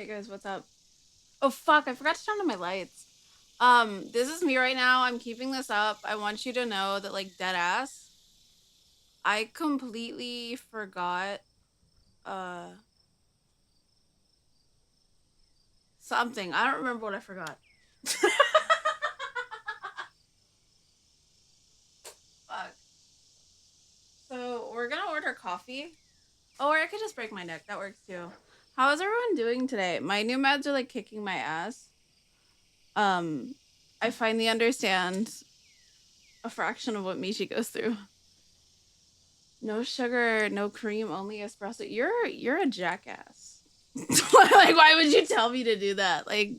Hey guys, what's up? Oh fuck, I forgot to turn on my lights. This is me right now. I'm keeping this up. I want you to know that like dead ass. I completely forgot uh something. I don't remember what I forgot. Fuck. So we're gonna order coffee. Oh, or I could just break my neck. That works too. How is everyone doing today? My new meds are like kicking my ass. Um, I finally understand a fraction of what Michi goes through. No sugar, no cream, only espresso. You're a jackass. Like why would you tell me to do that? Like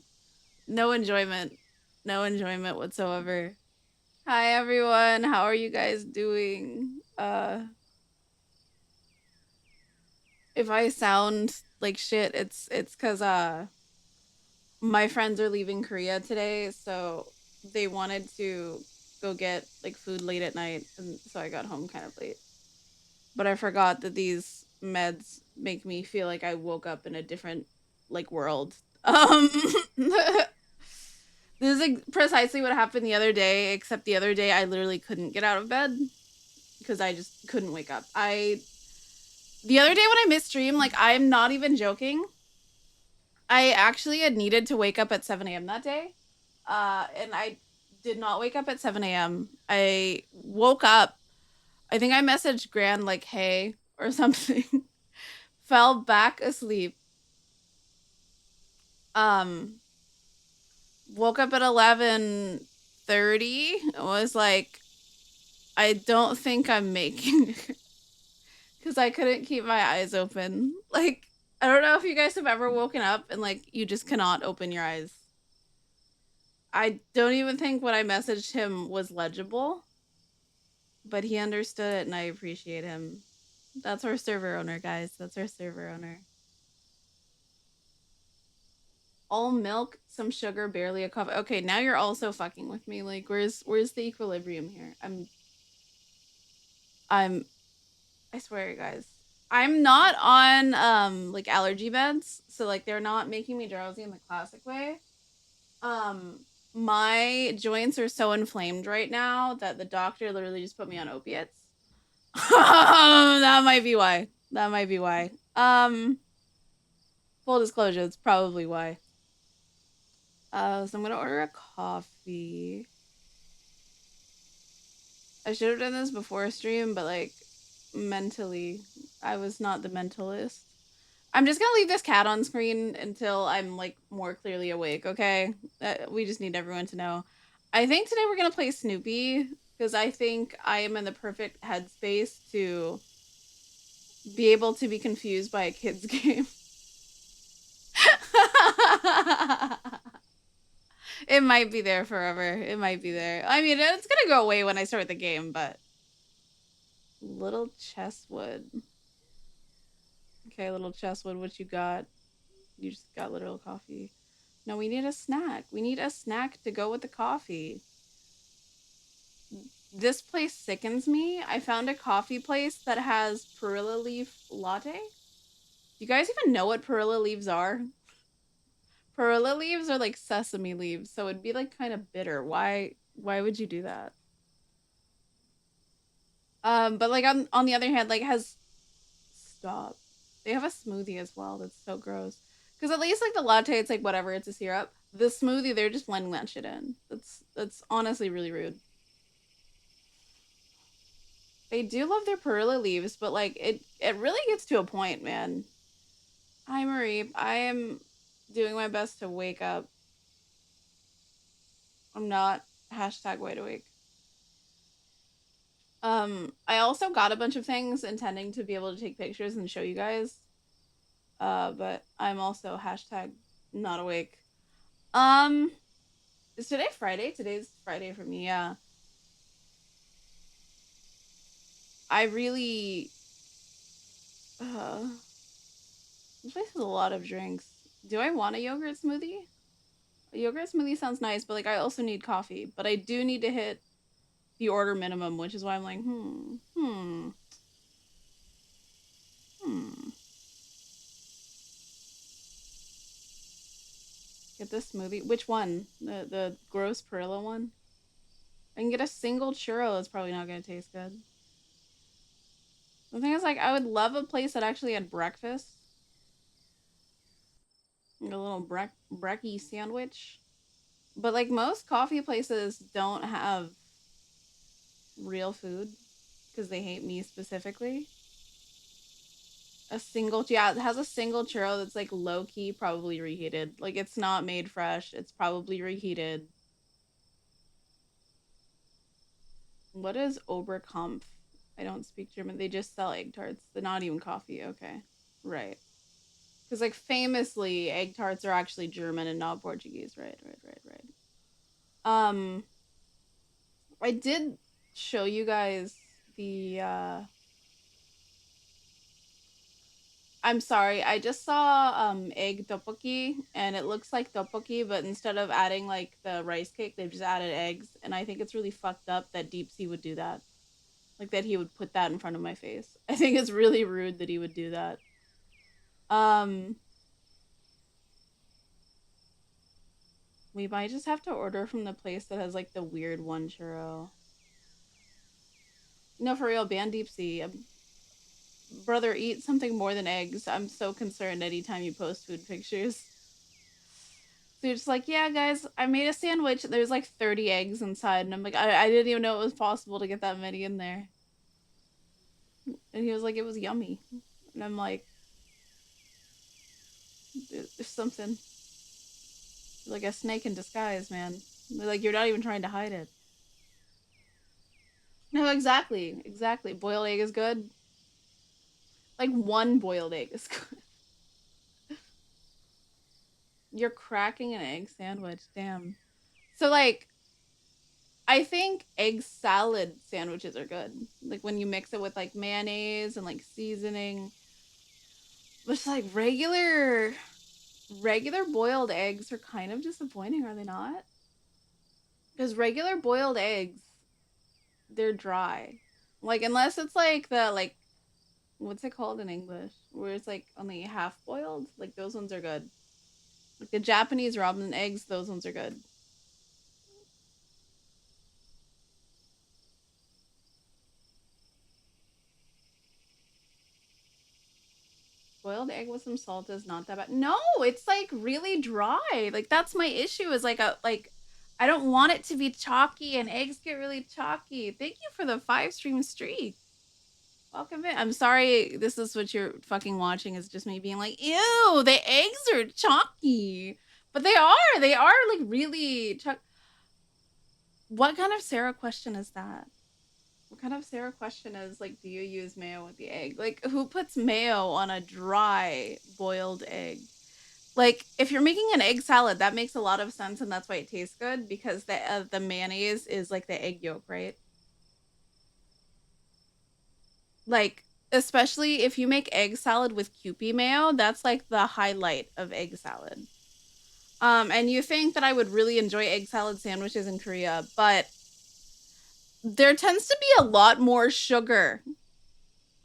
no enjoyment. No enjoyment whatsoever. Hi everyone. How are you guys doing? If I sound like shit, it's cuz my friends are leaving Korea today, so they wanted to go get like food late at night and so I got home kind of late. But I forgot that these meds make me feel like I woke up in a different like world. This is like precisely what happened the other day, except the other day I literally couldn't get out of bed because I just couldn't wake up. I the other day when I missed stream, like I'm not even joking. I actually had needed to wake up at 7 a.m. that day. And I did not wake up at 7 a.m. I woke up. I think I messaged Gran like, hey, or something. Fell back asleep. Um, woke up at 11:30. Was like, I don't think I'm making it because I couldn't keep my eyes open. Like, I don't know if you guys have ever woken up and like you just cannot open your eyes. I don't even think what I messaged him was legible, but he understood it and I appreciate him. That's our server owner, guys. That's our server owner. All milk, some sugar, barely a coffee. Okay, now you're also fucking with me. Like, where's the equilibrium here? I'm I swear, guys. I'm not on like allergy meds, so like they're not making me drowsy in the classic way. Um my joints are so inflamed right now that the doctor literally just put me on opiates. That might be why. That might be why. Full disclosure, it's probably why. So I'm gonna order a coffee. I should have done this before stream, but like mentally, I was not the mentalist. I'm just gonna leave this cat on screen until I'm like more clearly awake. Okay, we just need everyone to know. I think today we're gonna play Snoopy because I think I am in the perfect headspace to be able to be confused by a kid's game. It might be there forever. It might be there. I mean, it's gonna go away when I start the game, but little chesswood. Okay, little chesswood, what you got? You just got literal coffee. No, we need a snack. We need a snack to go with the coffee. This place sickens me. I found a coffee place that has perilla leaf latte. Do you guys even know what perilla leaves are? Perilla leaves are like sesame leaves, so it'd be like kind of bitter. Why would you do that? But like on the other hand, like has stop. They have a smoothie as well. That's so gross. Because at least like the latte, it's like whatever, it's a syrup. The smoothie, they're just blending that shit in. That's honestly really rude. They do love their perilla leaves, but like it really gets to a point, man. Hi Marie, I am doing my best to wake up. I'm not hashtag wide awake. I also got a bunch of things intending to be able to take pictures and show you guys. But I'm also hashtag not awake. Um, is today Friday? Today's Friday for me, yeah. I really this place has a lot of drinks. Do I want a yogurt smoothie? A yogurt smoothie sounds nice, but like I also need coffee. But I do need to hit the order minimum, which is why I'm like, hmm. Get this smoothie. Which one? The gross Perilla one? I can get a single churro. It's probably not gonna taste good. The thing is, like, I would love a place that actually had breakfast. Like a little brekkie sandwich. But like most coffee places don't have real food because they hate me specifically. A single, yeah, it has a single churro that's like low key, probably reheated. Like it's not made fresh. It's probably reheated. What is Oberkampf? I don't speak German. They just sell egg tarts. They're not even coffee. Okay, right. Because like famously, egg tarts are actually German and not Portuguese. Right, right, right, right. Um, I did show you guys the I'm sorry, I just saw egg tteokbokki and it looks like tteokbokki, but instead of adding like the rice cake, they've just added eggs. And I think it's really fucked up that Deep Sea would do that. Like that he would put that in front of my face. I think it's really rude that he would do that. Um we might just have to order from the place that has like the weird one churro. No, for real, ban Deep Sea. Brother, eat something more than eggs. I'm so concerned anytime you post food pictures. So you're just like, yeah, guys, I made a sandwich. There's like 30 eggs inside. And I'm like, I didn't even know it was possible to get that many in there. And he was like, it was yummy. And I'm like, there's something. Like a snake in disguise, man. Like, you're not even trying to hide it. No, exactly. Exactly. Boiled egg is good. Like, one boiled egg is good. You're cracking an egg sandwich. Damn. So, like, I think egg salad sandwiches are good. Like, when you mix it with, like, mayonnaise and, like, seasoning. But it's like regular boiled eggs are kind of disappointing, are they not? Because regular boiled eggs, they're dry. Like unless it's like the like what's it called in English? Where it's like only half boiled. Like those ones are good. Like the Japanese ramen eggs, those ones are good. Boiled egg with some salt is not that bad. No, it's like really dry. Like that's my issue is like a like I don't want it to be chalky and eggs get really chalky. Thank you for the 5 stream streak. Welcome in. I'm sorry this is what you're fucking watching is just me being like, ew, the eggs are chalky. But they are. They are like really What kind of Sarah question is that? What kind of Sarah question is like, do you use mayo with the egg? Like, who puts mayo on a dry boiled egg? Like, if you're making an egg salad, that makes a lot of sense, and that's why it tastes good because the mayonnaise is like the egg yolk, right? Like especially if you make egg salad with Kewpie mayo, that's like the highlight of egg salad. And you think that I would really enjoy egg salad sandwiches in Korea, but there tends to be a lot more sugar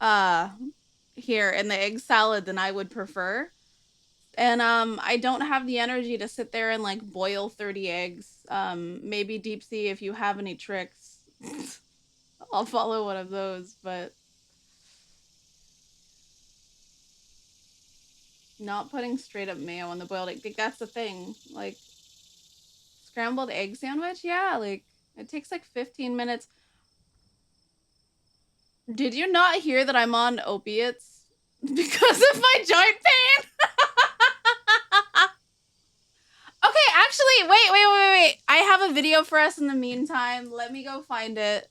uh here in the egg salad than I would prefer. And I don't have the energy to sit there and like boil 30 eggs. Maybe Deep Sea if you have any tricks. I'll follow one of those, but not putting straight up mayo on the boiled egg. I think that's the thing. Like scrambled egg sandwich, yeah, like it takes like 15 minutes. Did you not hear that I'm on opiates because of my joint pain? Okay, actually, wait. I have a video for us in the meantime. Let me go find it.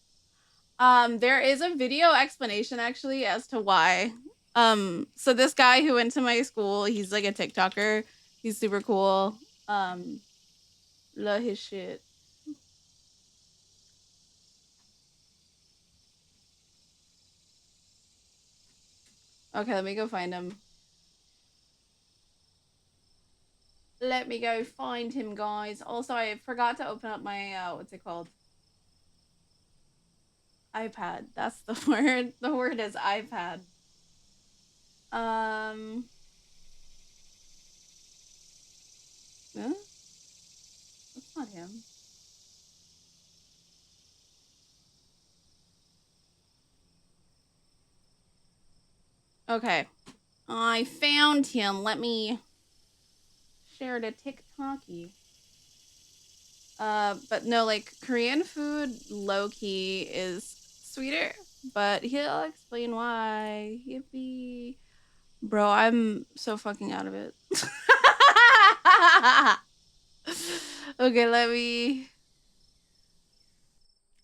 There is a video explanation actually as to why. So this guy who went to my school, he's like a TikToker. He's super cool. Love his shit. Okay, let me go find him. Let me go find him, guys. Also, I forgot to open up my what's it called? iPad. That's the word. The word is iPad. Um, huh? Okay. I found him. Let me share the TikToky. But no, like Korean food low key is sweeter, but he'll explain why. Yippee. Bro, I'm so fucking out of it. Okay, let me.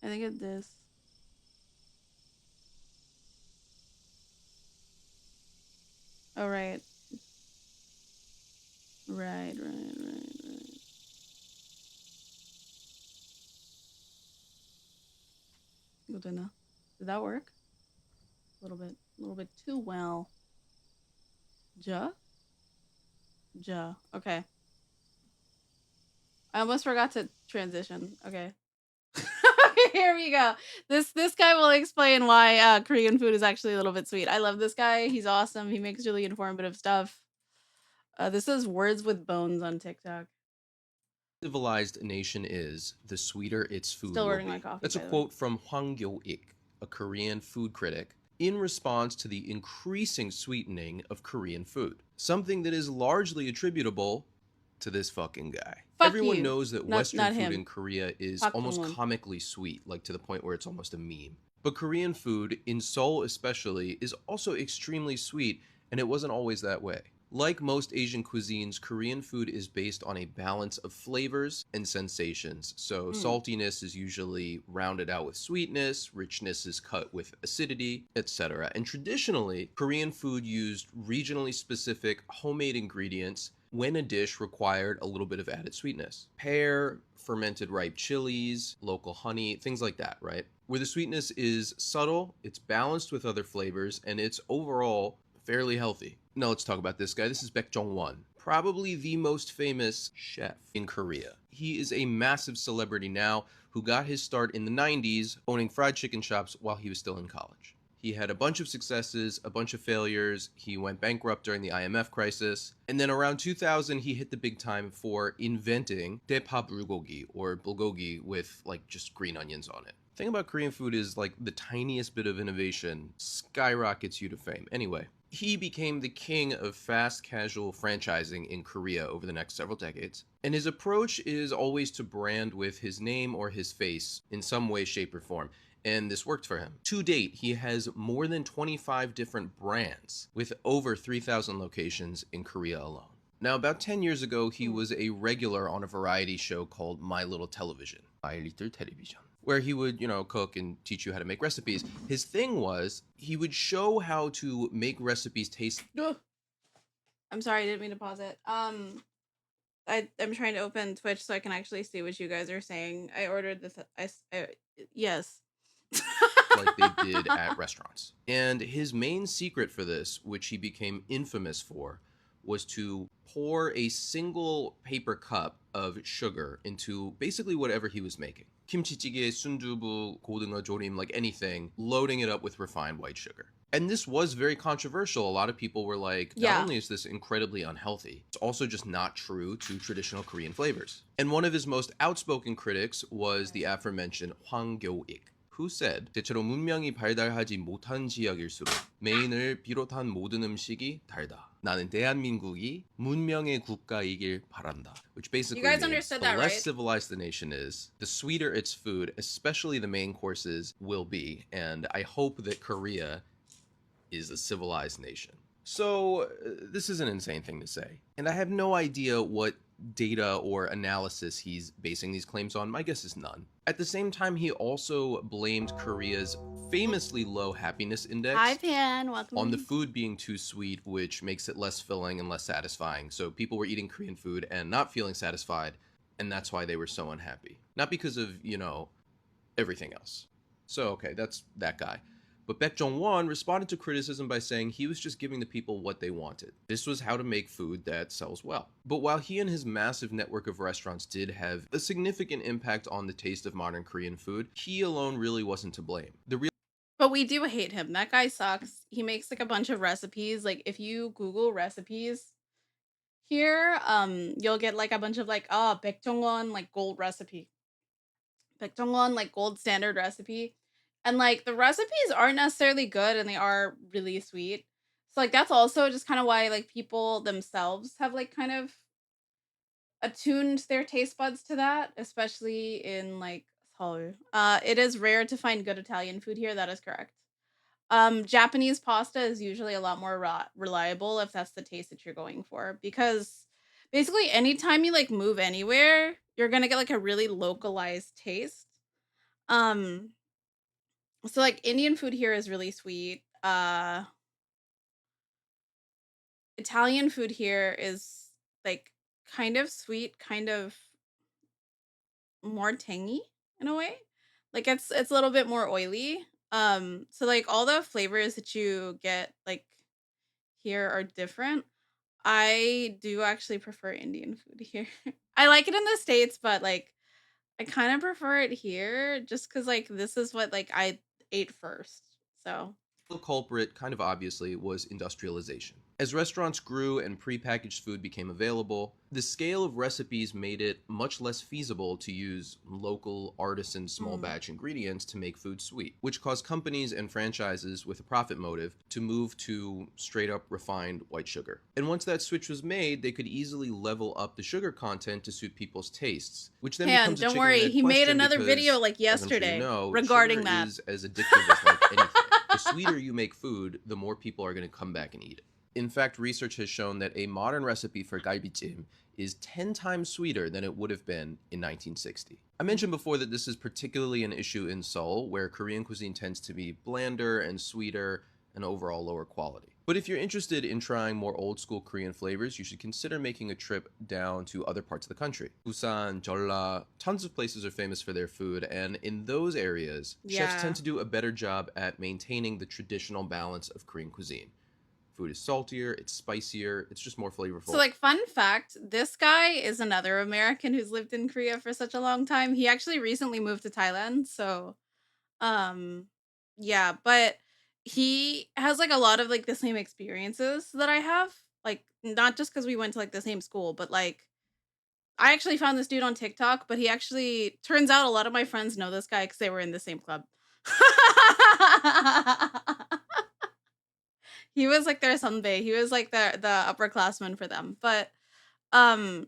I think it's this. Oh, right. Right. Did that work? A little bit too well. Ja? Ja. Okay. I almost forgot to transition. Okay. Here we go. This guy will explain why Korean food is actually a little bit sweet. I love this guy. He's awesome. He makes really informative stuff. This is Words with Bones on TikTok. Civilized a nation is, the sweeter its food Still will ordering my be. coffee, That's a by the way. quote from Hwang Gyo-ik, a Korean food critic, in response to the increasing sweetening of Korean food, something that is largely attributable to this fucking guy. Fuck Everyone you. knows that Not Western food him. in Korea is Fuck almost Dongwon. comically sweet, like to the point where it's almost a meme. But Korean food, in Seoul especially, is also extremely sweet, and it wasn't always that way. Like most Asian cuisines, Korean food is based on a balance of flavors and sensations. So saltiness is usually rounded out with sweetness, richness is cut with acidity, etc. And traditionally, Korean food used regionally specific homemade ingredients when a dish required a little bit of added sweetness. Pear, fermented ripe chilies, local honey, things like that, right? Where the sweetness is subtle, it's balanced with other flavors, and it's overall fairly healthy. Now let's talk about this guy. This is Baek Jong-won, probably the most famous chef in Korea. He is a massive celebrity now who got his start in the 90s owning fried chicken shops while he was still in college. He had a bunch of successes, a bunch of failures. He went bankrupt during the IMF crisis. And then around 2000, he hit the big time for inventing daepap bulgogi, or bulgogi with like just green onions on it. The thing about Korean food is like the tiniest bit of innovation skyrockets you to fame. Anyway, he became the king of fast casual franchising in Korea over the next several decades. And his approach is always to brand with his name or his face in some way, shape, or form. And this worked for him. To date, he has more than 25 different brands with over 3,000 locations in Korea alone. Now, about 10 years ago, he was a regular on a variety show called My Little Television, My Little Television, where he would, cook and teach you how to make recipes. His thing was he would show how to make recipes taste. I'm sorry, I didn't mean to pause it. I'm trying to open Twitch so I can actually see what you guys are saying. I ordered this. Yes. Like they did at restaurants. And his main secret for this, which he became infamous for, was to pour a single paper cup of sugar into basically whatever he was making. Kimchi jjigae, sundubu, 고등어 조림, like anything, loading it up with refined white sugar. And this was very controversial. A lot of people were like, not only is this incredibly unhealthy, it's also just not true to traditional Korean flavors. And one of his most outspoken critics was the aforementioned Hwang Gyo-ik, who said, 대체로 문명이 발달하지 못한 지역일수록 메인을 비롯한 모든 음식이 달다. 나는 대한민국이 문명의 국가이길 바란다. Which basically means the less civilized the nation is, the sweeter its food, especially the main courses, will be. And I hope that Korea is a civilized nation. So this is an insane thing to say. And I have no idea what data or analysis he's basing these claims on. My guess is none. At the same time, he also blamed Korea's famously low happiness index on the food being too sweet, which makes it less filling and less satisfying. So people were eating Korean food and not feeling satisfied, and that's why they were so unhappy. Not because of, everything else. So, okay, that's that guy. But Baek Jong-won responded to criticism by saying he was just giving the people what they wanted. This was how to make food that sells well. But while he and his massive network of restaurants did have a significant impact on the taste of modern Korean food, he alone really wasn't to blame. But we do hate him. That guy sucks. He makes like a bunch of recipes. Like if you Google recipes, Here, you'll get like a bunch of like, oh, baekjongwon, like gold recipe. Baekjongwon, like gold standard recipe. And like the recipes aren't necessarily good and they are really sweet. So like that's also just kind of why like people themselves have like kind of attuned their taste buds to that, especially in like Seoul. It is rare to find good Italian food here. That is correct. Japanese pasta is usually a lot more reliable if that's the taste that you're going for because basically anytime you like move anywhere, you're gonna get like a really localized taste. Um, so like Indian food here is really sweet. Italian food here is like kind of sweet, kind of more tangy in a way. Like it's a little bit more oily. So like all the flavors that you get like here are different. I do actually prefer Indian food here. I like it in the States, but like I kind of prefer it here just cuz like this is what like I ate first. So, The culprit, kind of obviously, was industrialization. As restaurants grew and prepackaged food became available, the scale of recipes made it much less feasible to use local artisan small mm. batch ingredients to make food sweet, which caused companies and franchises with a profit motive to move to straight up refined white sugar. And once that switch was made, they could easily level up the sugar content to suit people's tastes, which then And becomes a don't chicken and worry, egg he made question another video because, like as I'm sure you yesterday know, sugar regarding that. is as addictive as like anything. The sweeter you make food, the more people are going to come back and eat it. In fact, research has shown that a modern recipe for galbijjim is 10 times sweeter than it would have been in 1960. I mentioned before that this is particularly an issue in Seoul, where Korean cuisine tends to be blander and sweeter and overall lower quality. But if you're interested in trying more old school Korean flavors, you should consider making a trip down to other parts of the country. Busan, Jeolla, tons of places are famous for their food, and in those areas, chefs tend Yeah. to do a better job at maintaining the traditional balance of Korean cuisine. Food is saltier, it's spicier, it's just more So, flavorful. like, fun fact, this guy is another American who's lived in Korea for such a long time. He actually recently moved to Thailand, so, um, yeah, but he has, like, a lot of, like, the same experiences that I have, like, not just because we went to, like, the same school, but, like, I actually found this dude on TikTok, but he actually turns out a lot of my friends know this guy because they were in the same club. He was, like, their sunbae. He was, like, the upperclassman for them, but, um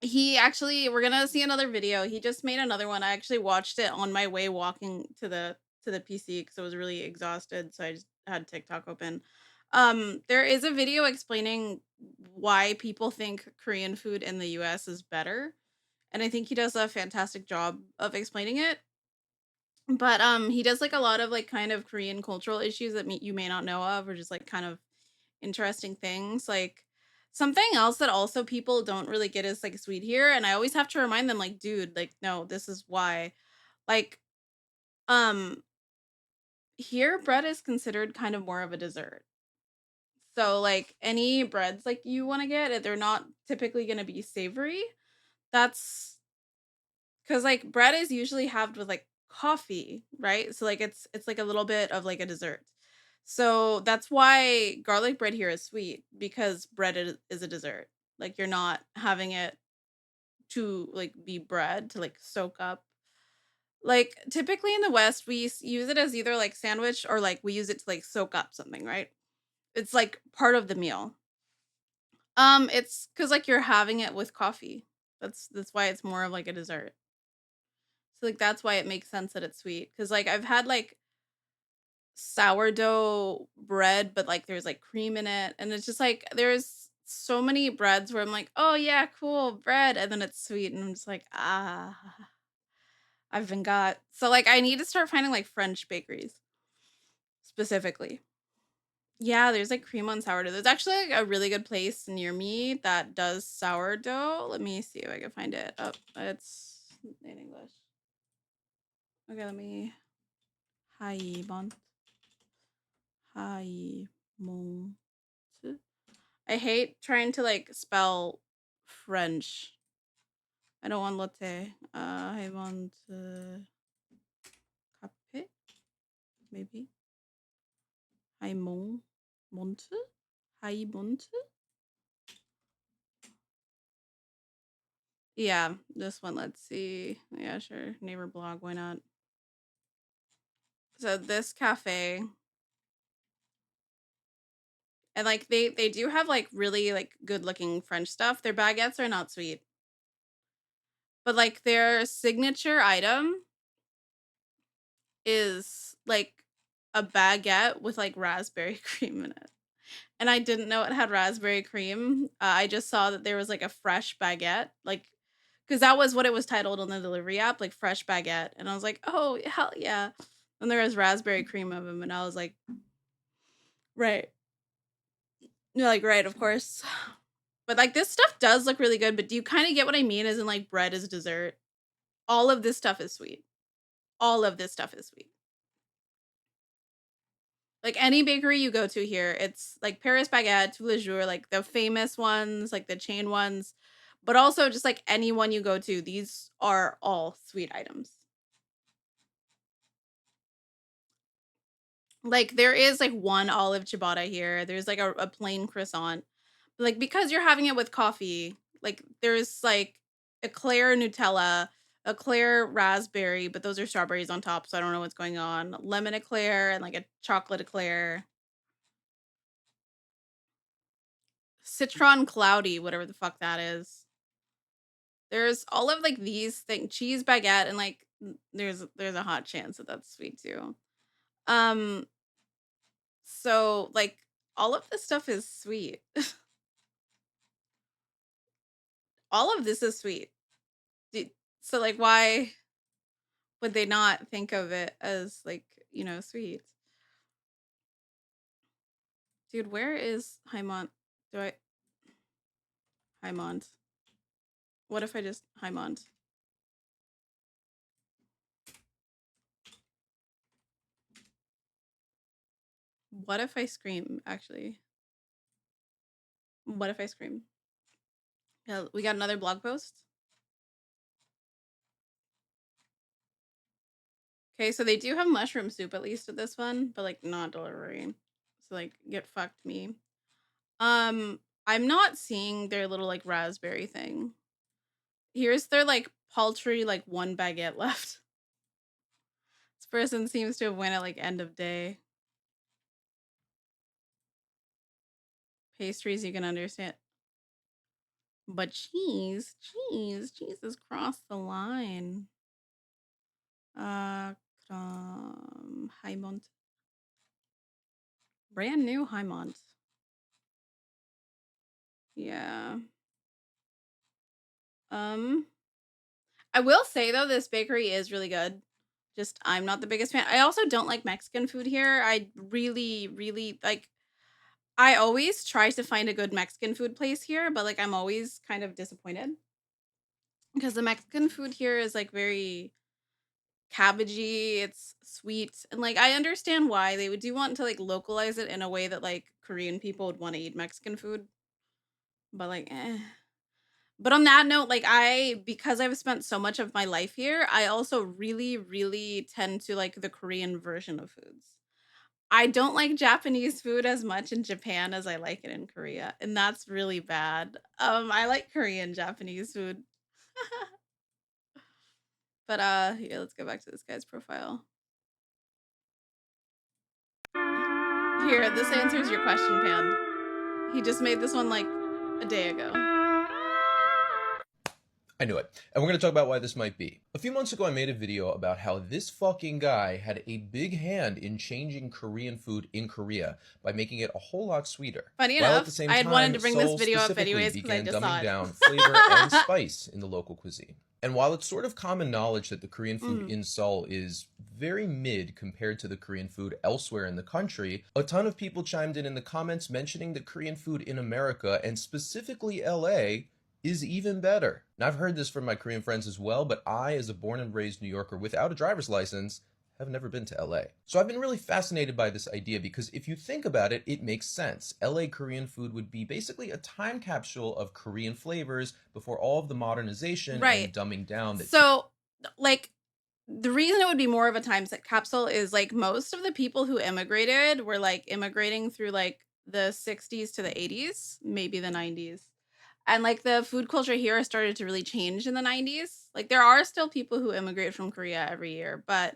he actually we're gonna see another video. He just made another one. I actually watched it on my way walking to the PC because I was really exhausted, so I just had TikTok open. There is a video explaining why people think Korean food in the US is better, and I think he does a fantastic job of explaining it. But he does like a lot of like kind of Korean cultural issues that you may not know of, or just like kind of interesting things. Like something else that also people don't really get is like sweet here, and I always have to remind them like, dude, like no, this is why. Like um here bread is considered kind of more of a dessert. So like any breads like you want to get, they're not typically going to be savory. That's cuz like bread is usually halved with like coffee, right? So like it's like a little bit of like a dessert. So that's why garlic bread here is sweet because is a dessert. Like you're not having it to like be bread to like soak up. Like typically in the West, we use it as either like sandwich or like we use it to like soak up something, right? It's like part of the meal. It's because like you're having it with coffee. That's why it's more of like a dessert. So like that's why it makes sense that it's sweet. Because like I've had like sourdough bread, but like there's like cream in it, and it's just like there's so many breads where I'm like, oh yeah, cool bread, and then it's sweet, and I'm just like, ah. I've been got. So, like, I need to start finding, like, French bakeries specifically. Yeah, there's, like, cream on sourdough. There's actually, like, a really good place near me that does sourdough. Let me see if I can find it. Oh, it's in English. Okay, let me 하이먼트 하이몬트. I hate trying to, like, spell French. I don't want latte. 하이먼트 카페? Maybe. 하이몽 몬트? 하이몬트? Yeah, this one, let's see. Yeah, sure. Neighbor blog, why not? So this cafe, and like they do have like really like good looking French stuff. Their baguettes are not sweet, but like their signature item is like a baguette with like raspberry cream in it. And I didn't know it had raspberry cream. I just saw that there was like a fresh baguette, like because that was what it was titled on the delivery app, like fresh baguette. And I was like, oh hell yeah. And there was raspberry cream of them, and I was like, right, you're like right, of course. But like this stuff does look really good. But do you kind of get what I mean? As in like bread is dessert. All of this stuff is sweet. All of this stuff is sweet. Like any bakery you go to here, it's like Paris Baguette, Tous les Jours, like the famous ones, like the chain ones, but also just like anyone you go to, these are all sweet items. Like there is like one olive ciabatta here. There's like a plain croissant. But, like because you're having it with coffee, like there's like eclair Nutella, eclair raspberry, but those are strawberries on top, so I don't know what's going on. Lemon eclair and like a chocolate eclair. Citron cloudy, whatever the fuck that is. There's all of like these things, cheese baguette, and like there's a hot chance that that's sweet too. Um, so like all of this stuff is sweet. All of this is sweet. So like why would they not think of it as like, sweet? Dude, where is Highmont? Do I Highmont? What if I just Highmont? What if I scream actually? What if I scream? Yeah, we got another blog post. Okay, so they do have mushroom soup at least at this one, but like not delivery. So like get fucked me. I'm not seeing their little like raspberry thing. Here's their like paltry like one baguette left. This person seems to have went at like end of day. Pastries you can understand. But cheese has crossed the line. Highmont. Brand new Highmont. Yeah. Um I will say though, this bakery is really good. Just I'm not the biggest fan. I also don't like Mexican food here. I really, really like I always try to find a good Mexican food place here, but like I'm always kind of disappointed because the Mexican food here is like very cabbagey, it's sweet, and like I understand why they would do want to like localize it in a way that like Korean people would want to eat Mexican food, but like But on that note, like because I've spent so much of my life here, I also really, really tend to like the Korean version of foods. I don't like Japanese food as much in Japan as I like it in Korea, and that's really bad. I like Korean Japanese food. But here, let's go back to this guy's profile. Here, this answers your question, Pan. He just made this one like a day ago. I knew it. And we're going to talk about why this might be. A few months ago, I made a video about how this fucking guy had a big hand in changing Korean food in Korea by making it a whole lot sweeter. Funny While at enough, the same I had wanted time, to bring this Seoul video up specifically anyways because I began just saw dumbing it. down flavor and spice in the local cuisine. And while it's sort of common knowledge that the Korean food Mm. in Seoul is very mid compared to the Korean food elsewhere in the country, a ton of people chimed in the comments mentioning that Korean food in America, and specifically LA, is even better. Now, I've heard this from my Korean friends as well, but I, as a born and raised New Yorker without a driver's license, have never been to LA. So I've been really fascinated by this idea because if you think about it, it makes sense. LA Korean food would be basically a time capsule of Korean flavors before all of the modernization and Right. dumbing down that. So, like, the reason it would be more of a time capsule is like most of the people who immigrated were like immigrating through like the 60s to the 80s, maybe the 90s. And like the food culture here started to really change in the 90s. Like there are still people who immigrate from Korea every year, but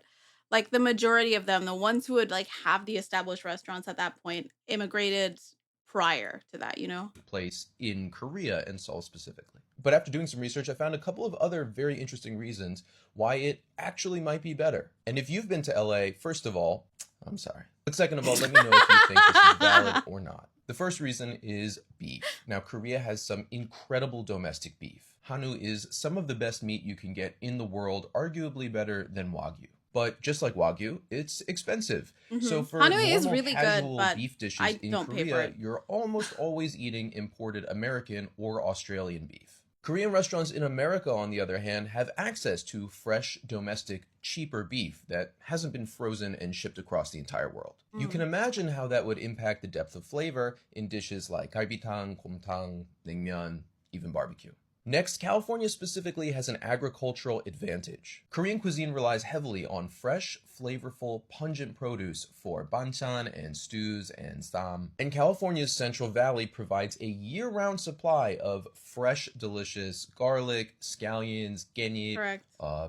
like the majority of them, the ones who would like have the established restaurants at that point, immigrated prior to that, you know? Place in Korea and Seoul specifically. But after doing some research, I found a couple of other very interesting reasons why it actually might be better. And if you've been to LA, first of all, I'm sorry. But second of all, let me know if you think this is valid or not. The first reason is beef. Now, Korea has some incredible domestic beef. Hanu is some of the best meat you can get in the world, arguably better than Wagyu. But just like Wagyu, it's expensive. So for Hanoi is normal really good, casual but beef dishes I in don't pay for Korea, it. you're almost always eating imported American or Australian beef. Korean restaurants in America, on the other hand, have access to fresh, domestic, cheaper beef that hasn't been frozen and shipped across the entire world. You can Mm. imagine how that would impact the depth of flavor in dishes like galbitang, 곰탕, naengmyeon, even barbecue. Next, California specifically has an agricultural advantage. Korean cuisine relies heavily on fresh, flavorful, pungent produce for banchan and stews and sam. And California's Central Valley provides a year-round supply of fresh, delicious garlic, scallions, genyip, Correct.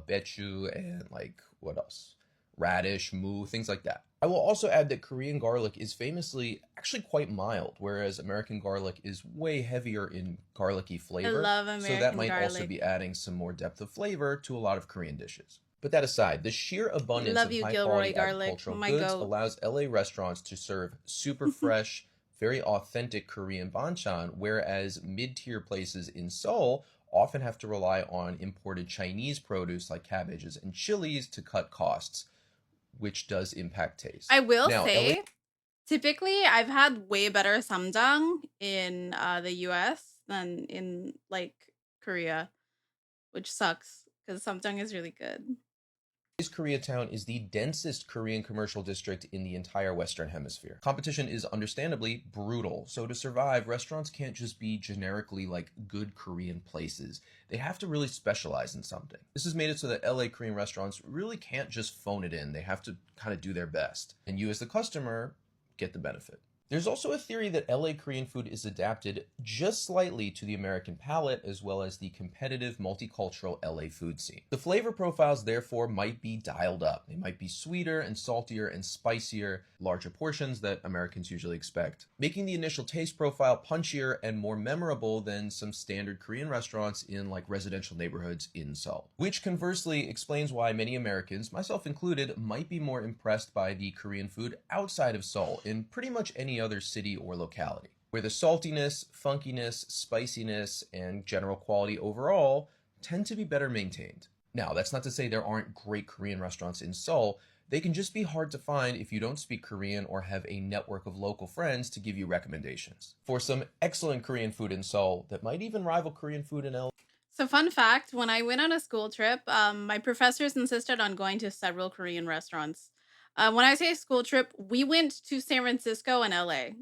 bechu, and like what else? Radish, mu, things like that. I will also add that Korean garlic is famously actually quite mild, whereas American garlic is way heavier in garlicky I flavor, love so that American might also garlic. be adding some more depth of flavor to a lot of Korean dishes. But that aside, the sheer abundance Love of you, high Gilroy quality garlic. agricultural My goods goat. allows LA restaurants to serve super fresh, very authentic Korean banchan, whereas mid tier places in Seoul often have to rely on imported Chinese produce like cabbages and chilies to cut costs, which does impact I taste. will Now, LA say, typically I've had way better samjang in the US than in like Korea, which sucks because samjang is really good. Koreatown is the densest Korean commercial district in the entire Western Hemisphere. Competition is understandably brutal, so to survive, restaurants can't just be generically like good Korean places. They have to really specialize in something. This has made it so that LA Korean restaurants really can't just phone it in. They have to kind of do their best. And you, as the customer, get the benefit. There's also a theory that LA Korean food is adapted just slightly to the American palate as well as the competitive multicultural LA food scene. The flavor profiles therefore might be dialed up. They might be sweeter and saltier and spicier, larger portions that Americans usually expect, making the initial taste profile punchier and more memorable than some standard Korean restaurants in like residential neighborhoods in Seoul. Which conversely explains why many Americans, myself included, might be more impressed by the Korean food outside of Seoul in pretty much any other city or locality, where the saltiness, funkiness, spiciness, and general quality overall tend to be better maintained. Now, that's not to say there aren't great Korean restaurants in Seoul. They can just be hard to find if you don't speak Korean or have a network of local friends to give you recommendations for some excellent Korean food in Seoul that might even rival Korean food in LA. So, fun fact, when I went on a school trip, my professors insisted on going to several Korean restaurants. When I say school trip, we went to San Francisco and LA.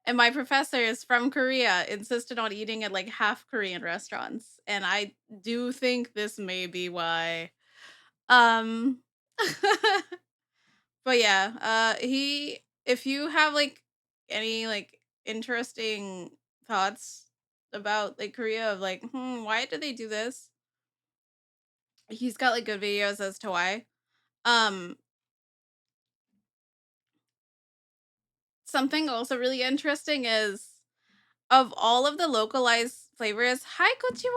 And my professors from Korea insisted on eating at like half Korean restaurants. And I do think this may be why. Um but yeah, he if you have like any like interesting thoughts about like Korea of like, why did they do this? He's got like good videos as to why. Um Something also really interesting is of all of the localized flavors, hi konnichiwa,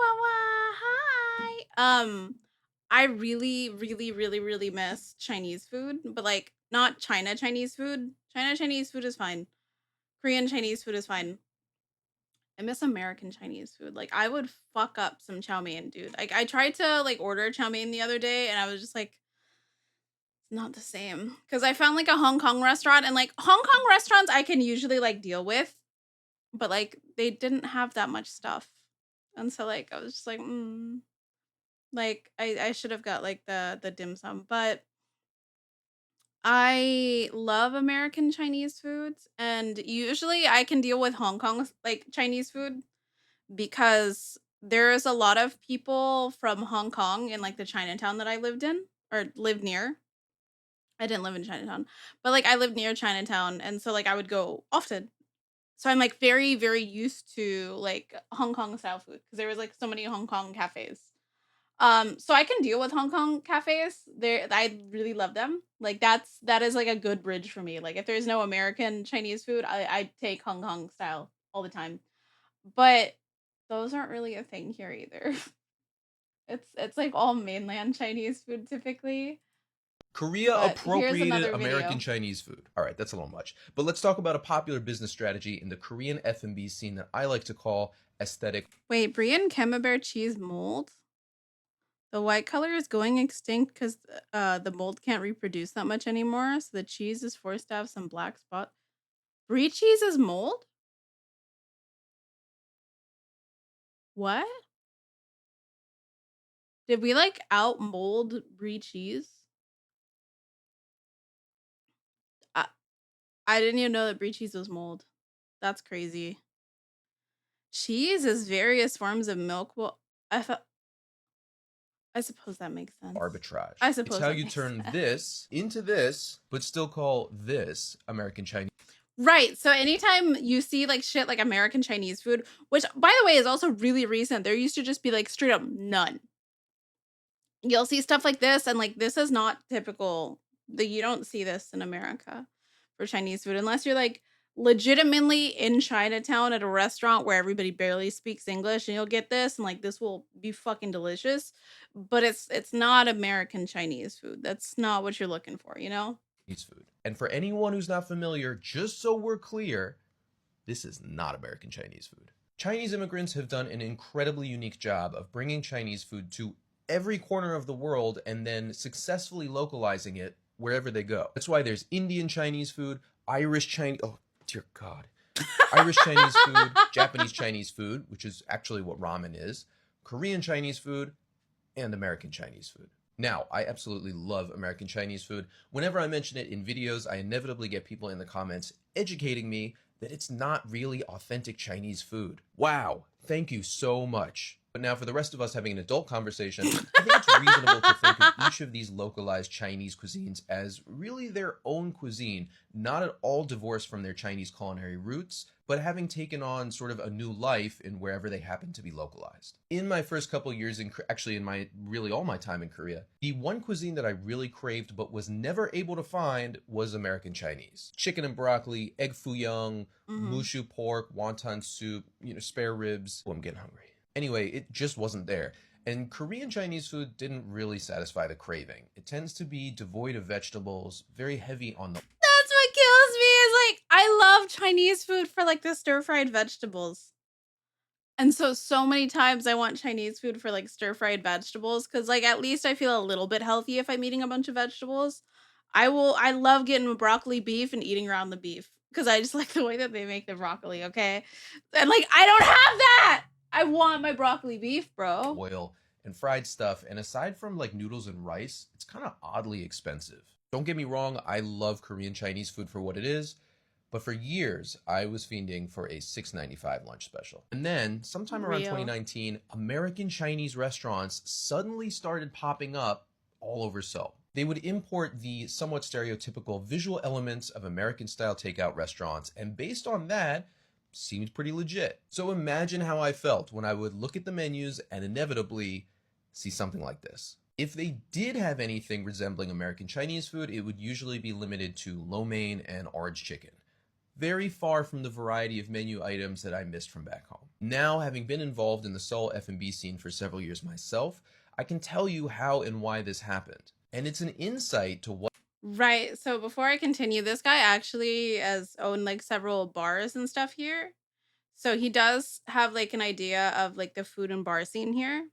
hi. I really, really, really, really miss Chinese food, but like not China Chinese food. China Chinese food is fine. Korean Chinese food is fine. I miss American Chinese food. Like I would fuck up some chow mein, dude. Like I tried to like order chow mein the other day, and I was just like, it's not the same. Because I found like a Hong Kong restaurant, and like Hong Kong restaurants, I can usually like deal with, but like they didn't have that much stuff, and so like I was just like, like I should have got like the dim sum, but I love American Chinese foods, and usually I can deal with Hong Kong like Chinese food because there's a lot of people from Hong Kong in like the Chinatown that I lived in or lived near. I didn't live in Chinatown, but like I lived near Chinatown, and so like I would go often. So I'm like very, very used to like Hong Kong style food because there was like so many Hong Kong cafes. So I can deal with Hong Kong cafes. I really love them. Like that is like a good bridge for me. Like if there's no American Chinese food, I take Hong Kong style all the time. But those aren't really a thing here either. It's like all mainland Chinese food typically. Korea But here's appropriated another American video. Chinese food. All right, that's a little much. But let's talk about a popular business strategy in the Korean F&B scene that I like to call aesthetic Wait, Brie and Camembert cheese mold? The white color is going extinct because the mold can't reproduce that much anymore, so the cheese is forced to have some black spot. Brie cheese is mold? What? Did we like out mold brie cheese? I, I didn't even know that brie cheese was mold. That's crazy. Cheese is various forms of milk. Well, I thought I suppose that makes sense. arbitrage. I It's suppose how that you makes turn sense. this into this, but still call this American Chinese Right. So anytime you see like shit like American Chinese food, which by the way is also really recent, there used to just be like straight up none. You'll see stuff like this, and like this is not typical. That you don't see this in America for Chinese food unless you're like legitimately in Chinatown at a restaurant where everybody barely speaks English, and you'll get this, and like this will be fucking delicious. But it's not American Chinese food. That's not what you're looking for, you know? food. And for anyone who's not familiar, just so we're clear, this is not American Chinese food. Chinese immigrants have done an incredibly unique job of bringing Chinese food to every corner of the world and then successfully localizing it wherever they go. That's why there's Indian Chinese food, Irish Chinese, oh dear God, Irish Chinese food, Japanese Chinese food, which is actually what ramen is, Korean Chinese food, and American Chinese food. Now, I absolutely love American Chinese food. Whenever I mention it in videos, I inevitably get people in the comments educating me that it's not really authentic Chinese food. Wow, thank you so much. But now, for the rest of us having an adult conversation, I think it's reasonable to think of each of these localized Chinese cuisines as really their own cuisine, not at all divorced from their Chinese culinary roots, but having taken on sort of a new life in wherever they happen to be localized. In my first couple years actually in my really all my time in Korea, the one cuisine that I really craved but was never able to find was American Chinese. Chicken and broccoli, egg foo young, Mhm. mushu pork, wonton soup, spare ribs. Oh, I'm getting hungry. Anyway, it just wasn't there. And Korean Chinese food didn't really satisfy the craving. It tends to be devoid of vegetables, very heavy on the That's what kills me is like I love Chinese food for like the stir-fried vegetables. And so many times I want Chinese food for like stir-fried vegetables cuz like at least I feel a little bit healthy if I'm eating a bunch of vegetables. I love getting broccoli beef and eating around the beef cuz I just like the way that they make the broccoli, okay? And like I don't have that. I want my broccoli beef, bro. oil and fried stuff. And aside from like noodles and rice, it's kind of oddly expensive. Don't get me wrong, I love Korean Chinese food for what it is, but for years I was fiending for a $6.95 lunch special. And then, sometime around Real. 2019, American Chinese restaurants suddenly started popping up all over Seoul. They would import the somewhat stereotypical visual elements of American style takeout restaurants, and based on that, seemed pretty legit. So imagine how I felt when I would look at the menus and inevitably see something like this. If they did have anything resembling American Chinese food, it would usually be limited to lo mein and orange chicken. Very far from the variety of menu items that I missed from back home. Now, having been involved in the Seoul F&B scene for several years myself, I can tell you how and why this happened. And it's an insight to what Right. So before I continue, this guy actually has owned like several bars and stuff here. So he does have like an idea of like the food and bar scene here.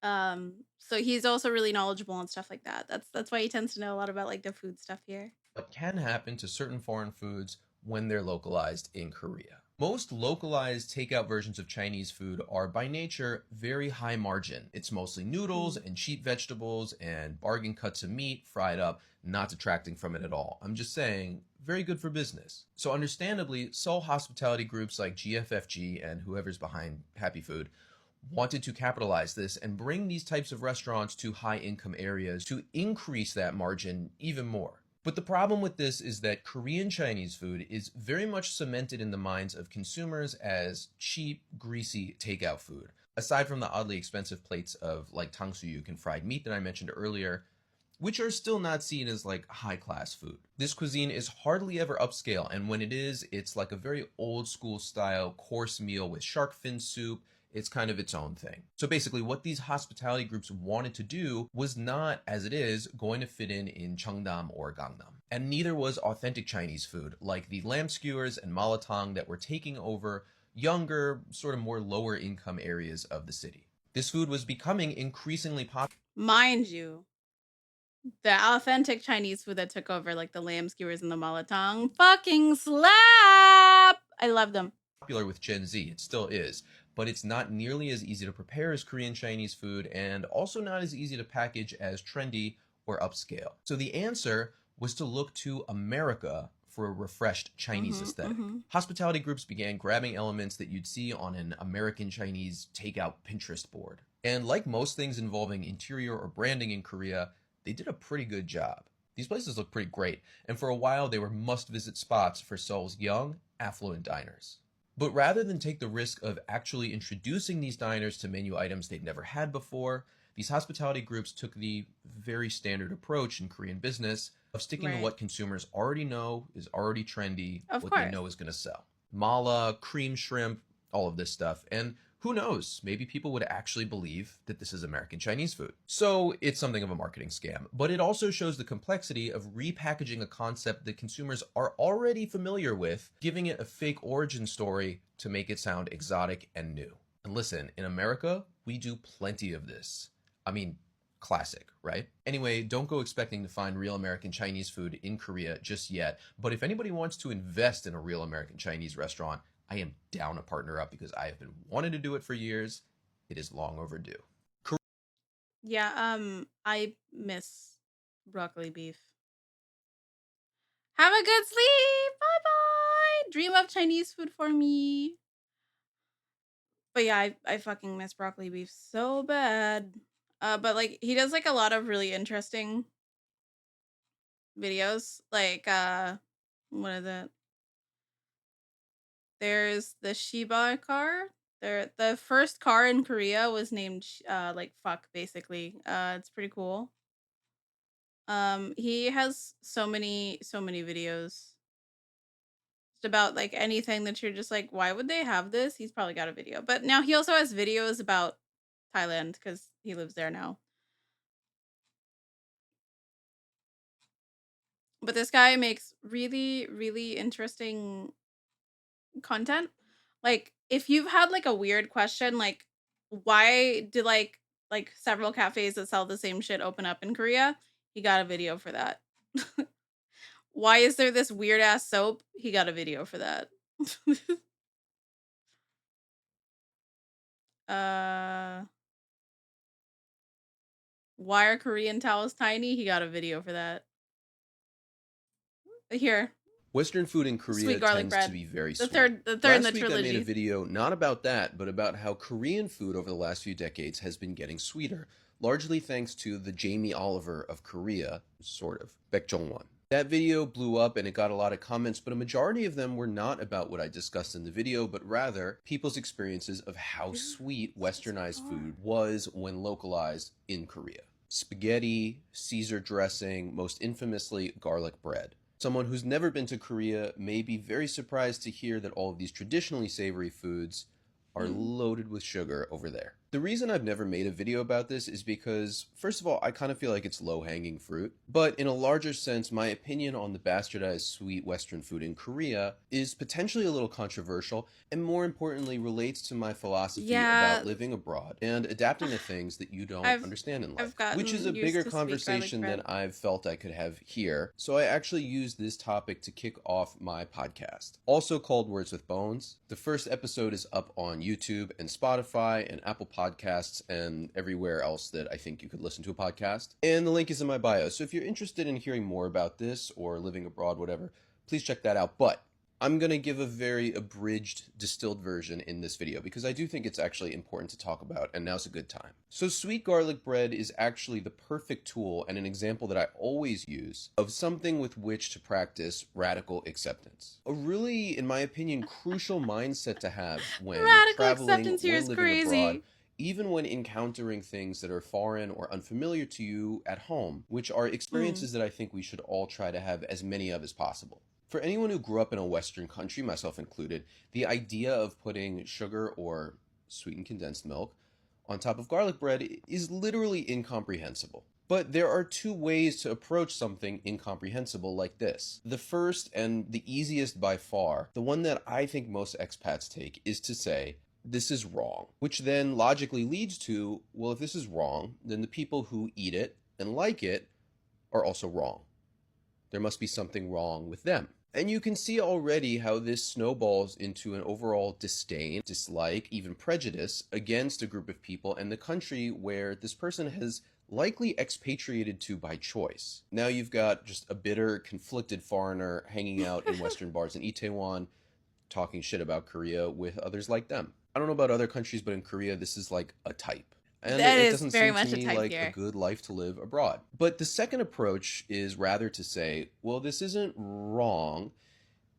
So he's also really knowledgeable and stuff like that. That's why he tends to know a lot about like the food stuff here. can happen to certain foreign foods when they're localized in Korea. Most localized takeout versions of Chinese food are by nature very high margin. It's mostly noodles Mm. and cheap vegetables and bargain cuts of meat fried up, not detracting from it at all. I'm just saying, very good for business. So understandably, Seoul hospitality groups like GFFG and whoever's behind Happy Food wanted to capitalize this and bring these types of restaurants to high income areas to increase that margin even more. But the problem with this is that Korean Chinese food is very much cemented in the minds of consumers as cheap, greasy takeout food. Aside from the oddly expensive plates of like tangsuyuk and fried meat that I mentioned earlier, which are still not seen as like high class food. This cuisine is hardly ever upscale, and when it is, it's like a very old school style course meal with shark fin soup. It's kind of its own thing. So basically, what these hospitality groups wanted to do was not, as it is, going to fit in Cheongdam or Gangnam. And neither was authentic Chinese food, like the lamb skewers and malatang that were taking over younger, sort of more lower income areas of the city. This food was becoming increasingly popular. Mind you, the authentic Chinese food that took over, like the lamb skewers and the malatang, fucking slap. I love them. Popular with Gen Z. It still is, but it's not nearly as easy to prepare as Korean Chinese food, and also not as easy to package as trendy or upscale. So the answer was to look to America for a refreshed Chinese aesthetic. Hospitality groups began grabbing elements that you'd see on an American Chinese takeout Pinterest board. And like most things involving interior or branding in Korea, they did a pretty good job. These places look pretty great, and for a while they were must-visit spots for Seoul's young, affluent diners. But rather than take the risk of actually introducing these diners to menu items they'd never had before, these hospitality groups took the very standard approach in Korean business of sticking to Right. what consumers already know is already trendy, Of what they course. know is going to sell. Mala, cream shrimp, all of this stuff. And who knows, maybe people would actually believe that this is American Chinese food. So it's something of a marketing scam, but it also shows the complexity of repackaging a concept that consumers are already familiar with, giving it a fake origin story to make it sound exotic and new. And listen, in America, we do plenty of this. I mean, classic, right? Anyway, don't go expecting to find real American Chinese food in Korea just yet, but if anybody wants to invest in a real American Chinese restaurant, I am down to partner up because I have been wanting to do it for years. It is long overdue. Yeah, I miss broccoli beef. Have a good sleep. Bye bye. Dream of Chinese food for me. But yeah, I fucking miss broccoli beef so bad. But like he does like a lot of really interesting videos. Like what is it? There's the Shiba car. There the first car in Korea was named like fuck basically. It's pretty cool. He has so many videos just about like anything that you're just like, why would they have this? He's probably got a video. But now he also has videos about Thailand because he lives there now. But this guy makes really, really interesting content. Like if you've had like a weird question, like why do like several cafes that sell the same shit open up in Korea? He got a video for that. Why is there this weird ass soap? He got a video for that. uh why are Korean towels tiny? He got a video for that. Here, Western food in Korea sweet garlic tends to bread. be very The sweet. third in the Last week I made a trilogy. video not about that, but about how Korean food over the last few decades has been getting sweeter, largely thanks to the Jamie Oliver of Korea, sort of, Baek Jong-won. That video blew up and it got a lot of comments, but a majority of them were not about what I discussed in the video, but rather people's experiences of how sweet westernized food was when localized in Korea. Spaghetti, Caesar dressing, most infamously garlic bread. Someone who's never been to Korea may be very surprised to hear that all of these traditionally savory foods are loaded with sugar over there. The reason I've never made a video about this is because, first of all, I kind of feel like it's low-hanging fruit, but in a larger sense, my opinion on the bastardized sweet Western food in Korea is potentially a little controversial, and more importantly, relates to my philosophy Yeah, about living abroad and adapting to things that you don't I've understand in I've life, which is a gotten used bigger to sweet garlic conversation than bread. I've felt I could have here, so I actually used this topic to kick off my podcast, also called Words with Bones. The first episode is up on YouTube and Spotify and Apple Podcasts and everywhere else that I think you could listen to a podcast. And the link is in my bio. So if you're interested in hearing more about this or living abroad, whatever, please check that out. But I'm going to give a very abridged, distilled version in this video because I do think it's actually important to talk about, and now's a good time. So, sweet garlic bread is actually the perfect tool and an example that I always use of something with which to practice radical acceptance. A really, in my opinion, crucial mindset to have when Radical traveling acceptance here or is living abroad, crazy. even when encountering things that are foreign or unfamiliar to you at home, which are Mm. experiences that I think we should all try to have as many of as possible. For anyone who grew up in a Western country, myself included, the idea of putting sugar or sweetened condensed milk on top of garlic bread is literally incomprehensible. But there are two ways to approach something incomprehensible like this. The first, and the easiest by far, the one that I think most expats take, is to say, this is wrong. Which then logically leads to, well, if this is wrong, then the people who eat it and like it are also wrong. There must be something wrong with them. And you can see already how this snowballs into an overall disdain, dislike, even prejudice against a group of people and the country where this person has likely expatriated to by choice. Now you've got just a bitter, conflicted foreigner hanging out in Western bars in Itaewon, talking shit about Korea with others like them. I don't know about other countries, but in Korea, this is like a type. And That it is doesn't very seem to much a me type like a here. good life to live abroad. But the second approach is rather to say, well, this isn't wrong.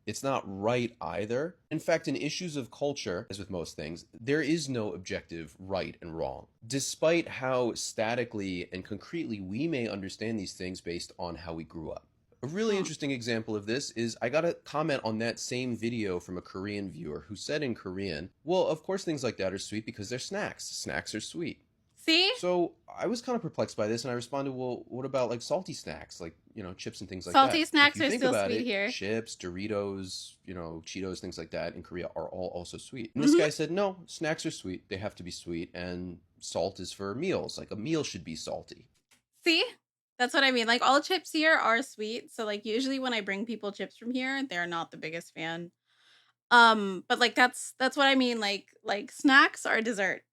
It's not right either. In fact, in issues of culture, as with most things, there is no objective right and wrong, despite how statically and concretely we may understand these things based on how we grew up. A really Hmm. interesting example of this is I got a comment on that same video from a Korean viewer who said in Korean, well, of course things like that are sweet because they're snacks. Snacks are sweet. See? So I was kind of perplexed by this, and I responded, "Well, what about like salty snacks, like chips and things like Salty that? If snacks you are think still about sweet it, here. chips, Doritos, Cheetos, things like that in Korea are all also sweet." And this Hmm. guy said, "No, snacks are sweet. They have to be sweet, and salt is for meals. Like a meal should be salty." See? That's what I mean. Like all chips here are sweet. So like usually when I bring people chips from here, they're not the biggest fan. But like that's what I mean. Like snacks are dessert.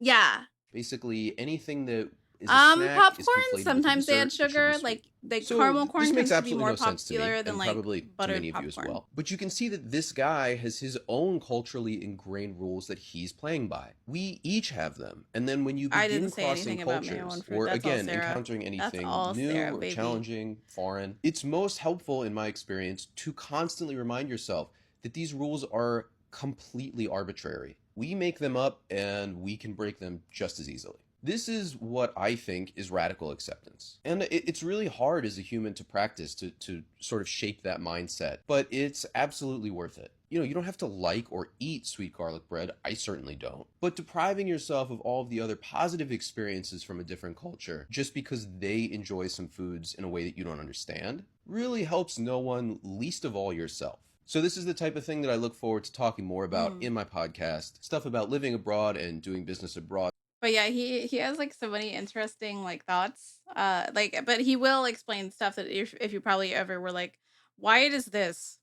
Yeah. Basically, anything that is a snack is Popcorn, conflated with a sometimes they add dessert. It should be sugar. sweet. Like So caramel this corn makes tends to be absolutely more no sense to me, popular than and like probably to buttered many of you as popcorn. well. But you can see that this guy has his own culturally ingrained rules that he's playing by. We each have them. And then when you I begin didn't say crossing anything about mayo cultures, and fruit. or That's all again, Sarah. encountering That's anything all new Sarah, or baby. challenging, foreign, it's most helpful, in my experience, to constantly remind yourself that these rules are completely arbitrary. We make them up and we can break them just as easily. This is what I think is radical acceptance. And it's really hard as a human to practice to sort of shape that mindset, but it's absolutely worth it. You don't have to like or eat sweet garlic bread. I certainly don't. But depriving yourself of all of the other positive experiences from a different culture just because they enjoy some foods in a way that you don't understand really helps no one, least of all yourself. So this is the type of thing that I look forward to talking more about Mm. in my podcast, stuff about living abroad and doing business abroad. But yeah, he has like so many interesting like thoughts. But he will explain stuff that if you probably ever were like, why does this?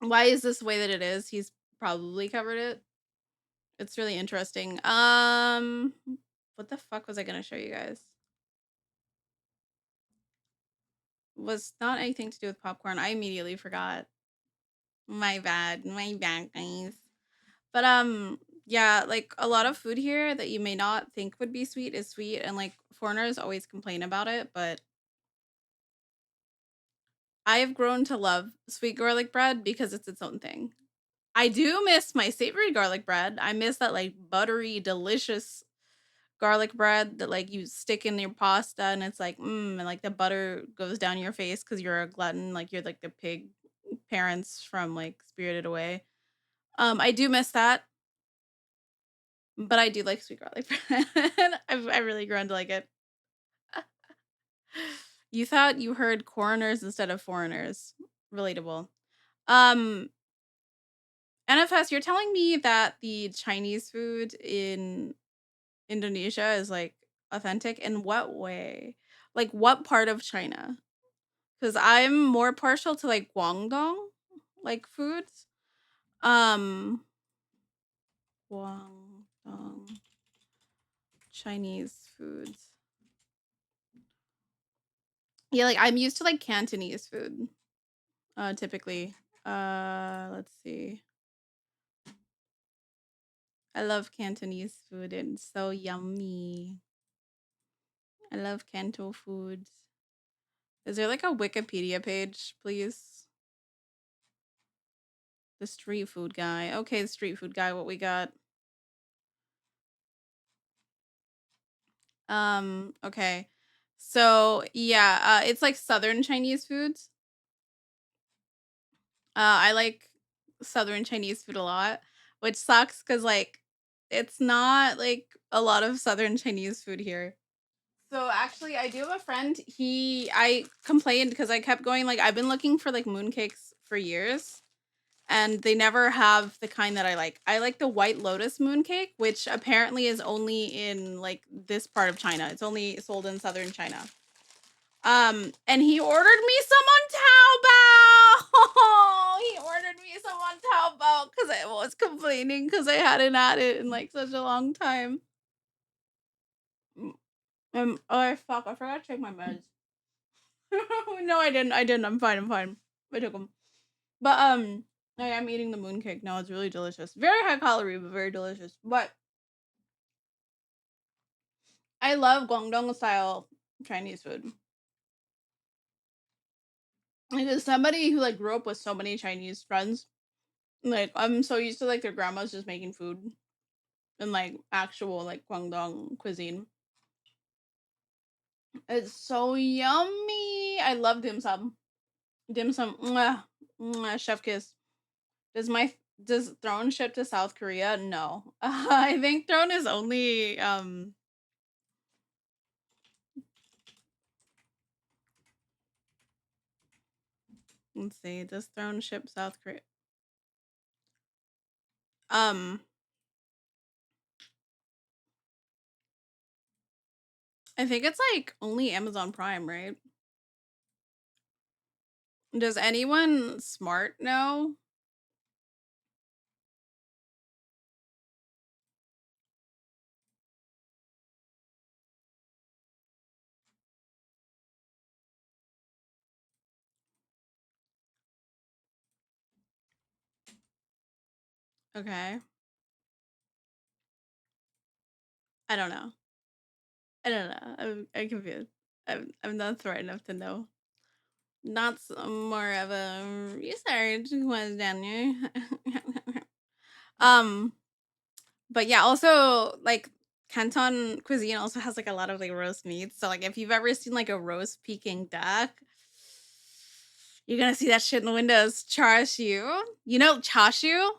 Why is this the way that it is? He's probably covered it. It's really interesting. What the fuck was I gonna show you guys? Was not anything to do with popcorn. I immediately forgot. My bad. My bad, guys. But yeah, like a lot of food here that you may not think would be sweet is sweet, and like foreigners always complain about it, but I have grown to love sweet garlic bread because it's its own thing. I do miss my savory garlic bread. I miss that like buttery, delicious garlic bread that like you stick in your pasta and it's like and like the butter goes down your face because you're a glutton, like you're like the pig parents from like Spirited Away. I do miss that, but I do like sweet garlic bread. I've really grown to like it. You thought you heard coroners instead of foreigners. Relatable. Um, NFS, you're telling me that the Chinese food in Indonesia is like authentic. In what way? Like what part of China? Because I'm more partial to like Guangdong, like foods. Um, Guangdong Chinese foods. Yeah, like I'm used to like Cantonese food. typically. Let's see. I love Cantonese food. It's so yummy. I love Canto foods. Is there like a Wikipedia page, please? The street food guy. Okay, the street food guy, what we got? Okay. So yeah, it's like Southern Chinese foods. I like Southern Chinese food a lot, which sucks because like it's not like a lot of Southern Chinese food here. So actually, I do have a friend. I complained because I kept going. Like I've been looking for like mooncakes for years, and they never have the kind that I like. I like the White Lotus mooncake, which apparently is only in like this part of China. It's only sold in southern China. And he ordered me some on Taobao. He ordered me some on Taobao because I was complaining because I hadn't had it in like such a long time. Oh fuck! I forgot to take my meds. No, I didn't. I didn't. I'm fine. I'm fine. I took them. But I am eating the mooncake now. It's really delicious. Very high calorie, but very delicious. But I love Guangdong style Chinese food. Like as somebody who like grew up with so many Chinese friends, like I'm so used to like their grandmas just making food and like actual like Guangdong cuisine. It's so yummy. I love dim sum. Dim sum, mwah, mwah, chef kiss. Does Throne ship to South Korea? No. I think Throne is only let's see, does Throne ship South Korea? Um I think it's like only Amazon Prime, right? Does anyone smart know? Okay. I don't know. I don't know. I'm confused. I'm not smart enough to know. Not more of a research was down here. um, but yeah, also like Canton cuisine also has like a lot of like roast meats. So like if you've ever seen like a roast Peking duck, you're gonna see that shit in the windows. Chashu, you know chashu,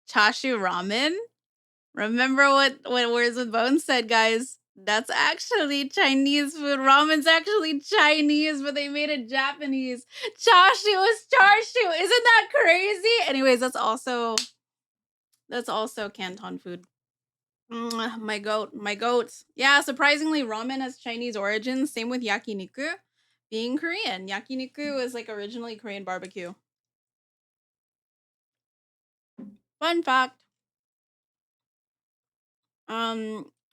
chashu ramen. Remember what Words with Bones said, guys? That's actually Chinese food. Ramen's actually Chinese, but they made it Japanese. Chashu is charshu. Isn't that crazy? Anyways, that's also Canton food. My goat, my goat. Yeah, surprisingly, ramen has Chinese origins. Same with yakiniku, being Korean. Yakiniku is like originally Korean barbecue. Fun fact.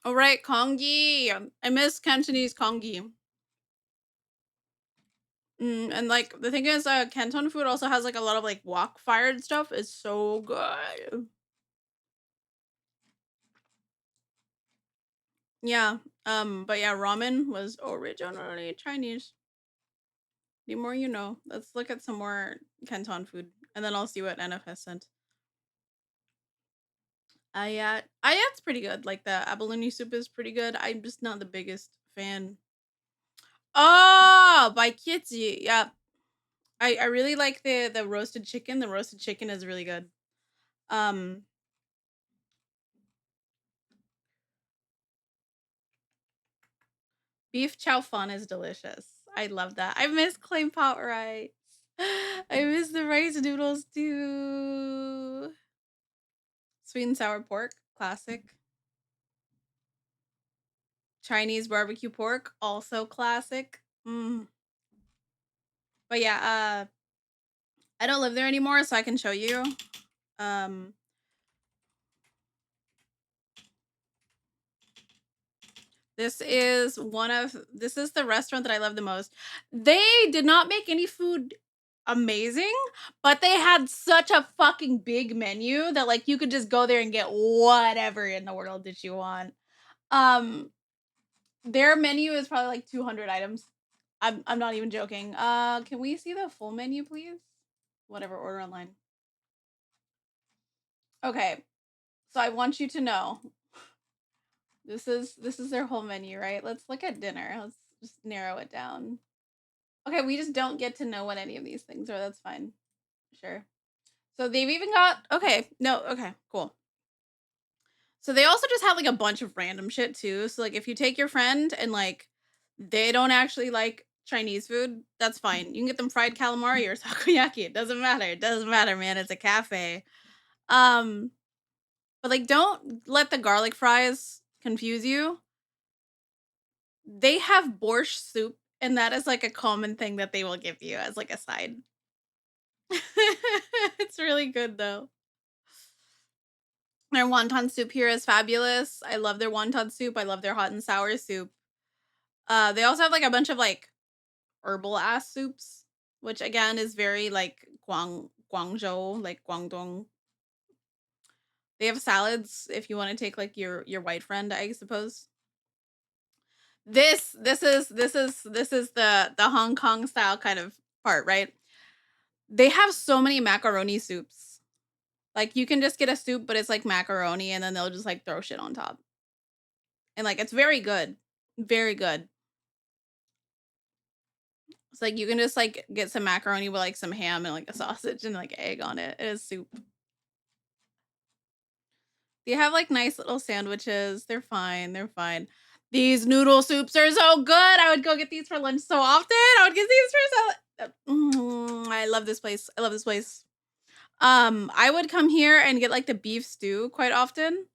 All right, kongi. I miss Cantonese kongi. And like the thing is, Canton food also has like a lot of like wok fired stuff. It's so good. Yeah. But yeah, ramen was originally Chinese. The more you know. Let's look at some more Canton food, and then I'll see what NFS sent. Ayat's pretty good. Like the abalone soup is pretty good. I'm just not the biggest fan. Oh, by Kitty. Yeah. I really like the roasted chicken. The roasted chicken is really good. Um Beef chow fun is delicious. I love that. I miss clay pot rice. I miss the rice noodles too. Sweet and sour pork, classic. Chinese barbecue pork, also classic. But yeah, I don't live there anymore, so I can show you. Um, this is the restaurant that I love the most. They did not make any food amazing, but they had such a fucking big menu that like you could just go there and get whatever in the world that you want. Um their menu is probably like 200 items. I'm not even joking. Can we see the full menu please? Whatever, order online. Okay. So I want you to know this is their whole menu, right? Let's look at dinner. Let's just narrow it down. Okay, we just don't get to know what any of these things are. That's fine. Sure. So they've even got okay, no, okay, cool. So they also just have like a bunch of random shit too. So like if you take your friend and like they don't actually like Chinese food, that's fine. You can get them fried calamari or takoyaki. It doesn't matter. It doesn't matter, man. It's a cafe. Um, but like don't let the garlic fries confuse you. They have borscht soup, and that is like a common thing that they will give you as like a side. It's really good though. Their wonton soup here is fabulous. I love their wonton soup. I love their hot and sour soup. They also have like a bunch of like herbal ass soups, which again is very like Guangzhou, like Guangdong. They have salads if you want to take like your white friend, I suppose. This is the Hong Kong style kind of part, right? They have so many macaroni soups. Like you can just get a soup, but it's like macaroni, and then they'll just like throw shit on top, and like it's very good, very good. It's like you can just like get some macaroni with like some ham and like a sausage and like egg on it. It is soup. They have like nice little sandwiches. They're fine. They're fine. These noodle soups are so good. I would go get these for lunch so often. I would get these for I love this place. I love this place. I would come here and get like the beef stew quite often,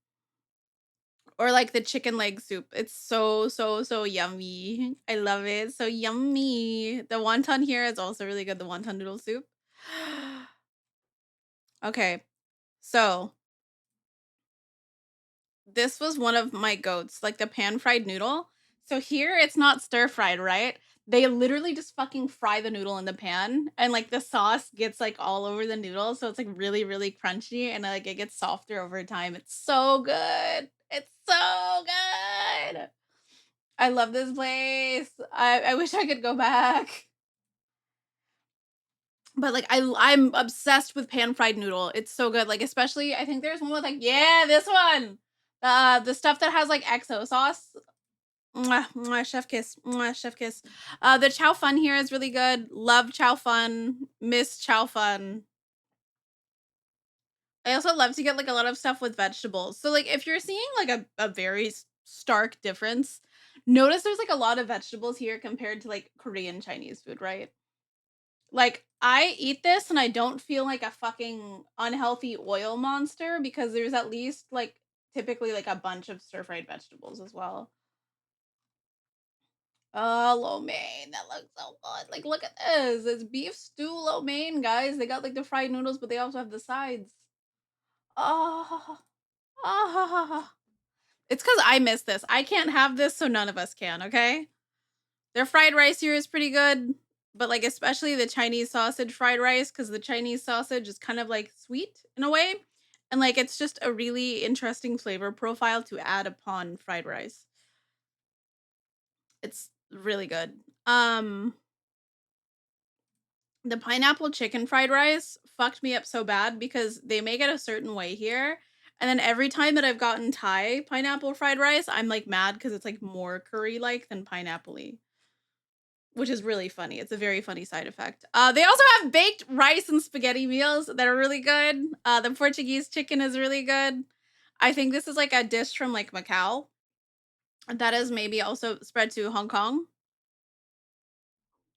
or like the chicken leg soup. It's so yummy. I love it. So yummy. The wonton here is also really good. The wonton noodle soup. Okay, so this was one of my goats, like the pan fried noodle. So here it's not stir fried, right? They literally just fucking fry the noodle in the pan, and like the sauce gets like all over the noodle, so it's like really crunchy, and like it gets softer over time. It's so good. It's so good. I love this place. I wish I could go back. But like I'm obsessed with pan fried noodle. It's so good. Like especially I think there's one with like yeah, this one. The stuff that has like XO sauce. Mwah, mwah, chef kiss. Mwah, chef kiss. The chow fun here is really good. Love chow fun. Miss chow fun. I also love to get like a lot of stuff with vegetables. So like if you're seeing like a very stark difference, notice there's like a lot of vegetables here compared to like Korean Chinese food, right? Like, I eat this and I don't feel like a fucking unhealthy oil monster because there's at least like typically like a bunch of stir fried vegetables as well. Oh, lo mein, that looks so good. Like, look at this. It's beef stew lo mein, guys. They got like the fried noodles, but they also have the sides. Oh, oh. It's because I miss this. I can't have this, so none of us can, okay? Their fried rice here is pretty good, but like especially the Chinese sausage fried rice because the Chinese sausage is kind of like sweet in a way, and like it's just a really interesting flavor profile to add upon fried rice. It's really good. The pineapple chicken fried rice fucked me up so bad because they make it a certain way here. And then every time that I've gotten Thai pineapple fried rice, I'm like mad because it's like more curry like than pineapple y, which is really funny. It's a very funny side effect. They also have baked rice and spaghetti meals that are really good. The Portuguese chicken is really good. I think this is like a dish from like Macau that is maybe also spread to Hong Kong.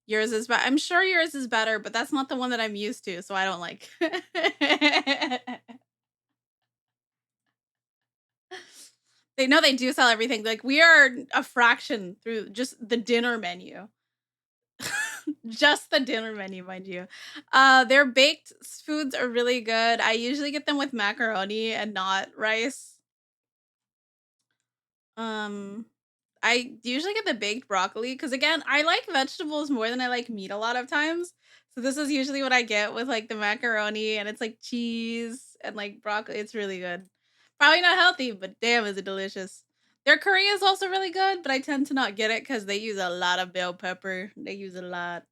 Yours is I'm sure yours is better, but that's not the one that I'm used to, so I don't like. They know they do sell everything. Like we are a fraction through just the dinner menu. Just the dinner menu, mind you. Their baked foods are really good. I usually get them with macaroni and not rice. Um, I usually get the baked broccoli because again, I like vegetables more than I like meat a lot of times. So this is usually what I get with like the macaroni and it's like cheese and like broccoli. It's really good. Probably not healthy, but damn is it delicious. Their curry is also really good, but I tend to not get it because they use a lot of bell pepper. They use a lot.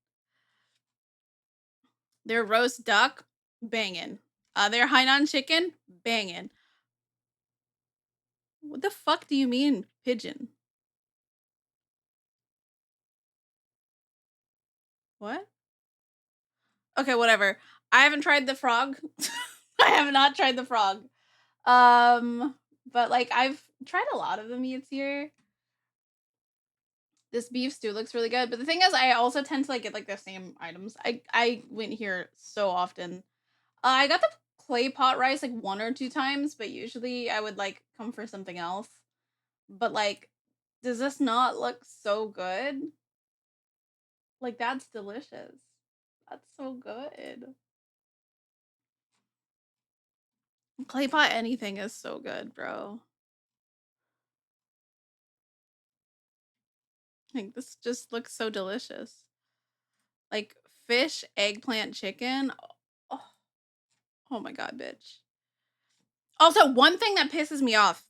Their roast duck, banging. Their Hainan chicken, banging. What the fuck do you mean pigeon? What? Okay, whatever. I haven't tried the frog. I have not tried the frog. Um, but like I've tried a lot of the meats here. This beef stew looks really good, but the thing is, I also tend to like get like the same items. I went here so often. I got the clay pot rice like one or two times, but usually I would like come for something else. But like, does this not look so good? Like that's delicious. That's so good. Clay pot anything is so good, bro. Like this just looks so delicious. Like fish, eggplant, chicken. Oh, oh my god, bitch. Also, one thing that pisses me off.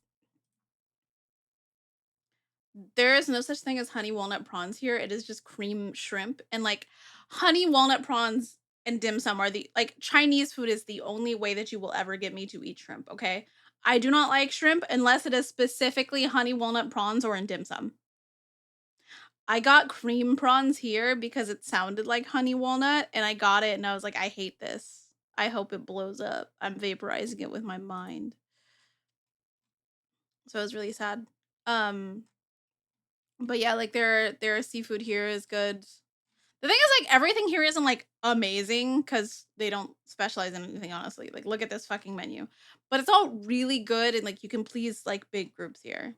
There is no such thing as honey walnut prawns here. It is just cream shrimp and like honey walnut prawns and dim sum are the like Chinese food is the only way that you will ever get me to eat shrimp, okay? I do not like shrimp unless it is specifically honey walnut prawns or in dim sum. I got cream prawns here because it sounded like honey walnut and I got it and I was like, I hate this. I hope it blows up. I'm vaporizing it with my mind. So it was really sad. Um, but yeah, like their seafood here is good. The thing is, like, everything here isn't like amazing because they don't specialize in anything, honestly. Like, look at this fucking menu. But it's all really good and like you can please like big groups here.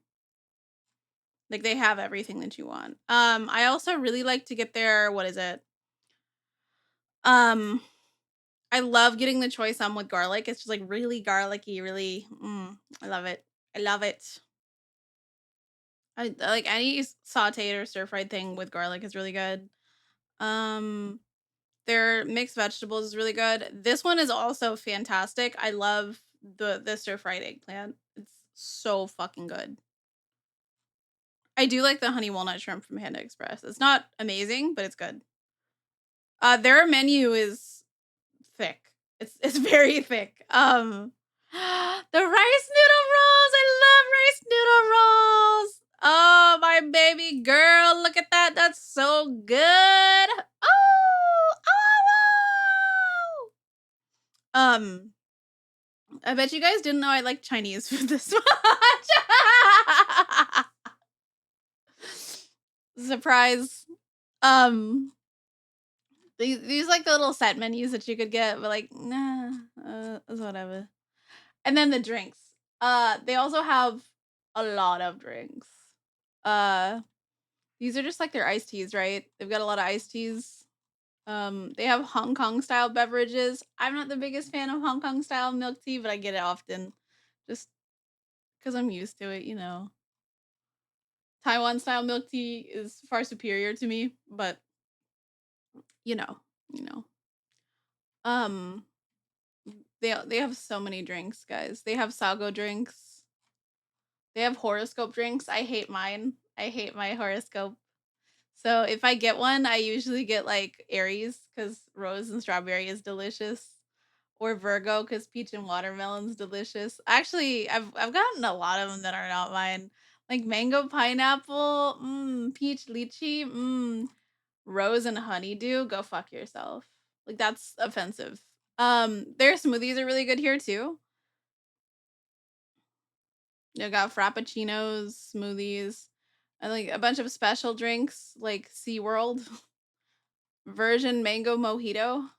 Like they have everything that you want. I also really like to get their what is it? Um, I love getting the choy sum with garlic. It's just like really garlicky, really. I love it. I love it. I like any sauteed or stir fried thing with garlic is really good. Um, their mixed vegetables is really good. This one is also fantastic. I love the stir fried eggplant. It's so fucking good. I do like the honey walnut shrimp from Panda Express. It's not amazing, but it's good. Their menu is thick. It's very thick. The rice noodle rolls. I love rice noodle rolls. Oh, my baby girl, look at that. That's so good. Oh. I bet you guys didn't know I like Chinese food this much. Surprise. Um, these like the little set menus that you could get, but like, nah, it's whatever. And then the drinks. They also have a lot of drinks. Uh, these are just like their iced teas, right? They've got a lot of iced teas. They have Hong Kong style beverages. I'm not the biggest fan of Hong Kong style milk tea, but I get it often. Just because I'm used to it, you know. Taiwan style milk tea is far superior to me, but you know, you know. Um, they have so many drinks, guys. They have sago drinks. They have horoscope drinks. I hate mine. I hate my horoscope. So if I get one, I usually get like Aries because rose and strawberry is delicious, or Virgo because peach and watermelon's delicious. Actually, I've gotten a lot of them that are not mine, like mango pineapple, peach lychee, rose and honeydew. Go fuck yourself. Like that's offensive. Their smoothies are really good here too. They got frappuccinos, smoothies, and like a bunch of special drinks like SeaWorld. Version mango mojito.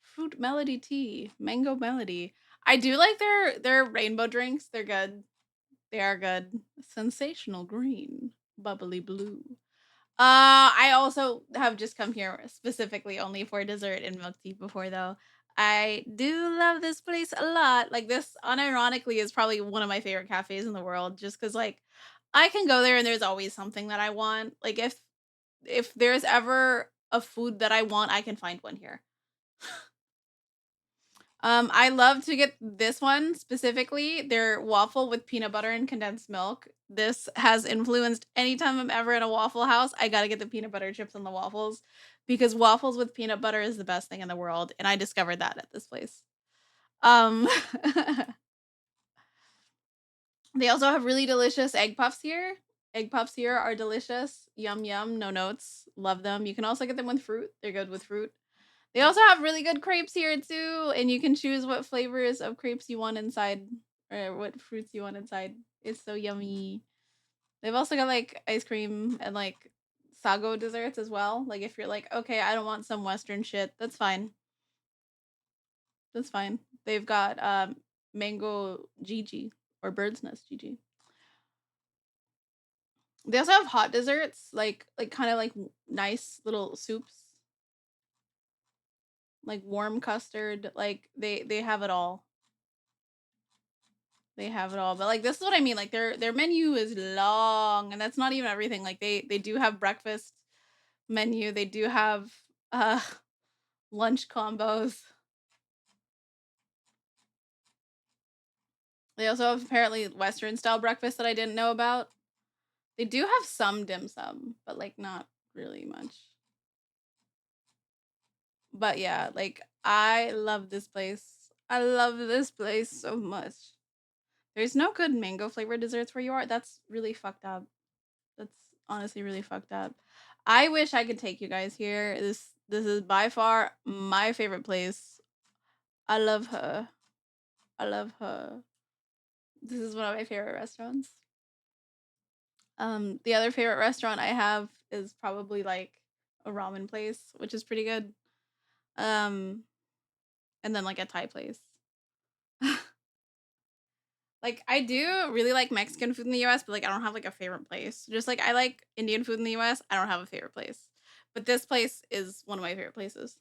Fruit melody tea. Mango melody. I do like their rainbow drinks. They're good. They are good. Sensational green. Bubbly blue. I also have just come here specifically only for dessert and milk tea before though. I do love this place a lot. Like this unironically is probably one of my favorite cafes in the world just cuz like I can go there and there's always something that I want. Like if there's ever of food that I want, I can find one here. I love to get this one specifically. Their waffle with peanut butter and condensed milk. This has influenced anytime I'm ever in a Waffle House, I gotta get the peanut butter chips on the waffles because waffles with peanut butter is the best thing in the world, and I discovered that at this place. Um, they also have really delicious egg puffs here. Egg puffs here are delicious. Yum yum, no notes. Love them. You can also get them with fruit. They're good with fruit. They also have really good crepes here too, and you can choose what flavors of crepes you want inside or what fruits you want inside. It's so yummy. They've also got like ice cream and like sago desserts as well. Like if you're like, okay, I don't want some Western shit, that's fine. That's fine. They've got mango Gigi or bird's nest Gigi. They also have hot desserts, like kind of like nice little soups, like warm custard. Like they have it all. They have it all. But like this is what I mean. Like their menu is long, and that's not even everything. Like they do have breakfast menu. They do have uh lunch combos. They also have apparently Western style breakfast that I didn't know about. They do have some dim sum, but like not really much. But yeah, like I love this place. I love this place so much. There's no good mango flavored desserts where you are. That's really fucked up. That's honestly really fucked up. I wish I could take you guys here. This is by far my favorite place. I love her. I love her. This is one of my favorite restaurants. The other favorite restaurant I have is probably like a ramen place, which is pretty good. Um, and then like a Thai place. Like I do really like Mexican food in the US, but like I don't have like a favorite place. Just like I like Indian food in the US, I don't have a favorite place. But this place is one of my favorite places.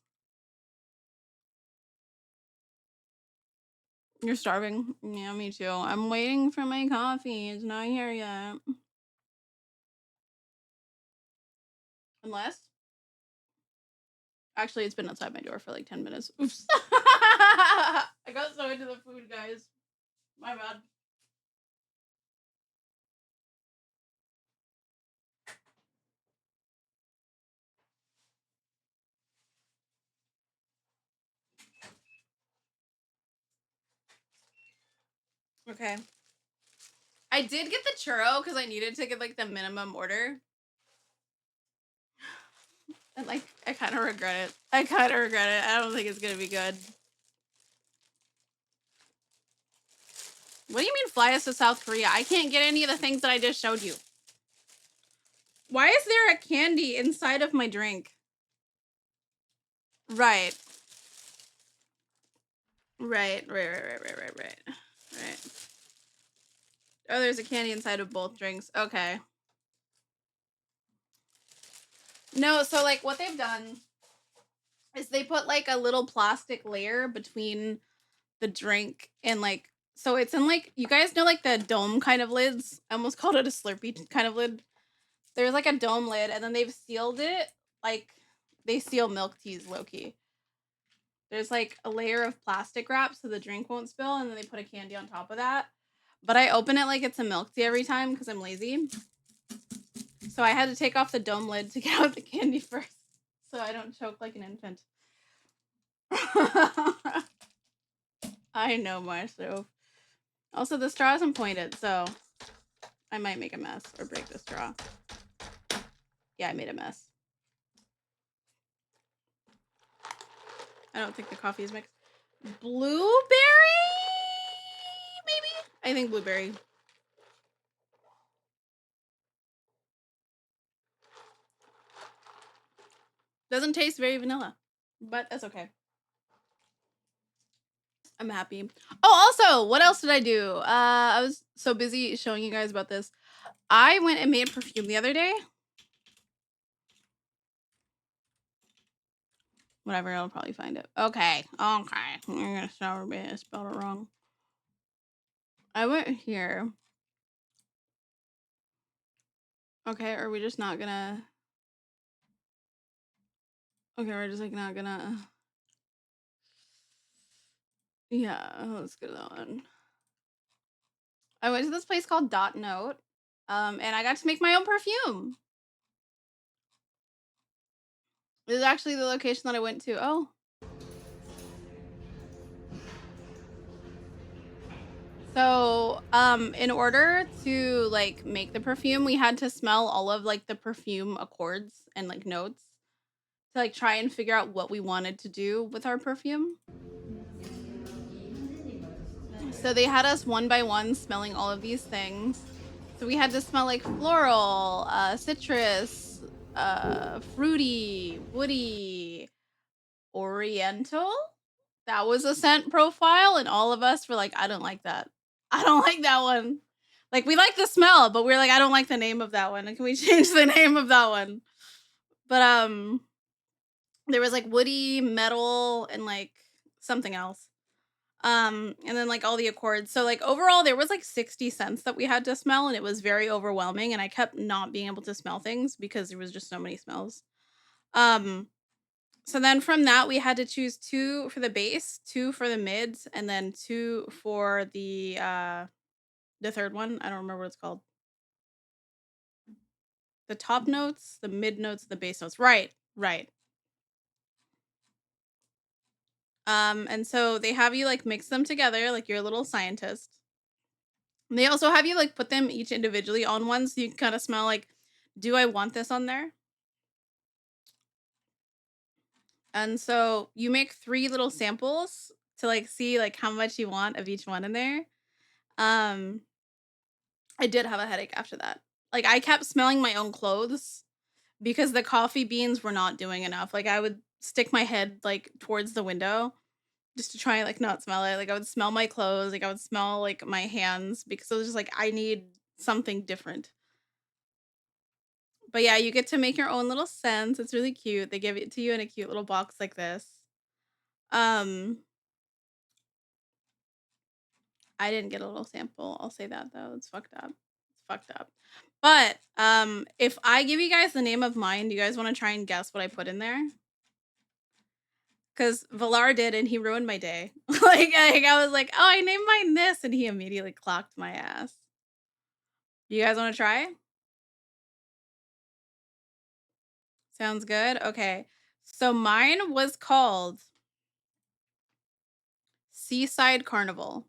You're starving? Yeah, me too. I'm waiting for my coffee. It's not here yet. Unless actually it's been outside my door for like 10 minutes. Oops. I got so into the food, guys. My bad. Okay. I did get the churro because I needed to get like the minimum order. And like I kind of regret it. I kind of regret it. I don't think it's gonna be good. What do you mean fly us to South Korea? I can't get any of the things that I just showed you. Why is there a candy inside of my drink? Right. Right. Oh, there's a candy inside of both drinks. Okay. No, so like what they've done is they put like a little plastic layer between the drink and like so it's in like you guys know like the dome kind of lids. I almost called it a Slurpee kind of lid. There's like a dome lid and then they've sealed it like they seal milk teas low key. There's like a layer of plastic wrap so the drink won't spill and then they put a candy on top of that. But I open it like it's a milk tea every time because I'm lazy. So I had to take off the dome lid to get out the candy first so I don't choke like an infant. I know myself. Also, the straw isn't pointed, so I might make a mess or break the straw. Yeah, I made a mess. I don't think the coffee is mixed. Blueberry? Maybe? I think blueberry. Doesn't taste very vanilla, but that's okay. I'm happy. Oh, also, what else did I do? I was so busy showing you guys about this. I went and made perfume the other day. Whatever, I'll probably find it. Okay. I'm gonna sour bit. I spelled it wrong. I went here. Okay, are we just not gonna Okay, we're just like not gonna. Yeah, let's go to that one. I went to this place called Dot Note, and I got to make my own perfume. This is actually the location that I went to. Oh, so in order to like make the perfume, we had to smell all of like the perfume accords and like notes to like try and figure out what we wanted to do with our perfume. So they had us one by one smelling all of these things. So we had to smell like floral, citrus, fruity, woody, oriental. That was a scent profile, and all of us were like, I don't like that. I don't like that one. Like we like the smell, but we're like, I don't like the name of that one. And can we change the name of that one? But there was like woody, metal, and like something else. And then like all the accords. So like overall there was like 60 cents that we had to smell, and it was very overwhelming, and I kept not being able to smell things because there was just so many smells. Um so then from that we had to choose two for the base, two for the mids, and then two for the third one. I don't remember what it's called. The top notes, the mid notes, the base notes. Right. Right. And so they have you like mix them together like you're a little scientist. And they also have you like put them each individually on one so you can kind of smell like, do I want this on there? And so you make 3 little samples to like see like how much you want of each one in there. Um I did have a headache after that. Like I kept smelling my own clothes because the coffee beans were not doing enough. Like I would stick my head like towards the window just to try and like not smell it. Like I would smell my clothes, like I would smell like my hands because it was just like I need something different. But yeah, you get to make your own little scents. It's really cute. They give it to you in a cute little box like this. Um, I didn't get a little sample. I'll say that though. It's fucked up. It's fucked up. But if I give you guys the name of mine, do you guys want to try and guess what I put in there? Because Valar did, and he ruined my day. like I was like, oh, I named mine this, and he immediately clocked my ass. You guys want to try? Sounds good. Okay. So mine was called Seaside Carnival.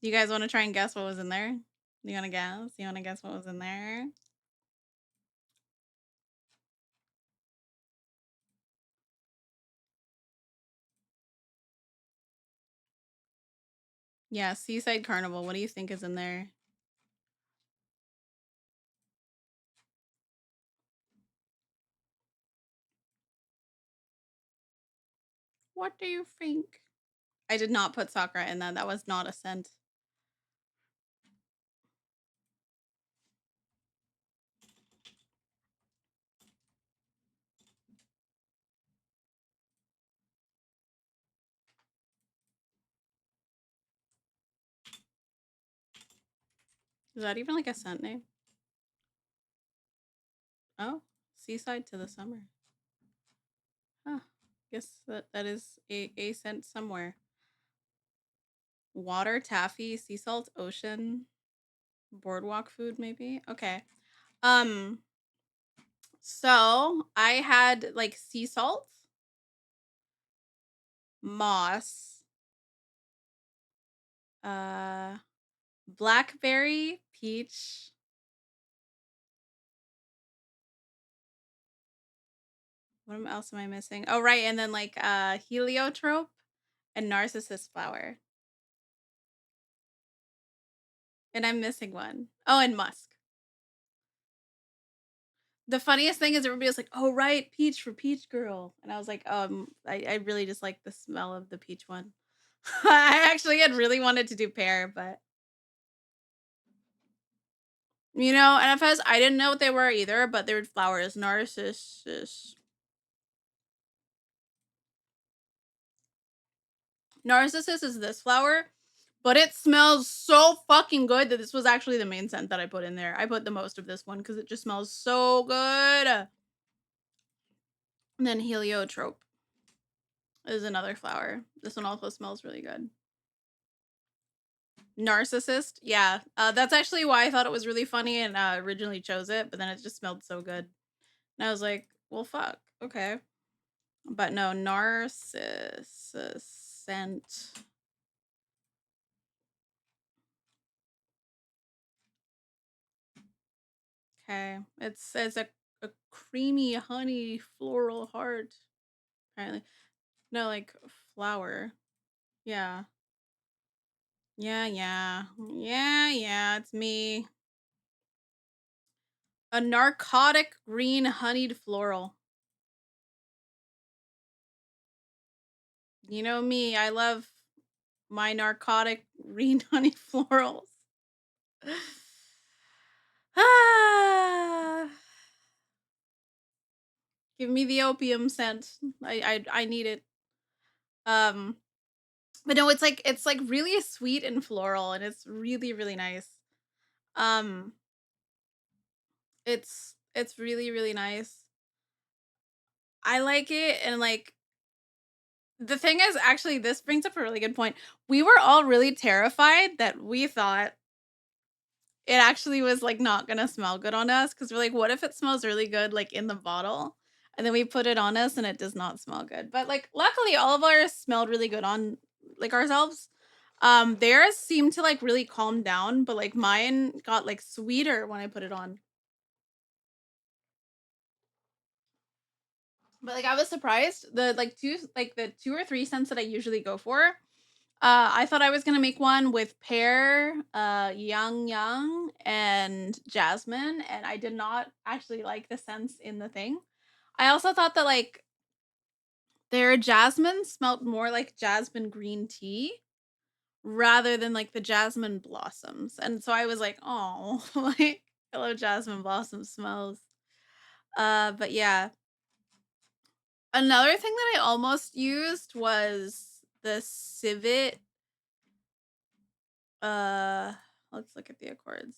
You guys want to try and guess what was in there? You want to guess? You want to guess what was in there? Yeah, Seaside Carnival. What do you think is in there? What do you think? I did not put sakura in that. That was not a scent. Is that even like a scent name? Oh, Seaside to the Summer. Huh. Guess that is a scent somewhere. Water, taffy, sea salt, ocean, boardwalk food, maybe. Okay. Um. So I had like sea salt, moss, uh, blackberry, peach. What else am I missing? Oh, right, and then like heliotrope and narcissus flower. And I'm missing one. Oh, and musk. The funniest thing is everybody was like, "Oh, right, peach for peach girl," and I was like, I really just like the smell of the peach one. I actually had really wanted to do pear, but you know, NFS, I didn't know what they were either, but they were flowers, narcissus. Narcissus is this flower, but it smells so fucking good that this was actually the main scent that I put in there. I put the most of this one because it just smells so good. And then heliotrope is another flower. This one also smells really good. Narcissist, yeah. That's actually why I thought it was really funny and originally chose it, but then it just smelled so good. And I was like, well, fuck. Okay. But no, narcissist scent. Okay. It's a creamy honey floral heart. Apparently. No, like flower. Yeah. Yeah, yeah. Yeah, yeah, it's me. A narcotic green honeyed floral. You know me, I love my narcotic green honey florals. Ah, give me the opium scent. I need it. Um, but no, it's like really sweet and floral, and it's really really nice. Um, it's really really nice. I like it, and like the thing is, actually, this brings up a really good point. We were all really terrified that we thought it actually was, like, not gonna smell good on us because 'cause we're like, "What if it smells really good, like, in the bottle?" And then we put it on us and it does not smell good. But, like, luckily, all of ours smelled really good on, like, ourselves. Theirs seemed to, like, really calm down, but, like, mine got, like, sweeter when I put it on. But, like, I was surprised. The 2 or 3 scents that I usually go for, I thought I was gonna make one with pear, yang and jasmine, and I did not actually like the scents in the thing. I also thought that, like, their jasmine smelt more like jasmine green tea rather than, like, the jasmine blossoms, and so I was like, "Oh," like, I love jasmine blossom smells. But yeah. Another thing that I almost used was the civet, uh, let's look at the accords.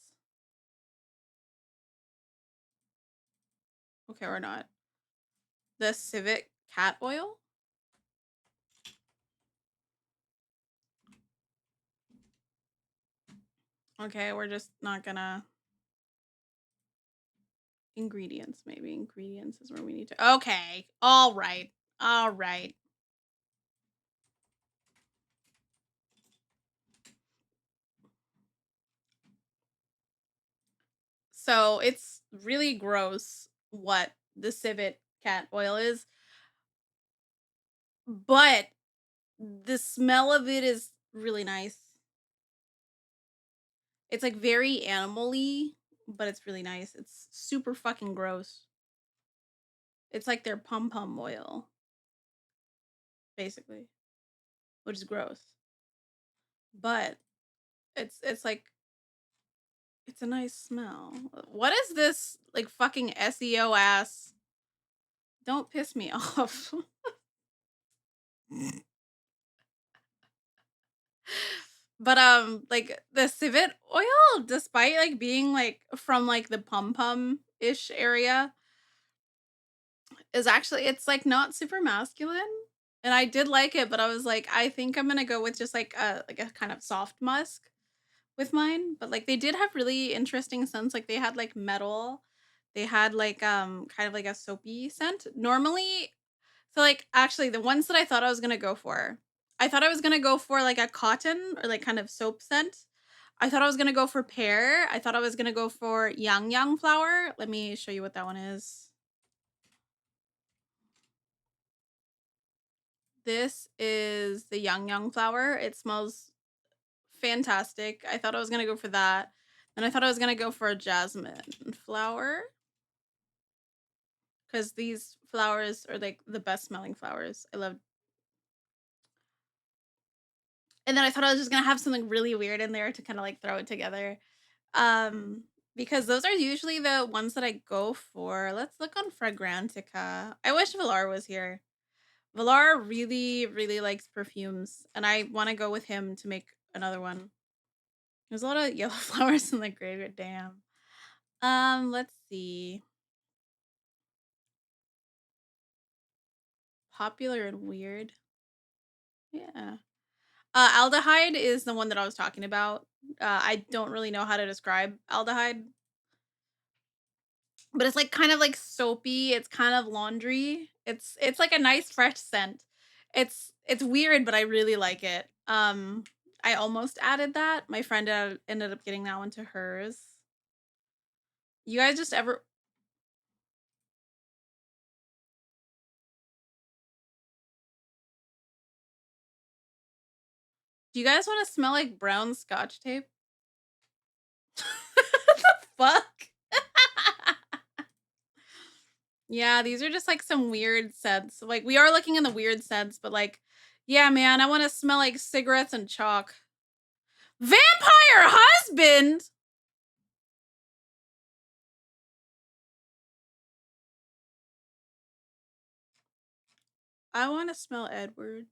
Okay, or not. The civet cat oil? Okay, we're just not gonna ingredients, maybe. Ingredients is where we need to. Okay. All right. All right. So it's really gross what the civet cat oil is, but the smell of it is really nice. It's like very animal-y, but it's really nice. It's super fucking gross. It's like their pom pom oil, basically, which is gross. But it's like it's a nice smell. What is this like fucking SEO ass? Don't piss me off. But like the civet oil, despite like being like from like the pom pom ish area, is actually it's like not super masculine. And I did like it, but I was like, I think I'm gonna go with just like a kind of soft musk with mine. But like they did have really interesting scents. Like they had like metal, they had like kind of like a soapy scent. Normally, so like actually the ones that I thought I was gonna go for, I thought I was gonna go for like a cotton or like kind of soap scent. I thought I was gonna go for pear. I thought I was gonna go for yang flower. Let me show you what that one is. This is the yang flower. It smells fantastic. I thought I was gonna go for that. And I thought I was gonna go for a jasmine flower because these flowers are like the best smelling flowers. I love. And then I thought I was just gonna have something really weird in there to kind of like throw it together. Um, because those are usually the ones that I go for. Let's look on Fragrantica. I wish Villar was here. Villar really, really likes perfumes, and I want to go with him to make another one. There's a lot of yellow flowers in the graveyard. Damn. Let's see. popular and weird. Yeah. Aldehyde is the one that I was talking about. I don't really know how to describe aldehyde, but it's like kind of like soapy. It's kind of laundry. It's like a nice fresh scent. It's weird, but I really like it. I almost added that. My friend ended up getting that one to hers. You guys just ever do you guys want to smell like brown scotch tape? The fuck? Yeah, these are just like some weird scents. Like we are looking in the weird scents, but like, yeah, man, I want to smell like cigarettes and chalk. Vampire husband. I want to smell Edward.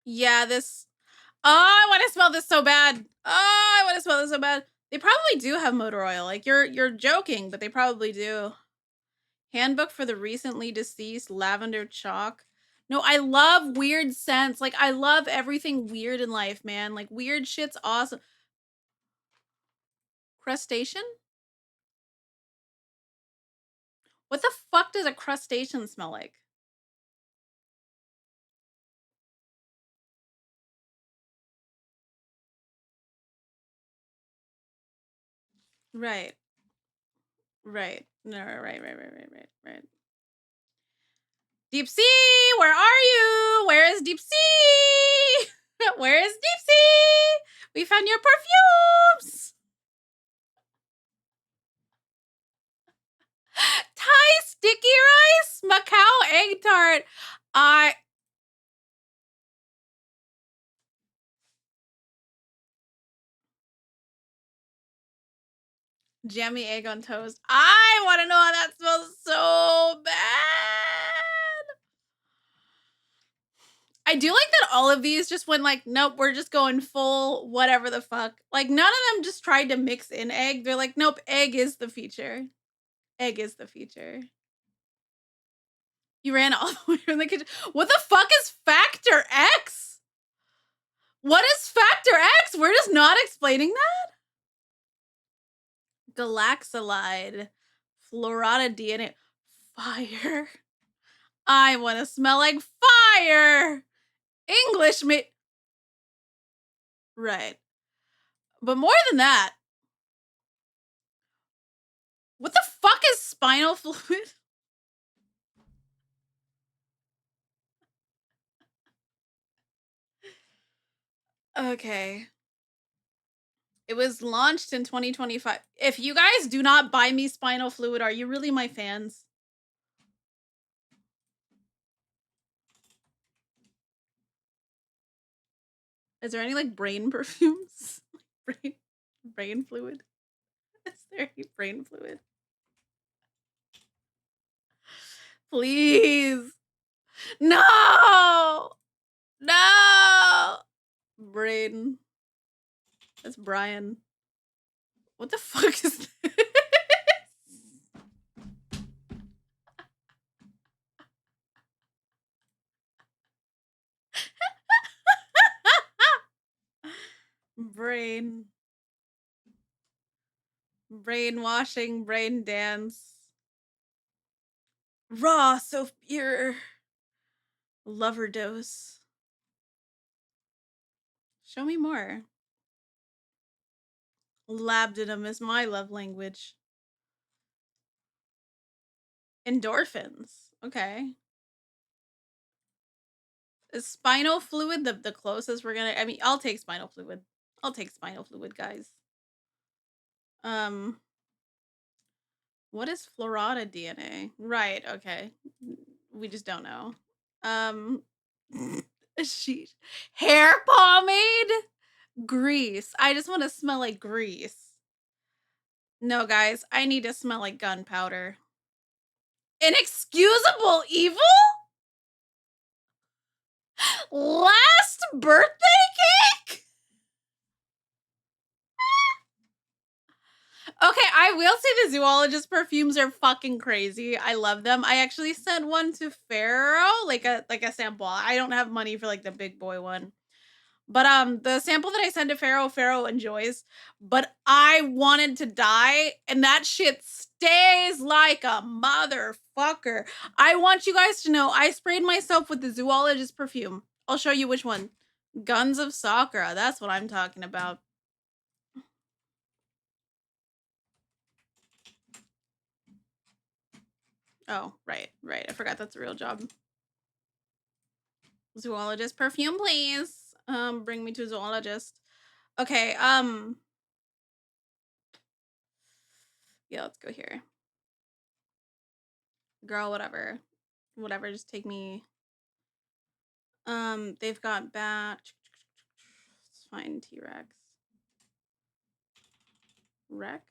Yeah, this. Oh, I want to smell this so bad. Oh, I want to smell this so bad. They probably do have motor oil. Like you're joking, but they probably do. Handbook for the recently deceased lavender chalk. No, I love weird scents. Like I love everything weird in life, man. Like weird shit's awesome. Crustacean? What the fuck does a crustacean smell like? Right. Right. No, right. Deep sea, where are you? Where is deep sea? Where is deep sea? We found your perfumes. Thai sticky rice, Macau egg tart. I jammy egg on toast. I want to know how that smells so bad. I do like that all of these just went like, nope, we're just going full whatever the fuck. Like none of them just tried to mix in egg. They're like, nope, egg is the feature. Egg is the feature. You ran all the way from the kitchen. What the fuck is Factor X? What is Factor X? We're just not explaining that? Galaxolide. Florata DNA. Fire. I want to smell like fire. English made. Right. But more than that, what the fuck is spinal fluid? Okay. It was launched in 2025. If you guys do not buy me spinal fluid, are you really my fans? Is there any like brain perfumes? brain brain fluid? Is there any brain fluid? Please. No. No. Brain. That's Brian. What the fuck is this? Brain. Brainwashing, brain dance. Raw, so pure. Lover dose. Show me more. Labdinum is my love language. Endorphins. Okay. Is spinal fluid the closest we're gonna? I mean, I'll take spinal fluid. I'll take spinal fluid, guys. Um, what is Florata DNA? Right. Okay. We just don't know. Um, sheesh. Hair pomade, grease. I just want to smell like grease. No, guys, I need to smell like gunpowder. Inexcusable evil? Last birthday cake? Okay, I will say the zoologist perfumes are fucking crazy. I love them. I actually sent one to Pharaoh, like a sample. I don't have money for like the big boy one. But the sample that I sent to Pharaoh, Pharaoh enjoys. But I wanted to die, and that shit stays like a motherfucker. I want you guys to know I sprayed myself with the zoologist perfume. I'll show you which one. Guns of Sakura. That's what I'm talking about. Oh, right, right. I forgot that's a real job. Zoologist perfume, please. Bring me to a zoologist. Okay, yeah, let's go here. Girl, whatever. Whatever, just take me. They've got bat. Let's find T-Rex. Rex?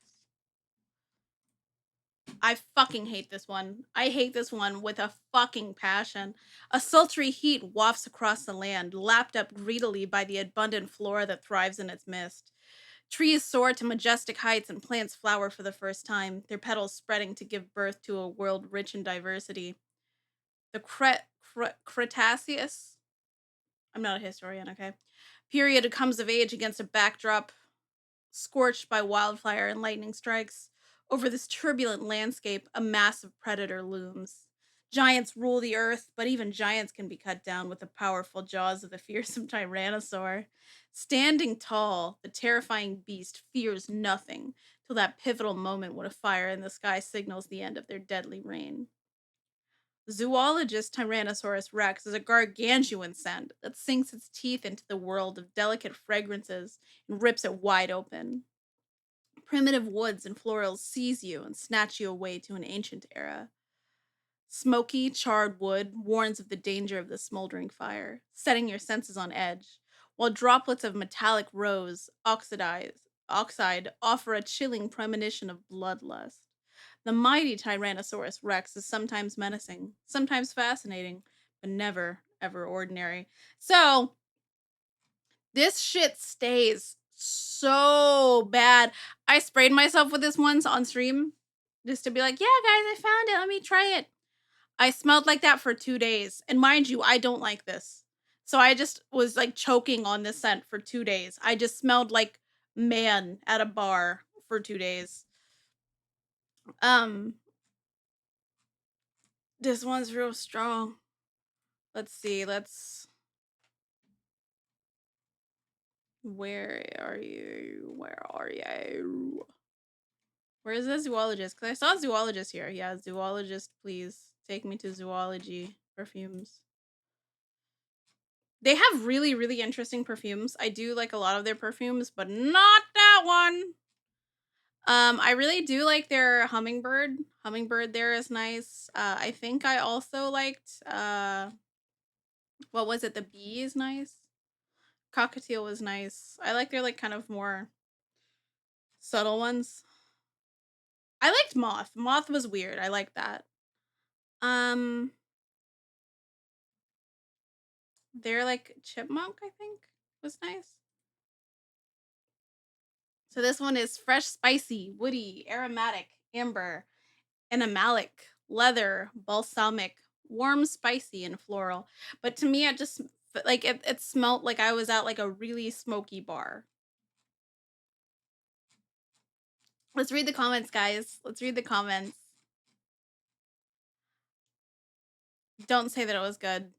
I fucking hate this one. I hate this one with a fucking passion. A sultry heat wafts across the land, lapped up greedily by the abundant flora that thrives in its midst. Trees soar to majestic heights and plants flower for the first time, their petals spreading to give birth to a world rich in diversity. The Cretaceous, I'm not a historian, okay, period comes of age against a backdrop scorched by wildfire and lightning strikes. Over this turbulent landscape, a massive predator looms. Giants rule the earth, but even giants can be cut down with the powerful jaws of the fearsome tyrannosaur. Standing tall, the terrifying beast fears nothing till that pivotal moment when a fire in the sky signals the end of their deadly reign. Zoologist Tyrannosaurus rex is a gargantuan scent that sinks its teeth into the world of delicate fragrances and rips it wide open. Primitive woods and florals seize you and snatch you away to an ancient era. Smoky, charred wood warns of the danger of the smoldering fire, setting your senses on edge, while droplets of metallic rose oxide offer a chilling premonition of bloodlust. The mighty Tyrannosaurus rex is sometimes menacing, sometimes fascinating, but never, ever ordinary. So, this shit stays so bad. I sprayed myself with this once on stream just to be like, yeah, guys, I found it. Let me try it. I smelled like that for 2 days. And mind you, I don't like this. So I just was like choking on this scent for 2 days. I just smelled like man at a bar for 2 days. Um, this one's real strong. Let's see. Where are you? Where are you? Where is the zoologist? Because I saw zoologist here. Yeah, zoologist, please. Take me to zoology perfumes. They have really, really interesting perfumes. I do like a lot of their perfumes, but not that one. I really do like their hummingbird. Hummingbird there is nice. I think I also liked what was it? The bee is nice. Cockatiel was nice. I like their like kind of more subtle ones. I liked moth. Moth was weird. I like that. Um, they're like chipmunk, I think, was nice. So this one is fresh, spicy, woody, aromatic, amber, animalic, leather, balsamic, warm, spicy, and floral. But to me, it just like it smelled like I was at like a really smoky bar. Let's read the comments, guys. Let's read the comments. Don't say that it was good.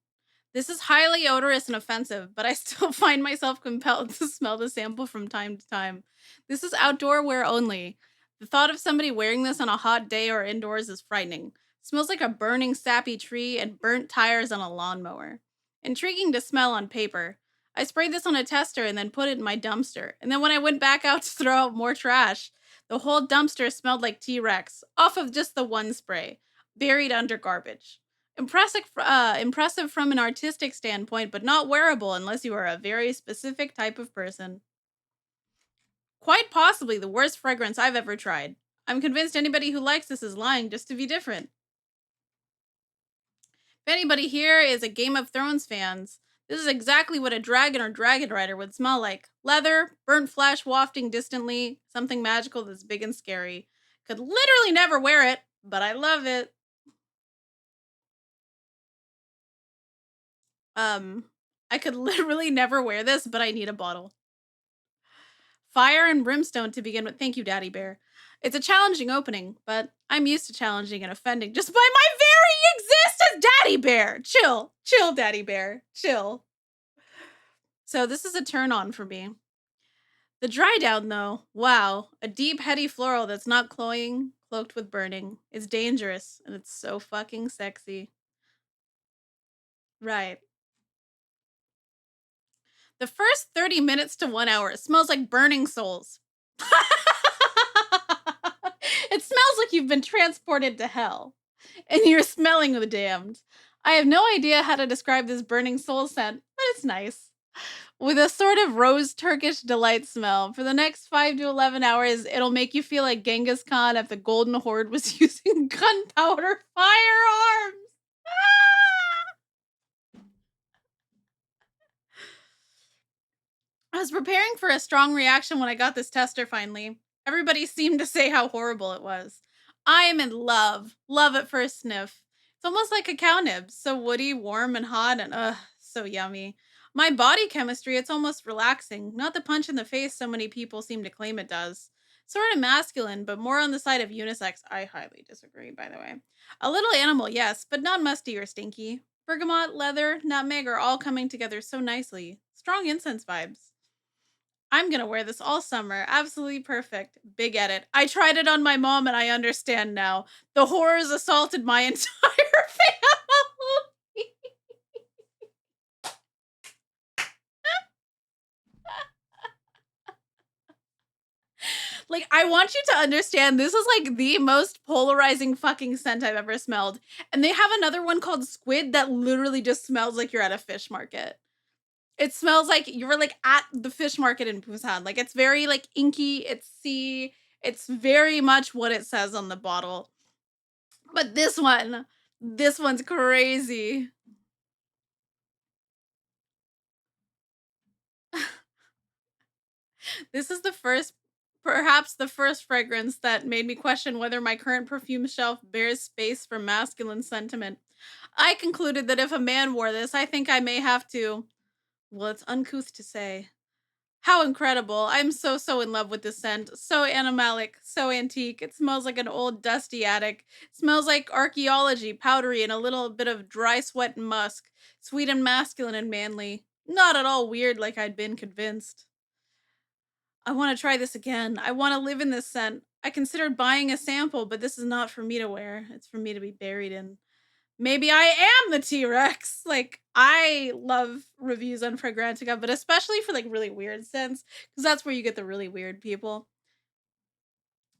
This is highly odorous and offensive, but I still find myself compelled to smell the sample from time to time. This is outdoor wear only. The thought of somebody wearing this on a hot day or indoors is frightening. Smells like a burning sappy tree and burnt tires on a lawnmower. Intriguing to smell on paper. I sprayed this on a tester and then put it in my dumpster. And then when I went back out to throw out more trash, the whole dumpster smelled like T-Rex, off of just the one spray, buried under garbage. Impressive from an artistic standpoint, but not wearable unless you are a very specific type of person. Quite possibly the worst fragrance I've ever tried. I'm convinced anybody who likes this is lying just to be different. If anybody here is a Game of Thrones fans, This is exactly what a dragon or dragon rider would smell like. Leather, burnt flesh wafting distantly, something magical that's big and scary. Could literally never wear it, but I love it. Um, I could literally never wear this, but I need a bottle. Fire and brimstone to begin with. Thank you, Daddy Bear. It's a challenging opening, but I'm used to challenging and offending just by my very existence, Daddy Bear. Chill, chill, Daddy Bear, chill. So this is a turn on for me. The dry down, though, wow, a deep, heady floral that's not cloying, cloaked with burning. It's dangerous, and it's so fucking sexy. Right. The first 30 minutes to 1 hour smells like burning souls. It smells like you've been transported to hell, and you're smelling the damned. I have no idea how to describe this burning soul scent, but it's nice. With a sort of rose Turkish delight smell. For the next 5 to 11 hours, it'll make you feel like Genghis Khan at the Golden Horde was using gunpowder firearms. Ah! I was preparing for a strong reaction when I got this tester finally. Everybody seemed to say how horrible it was. I am in love. Love at first sniff. It's almost like a cow nib. So woody, warm, and hot, and so yummy. My body chemistry, it's almost relaxing. Not the punch in the face so many people seem to claim it does. Sort of masculine, but more on the side of unisex. I highly disagree, by the way. A little animal, yes, but not musty or stinky. Bergamot, leather, nutmeg are all coming together so nicely. Strong incense vibes. I'm gonna wear this all summer. Absolutely perfect. Big edit. I tried it on my mom and I understand now. The horrors assaulted my entire family. Like, I want you to understand this is like the most polarizing fucking scent I've ever smelled. And they have another one called Squid that literally just smells like you're at a fish market. It smells like you were like at the fish market in Busan. Like it's very like inky, it's sea, it's very much what it says on the bottle. But this one's crazy. This is the first, perhaps the first fragrance that made me question whether my current perfume shelf bears space for masculine sentiment. I concluded that if a man wore this, I think I may have to. Well, it's uncouth to say. How incredible. I'm so in love with this scent. So animalic, so antique. It smells like an old dusty attic. It smells like archaeology, powdery, and a little bit of dry sweat and musk. Sweet and masculine and manly. Not at all weird like I'd been convinced. I want to try this again. I want to live in this scent. I considered buying a sample, but this is not for me to wear. It's for me to be buried in. Maybe I am the T-Rex. Like, I love reviews on Fragrantica, but especially for like really weird scents, because that's where you get the really weird people.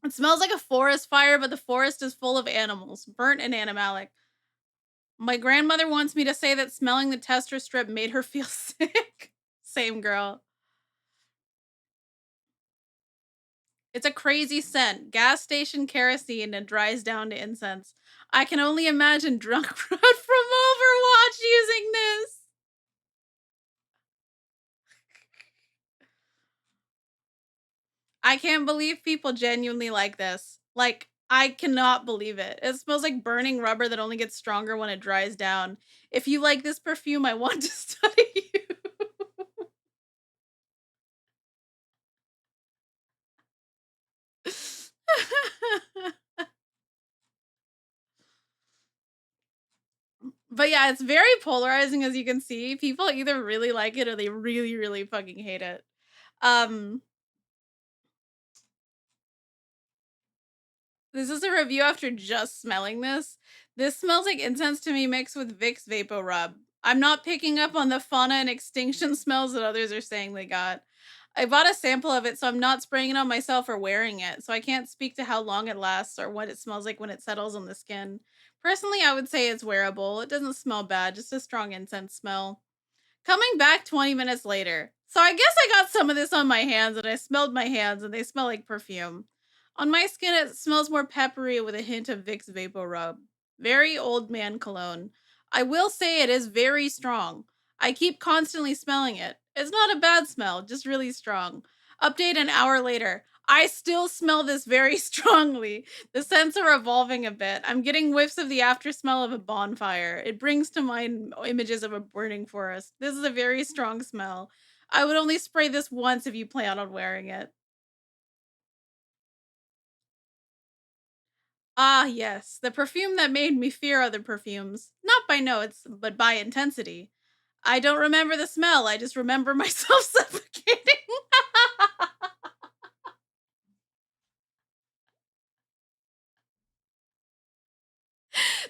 It smells like a forest fire, but the forest is full of animals, burnt and animalic. My grandmother wants me to say that smelling the tester strip made her feel sick. Same girl. It's a crazy scent. Gas station kerosene and dries down to incense. I can only imagine Drunk Rod from Overwatch using this. I can't believe people genuinely like this. Like, I cannot believe it. It smells like burning rubber that only gets stronger when it dries down. If you like this perfume, I want to study you. But yeah, it's very polarizing as you can see. People either really like it or they really fucking hate it. Um This is a review after just smelling this. This smells like incense to me mixed with Vicks Vapo Rub. I'm not picking up on the fauna and extinction smells that others are saying they got. I bought a sample of it, so I'm not spraying it on myself or wearing it, so I can't speak to how long it lasts or what it smells like when it settles on the skin. Personally, I would say it's wearable. It doesn't smell bad, just a strong incense smell. Coming back 20 minutes later. So I guess I got some of this on my hands and I smelled my hands and they smell like perfume. On my skin, it smells more peppery with a hint of Vicks Vapo Rub. Very old man cologne. I will say it is very strong. I keep constantly smelling it. It's not a bad smell, just really strong. Update an hour later. I still smell this very strongly. The scents are evolving a bit. I'm getting whiffs of the after smell of a bonfire. It brings to mind images of a burning forest. This is a very strong smell. I would only spray this once if you plan on wearing it. Ah, yes, the perfume that made me fear other perfumes. Not by notes, but by intensity. I don't remember the smell, I just remember myself suffocating.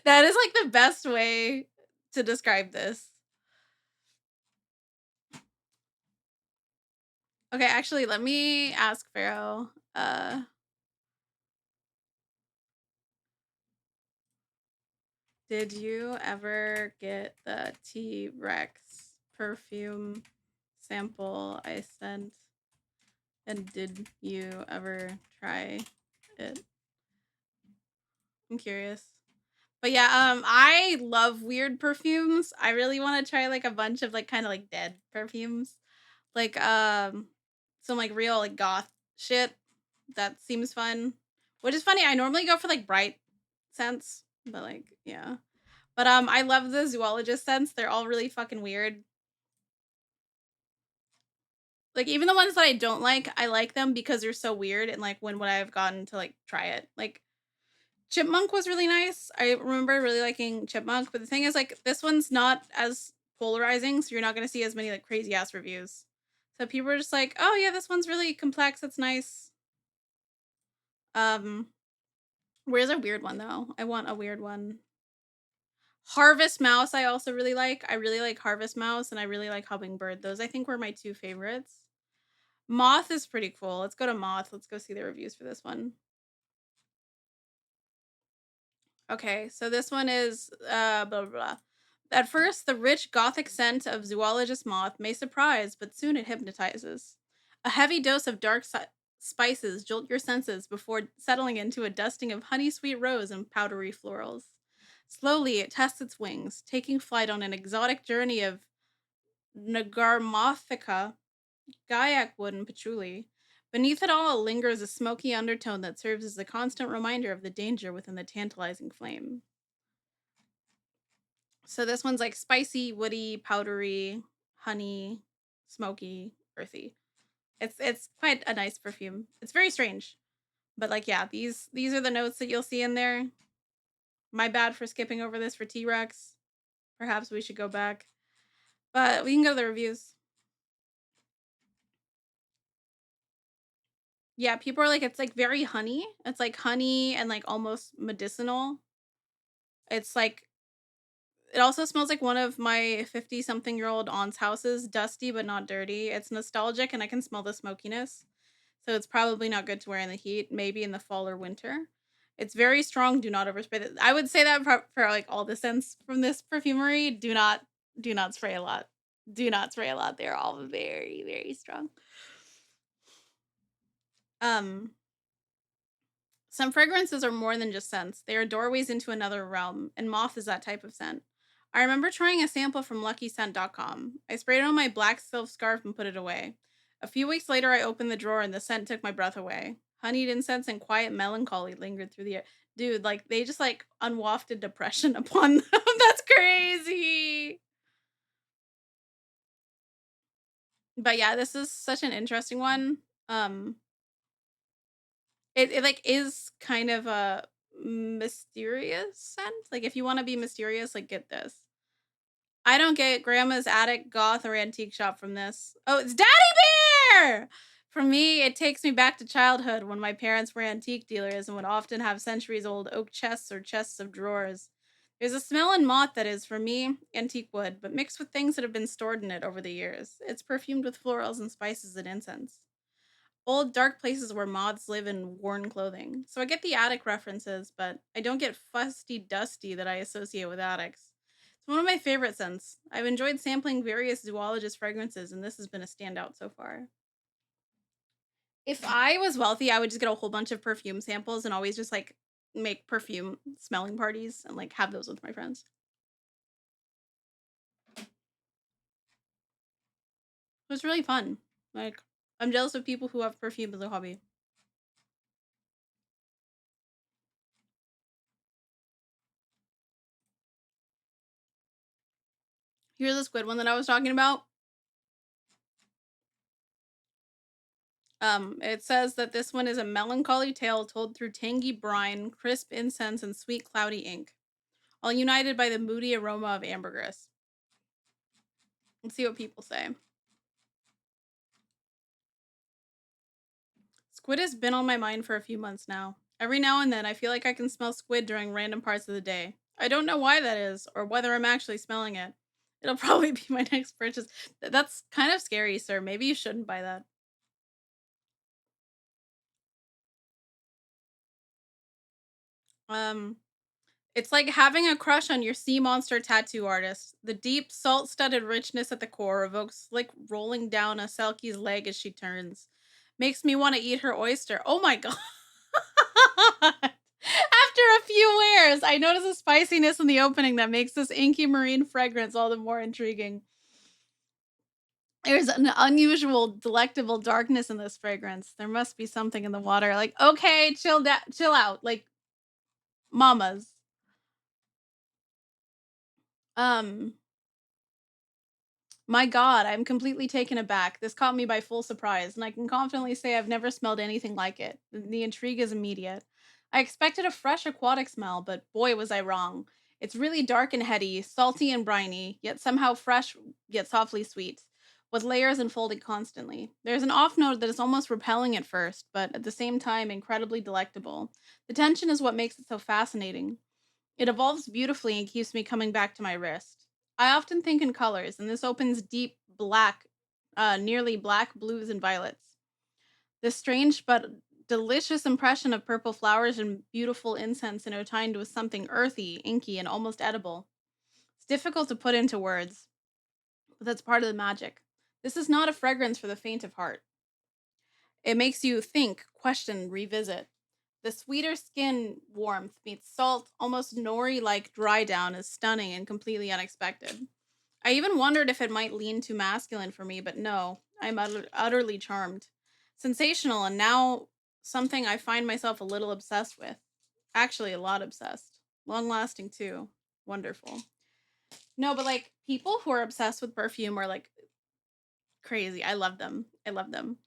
That is like the best way to describe this. Okay, actually, let me ask Pharaoh. Did you ever get the T Rex perfume sample I sent? And did you ever try it? I'm curious. But yeah, I love weird perfumes. I really want to try like a bunch of like kind of like dead perfumes. Like some like real like goth shit. That seems fun. Which is funny, I normally go for like bright scents, but like yeah. But I love the zoologist scents. They're all really fucking weird. Like even the ones that I don't like, I like them because they're so weird and like when would I have gotten to like try it? Like Chipmunk was really nice. I remember really liking Chipmunk, but the thing is, like, this one's not as polarizing, so you're not gonna see as many like crazy ass reviews. So people are just like, "Oh yeah, this one's really complex. It's nice." Um, where's a weird one though? I want a weird one. Harvest Mouse, I also really like. I really like Harvest Mouse, and I really like Hummingbird. Those I think were my two favorites. Moth is pretty cool. Let's go to Moth. Let's go see the reviews for this one. Okay, so this one is blah blah blah. At first, the rich gothic scent of zoologist moth may surprise, but soon it hypnotizes. A heavy dose of dark spices jolt your senses before settling into a dusting of honey sweet rose and powdery florals. Slowly, it tests its wings, taking flight on an exotic journey of Nagarmothica, Gaiac wood, and patchouli. Beneath it all lingers a smoky undertone that serves as a constant reminder of the danger within the tantalizing flame. So this one's like spicy, woody, powdery, honey, smoky, earthy. It's quite a nice perfume. It's very strange. But like yeah, these are the notes that you'll see in there. My bad for skipping over this for T-Rex. Perhaps we should go back. But we can go to the reviews. Yeah, people are like it's like very honey. It's like honey and like almost medicinal. It's like it also smells like one of my 50 something year old aunt's houses, dusty but not dirty. It's nostalgic and I can smell the smokiness. So it's probably not good to wear in the heat, maybe in the fall or winter. It's very strong. Do not overspray it. I would say that for like all the scents from this perfumery, do not spray a lot. Do not spray a lot. They're all very very strong. Um some fragrances are more than just scents. They are doorways into another realm, and moth is that type of scent. I remember trying a sample from luckyscent.com. I sprayed it on my black silk scarf and put it away. A few weeks later, I opened the drawer and the scent took my breath away. Honeyed incense and quiet melancholy lingered through the air. Dude, like they just like unwafted depression upon them. That's crazy. But yeah, this is such an interesting one. Um, it like is kind of a mysterious scent. Like if you want to be mysterious, like get this. I don't get grandma's attic, goth, or antique shop from this. Oh, it's Daddy Bear! For me, it takes me back to childhood when my parents were antique dealers and would often have centuries old oak chests or chests of drawers. There's a smell in moth that is, for me, antique wood, but mixed with things that have been stored in it over the years. It's perfumed with florals and spices and incense. Old dark places where moths live in worn clothing. So I get the attic references, but I don't get fusty dusty that I associate with attics. It's one of my favorite scents. I've enjoyed sampling various zoologist fragrances, and this has been a standout so far. If I was wealthy, I would just get a whole bunch of perfume samples and always just like make perfume smelling parties and like have those with my friends. It was really fun. Like, I'm jealous of people who have perfume as a hobby. Here's the squid one that I was talking about. It says that this one is a melancholy tale told through tangy brine, crisp incense, and sweet cloudy ink, all united by the moody aroma of ambergris. Let's see what people say. Squid has been on my mind for a few months now. Every now and then, I feel like I can smell squid during random parts of the day. I don't know why that is, or whether I'm actually smelling it. It'll probably be my next purchase. That's kind of scary, sir. Maybe you shouldn't buy that. Um, it's like having a crush on your sea monster tattoo artist. The deep, salt-studded richness at the core evokes like rolling down a Selkie's leg as she turns. Makes me want to eat her oyster. Oh my god. After a few wears, I notice a spiciness in the opening that makes this inky marine fragrance all the more intriguing. There's an unusual, delectable darkness in this fragrance. There must be something in the water. Like, okay, chill out. Like, mamas. Um, My god, I'm completely taken aback. This caught me by full surprise, and I can confidently say I've never smelled anything like it. The intrigue is immediate. I expected a fresh aquatic smell, but boy was I wrong. It's really dark and heady, salty and briny, yet somehow fresh, yet softly sweet, with layers unfolding constantly. There's an off note that is almost repelling at first, but at the same time incredibly delectable. The tension is what makes it so fascinating. It evolves beautifully and keeps me coming back to my wrist. I often think in colors, and this opens deep black, nearly black blues and violets. This strange but delicious impression of purple flowers and beautiful incense intertwined with something earthy, inky, and almost edible. It's difficult to put into words, but that's part of the magic. This is not a fragrance for the faint of heart. It makes you think, question, revisit. The sweeter skin warmth meets salt, almost nori like dry down is stunning and completely unexpected. I even wondered if it might lean too masculine for me, but no, I'm utterly charmed. Sensational, and now something I find myself a little obsessed with. Actually, a lot obsessed. Long lasting, too. Wonderful. No, but like people who are obsessed with perfume are like crazy. I love them. I love them.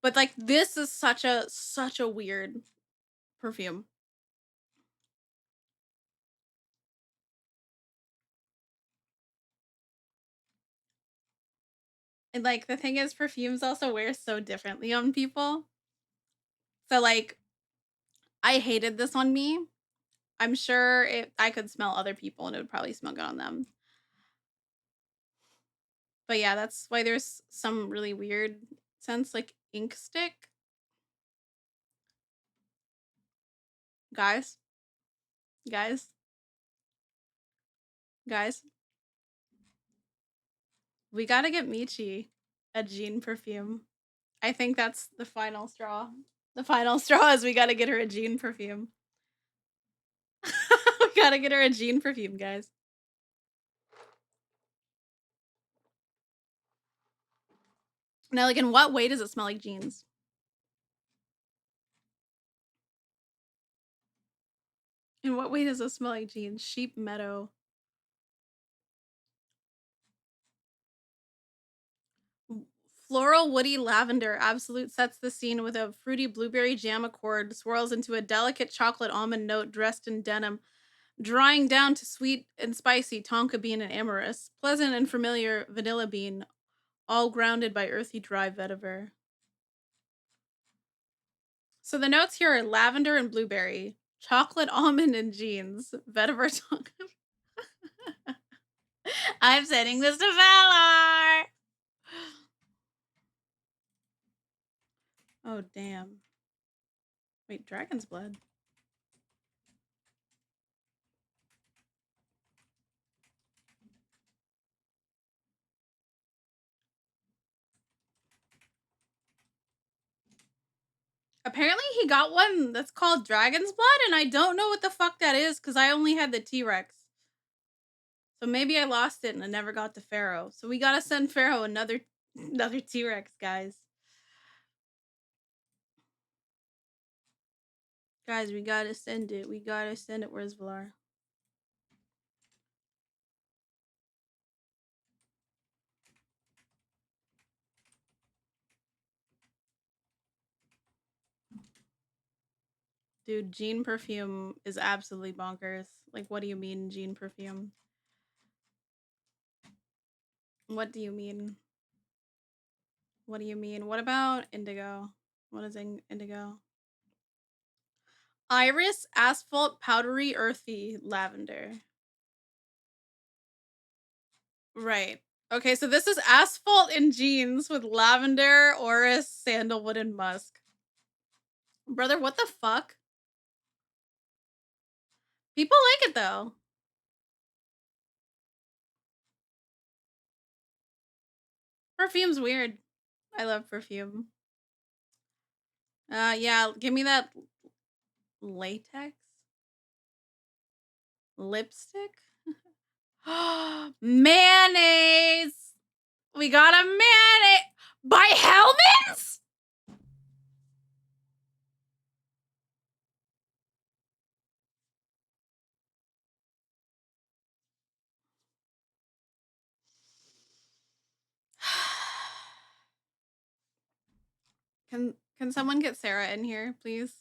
But like this is such a weird perfume. And like the thing is perfumes also wear so differently on people. So like I hated this on me. I'm sure I could smell other people and it would probably smell good on them. But yeah, that's why there's some really weird scents like ink stick. Guys, guys, guys, we gotta get Michi a jean perfume. I think that's the final straw. The final straw is we gotta get her a jean perfume. We gotta get her a jean perfume, guys. Now, like, in what way does it smell like jeans? In what way does it smell like jeans? Sheep meadow. Floral woody lavender absolute sets the scene with a fruity blueberry jam accord, swirls into a delicate chocolate almond note dressed in denim, drying down to sweet and spicy tonka bean and amorous, pleasant and familiar vanilla bean, all grounded by earthy dry vetiver. So the notes here are lavender and blueberry, chocolate almond and jeans, vetiver tonka. I'm sending this to Valar. Oh damn. Wait, dragon's blood. Apparently he got one that's called Dragon's Blood, and I don't know what the fuck that is because I only had the T-Rex. So maybe I lost it and I never got to Pharaoh. So we gotta send Pharaoh another. Another T-Rex, guys. Guys, we gotta send it. We gotta send it. Where's Valar? Dude, Jean perfume is absolutely bonkers. Like, what do you mean, Jean perfume? What do you mean? What do you mean? What about indigo? What is indigo? Iris, asphalt, powdery, earthy, lavender. Right. Okay, so this is asphalt and jeans with lavender, orris, sandalwood, and musk. Brother, what the fuck? People like it though. Perfume's weird. I love perfume. Yeah, give me that latex lipstick. Mayonnaise. We got a mayonnaise by Hellman's. Can someone get Sarah in here, please?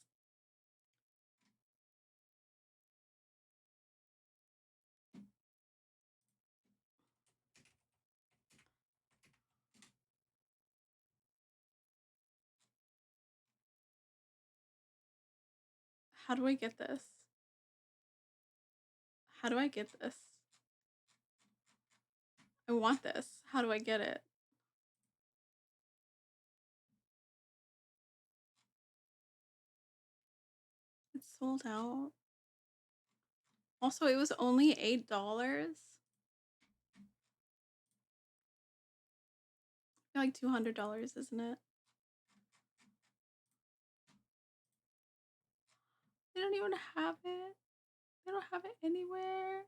How do I get this? How do I get this? I want this. How do I get it? It's sold out. Also, it was only $8. Like $200, isn't it? They don't even have it. They don't have it anywhere.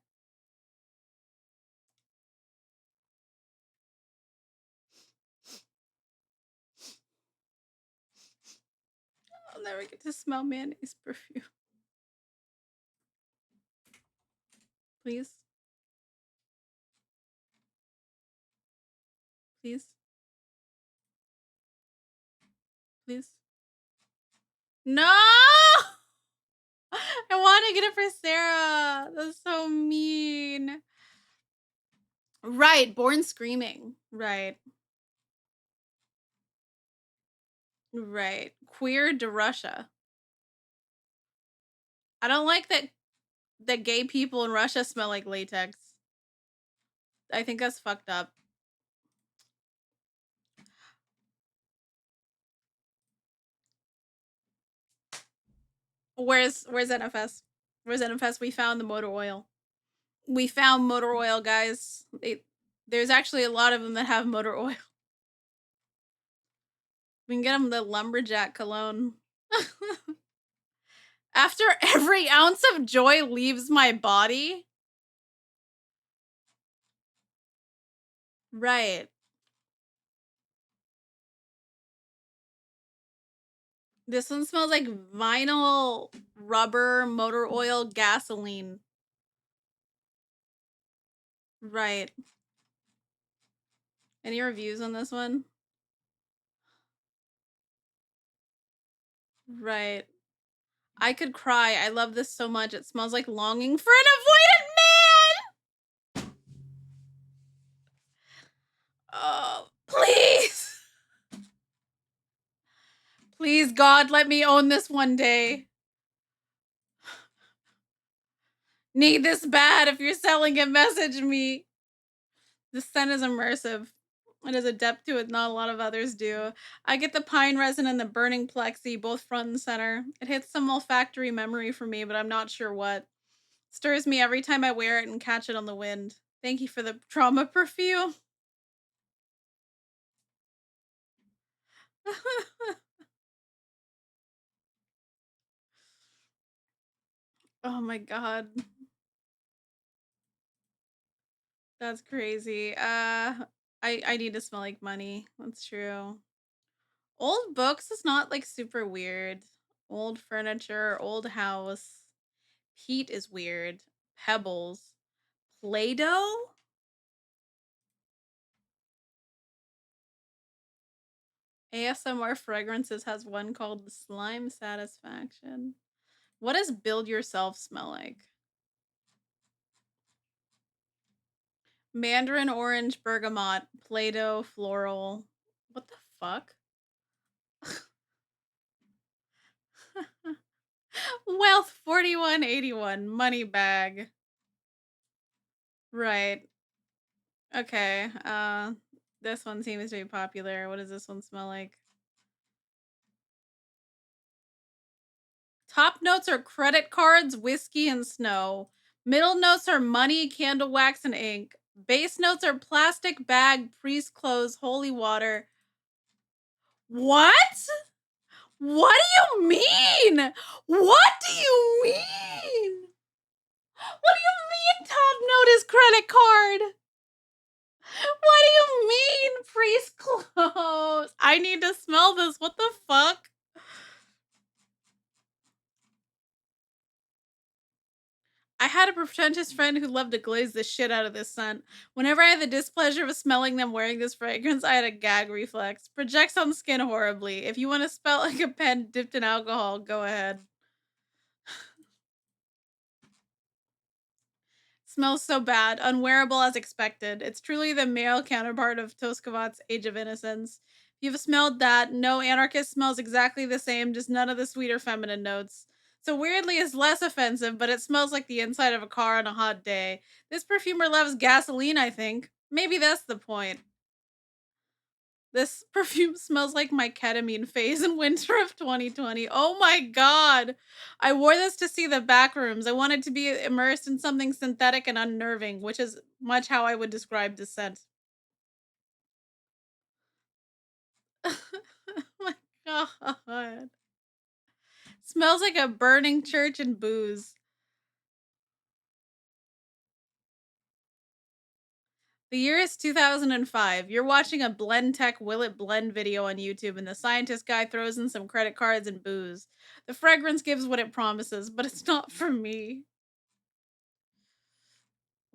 I'll never get to smell mayonnaise perfume. Please. Please. Please. No! I want to get it for Sarah. That's so mean. Right, Born Screaming. Right. Right. Queer to Russia. I don't like that gay people in Russia smell like latex. I think that's fucked up. Where's NFS? Where's NFS? We found the motor oil. We found motor oil, guys. There's actually a lot of them that have motor oil. We can get them the lumberjack cologne. After every ounce of joy leaves my body. Right. This one smells like vinyl, rubber, motor oil, gasoline. Right. Any reviews on this one? Right. I could cry. I love this so much. It smells like longing for an avoidant man. Oh, please. Please, God, let me own this one day. Need this bad. If you're selling it, message me. This scent is immersive. It has a depth to it not a lot of others do. I get the pine resin and the burning plexi, both front and center. It hits some olfactory memory for me, but I'm not sure what. Stirs me every time I wear it and catch it on the wind. Thank you for the trauma perfume. Oh my god. That's crazy. I need to smell like money. That's true. Old books is not like super weird. Old furniture, old house. Heat is weird. Pebbles. Play-Doh? ASMR fragrances has one called Slime Satisfaction. What does build yourself smell like? Mandarin orange, bergamot, Play-Doh, floral. What the fuck? Wealth 4181, money bag. Right. Okay. This one seems to be popular. What does this one smell like? Top notes are credit cards, whiskey, and snow. Middle notes are money, candle wax, and ink. Base notes are plastic bag, priest clothes, holy water. What? What do you mean? What do you mean? What do you mean top note is credit card? What do you mean priest clothes? I need to smell this. What the fuck? I had a pretentious friend who loved to glaze the shit out of this scent. Whenever I had the displeasure of smelling them wearing this fragrance, I had a gag reflex. Projects on skin horribly. If you want to smell like a pen dipped in alcohol, go ahead. Smells so bad, unwearable as expected. It's truly the male counterpart of Toscavat's Age of Innocence. If you've smelled that, no anarchist smells exactly the same, just none of the sweeter feminine notes. So weirdly, it's less offensive, but it smells like the inside of a car on a hot day. This perfumer loves gasoline, I think. Maybe that's the point. This perfume smells like my ketamine phase in winter of 2020. Oh my god. I wore this to see the back rooms. I wanted to be immersed in something synthetic and unnerving, which is much how I would describe this scent. Oh my god. Smells like a burning church and booze. The year is 2005. You're watching a Blend Tech Will It Blend video on YouTube, and the scientist guy throws in some credit cards and booze. The fragrance gives what it promises, but it's not for me.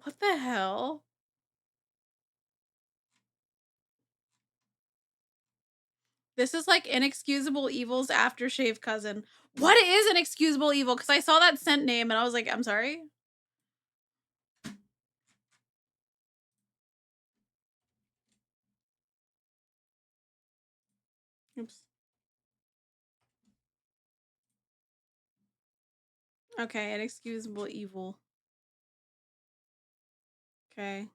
What the hell? This is like Inexcusable Evil's aftershave cousin. What is Inexcusable Evil? Because I saw that scent name and I was like, I'm sorry. Oops. Okay, Inexcusable Evil. Okay.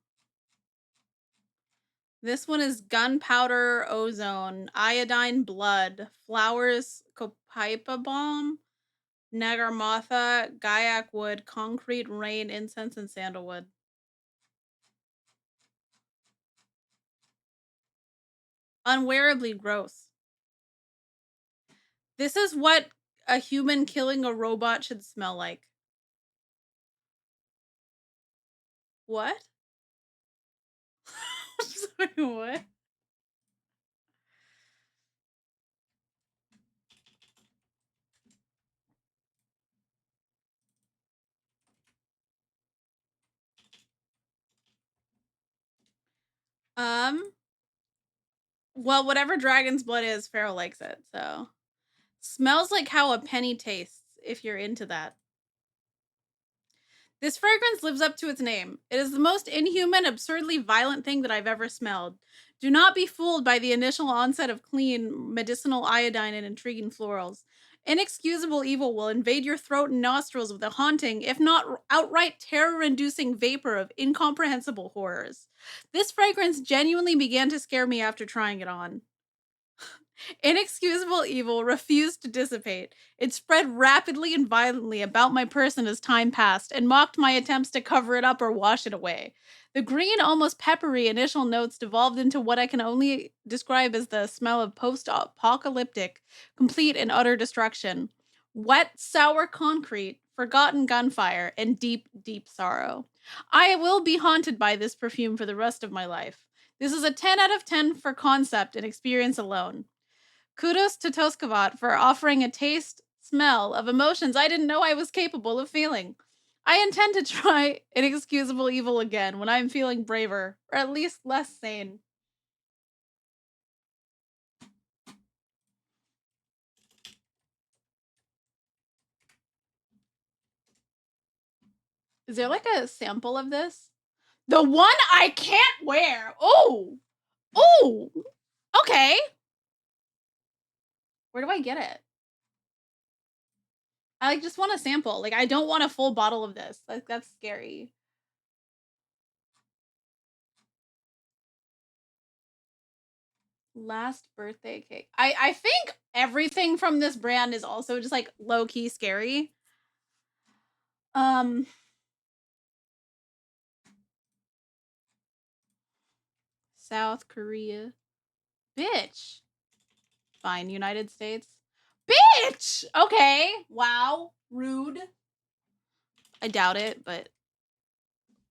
This one is gunpowder ozone, iodine blood, flowers copaiba balm, nagarmotha, gaiac wood, concrete rain, incense, and sandalwood. Unwearably gross. This is what a human killing a robot should smell like. What? Sorry, what? Um, well, whatever dragon's blood is, Pharaoh likes it. So smells like how a penny tastes, if you're into that. This fragrance lives up to its name. It is the most inhuman, absurdly violent thing that I've ever smelled. Do not be fooled by the initial onset of clean, medicinal iodine and intriguing florals. Inexcusable evil will invade your throat and nostrils with a haunting, if not outright terror inducing vapor of incomprehensible horrors. This fragrance genuinely began to scare me after trying it on. Inexcusable evil refused to dissipate. It spread rapidly and violently about my person as time passed and mocked my attempts to cover it up or wash it away. The green, almost peppery initial notes devolved into what I can only describe as the smell of post apocalyptic, complete and utter destruction. Wet, sour concrete, forgotten gunfire, and deep, deep sorrow. I will be haunted by this perfume for the rest of my life. This is a 10 out of 10 for concept and experience alone. Kudos to Toskavat for offering a taste, smell of emotions I didn't know I was capable of feeling. I intend to try Inexcusable Evil again when I'm feeling braver, or at least less sane. Is there like a sample of this? The one I can't wear. Oh, oh, okay. Where do I get it? I like just want a sample. Like I don't want a full bottle of this. Like that's scary. Last birthday cake. I think everything from this brand is also just like low key scary. Um, South Korea. Bitch. Fine, United States. Bitch! Okay. Wow. Rude. I doubt it, but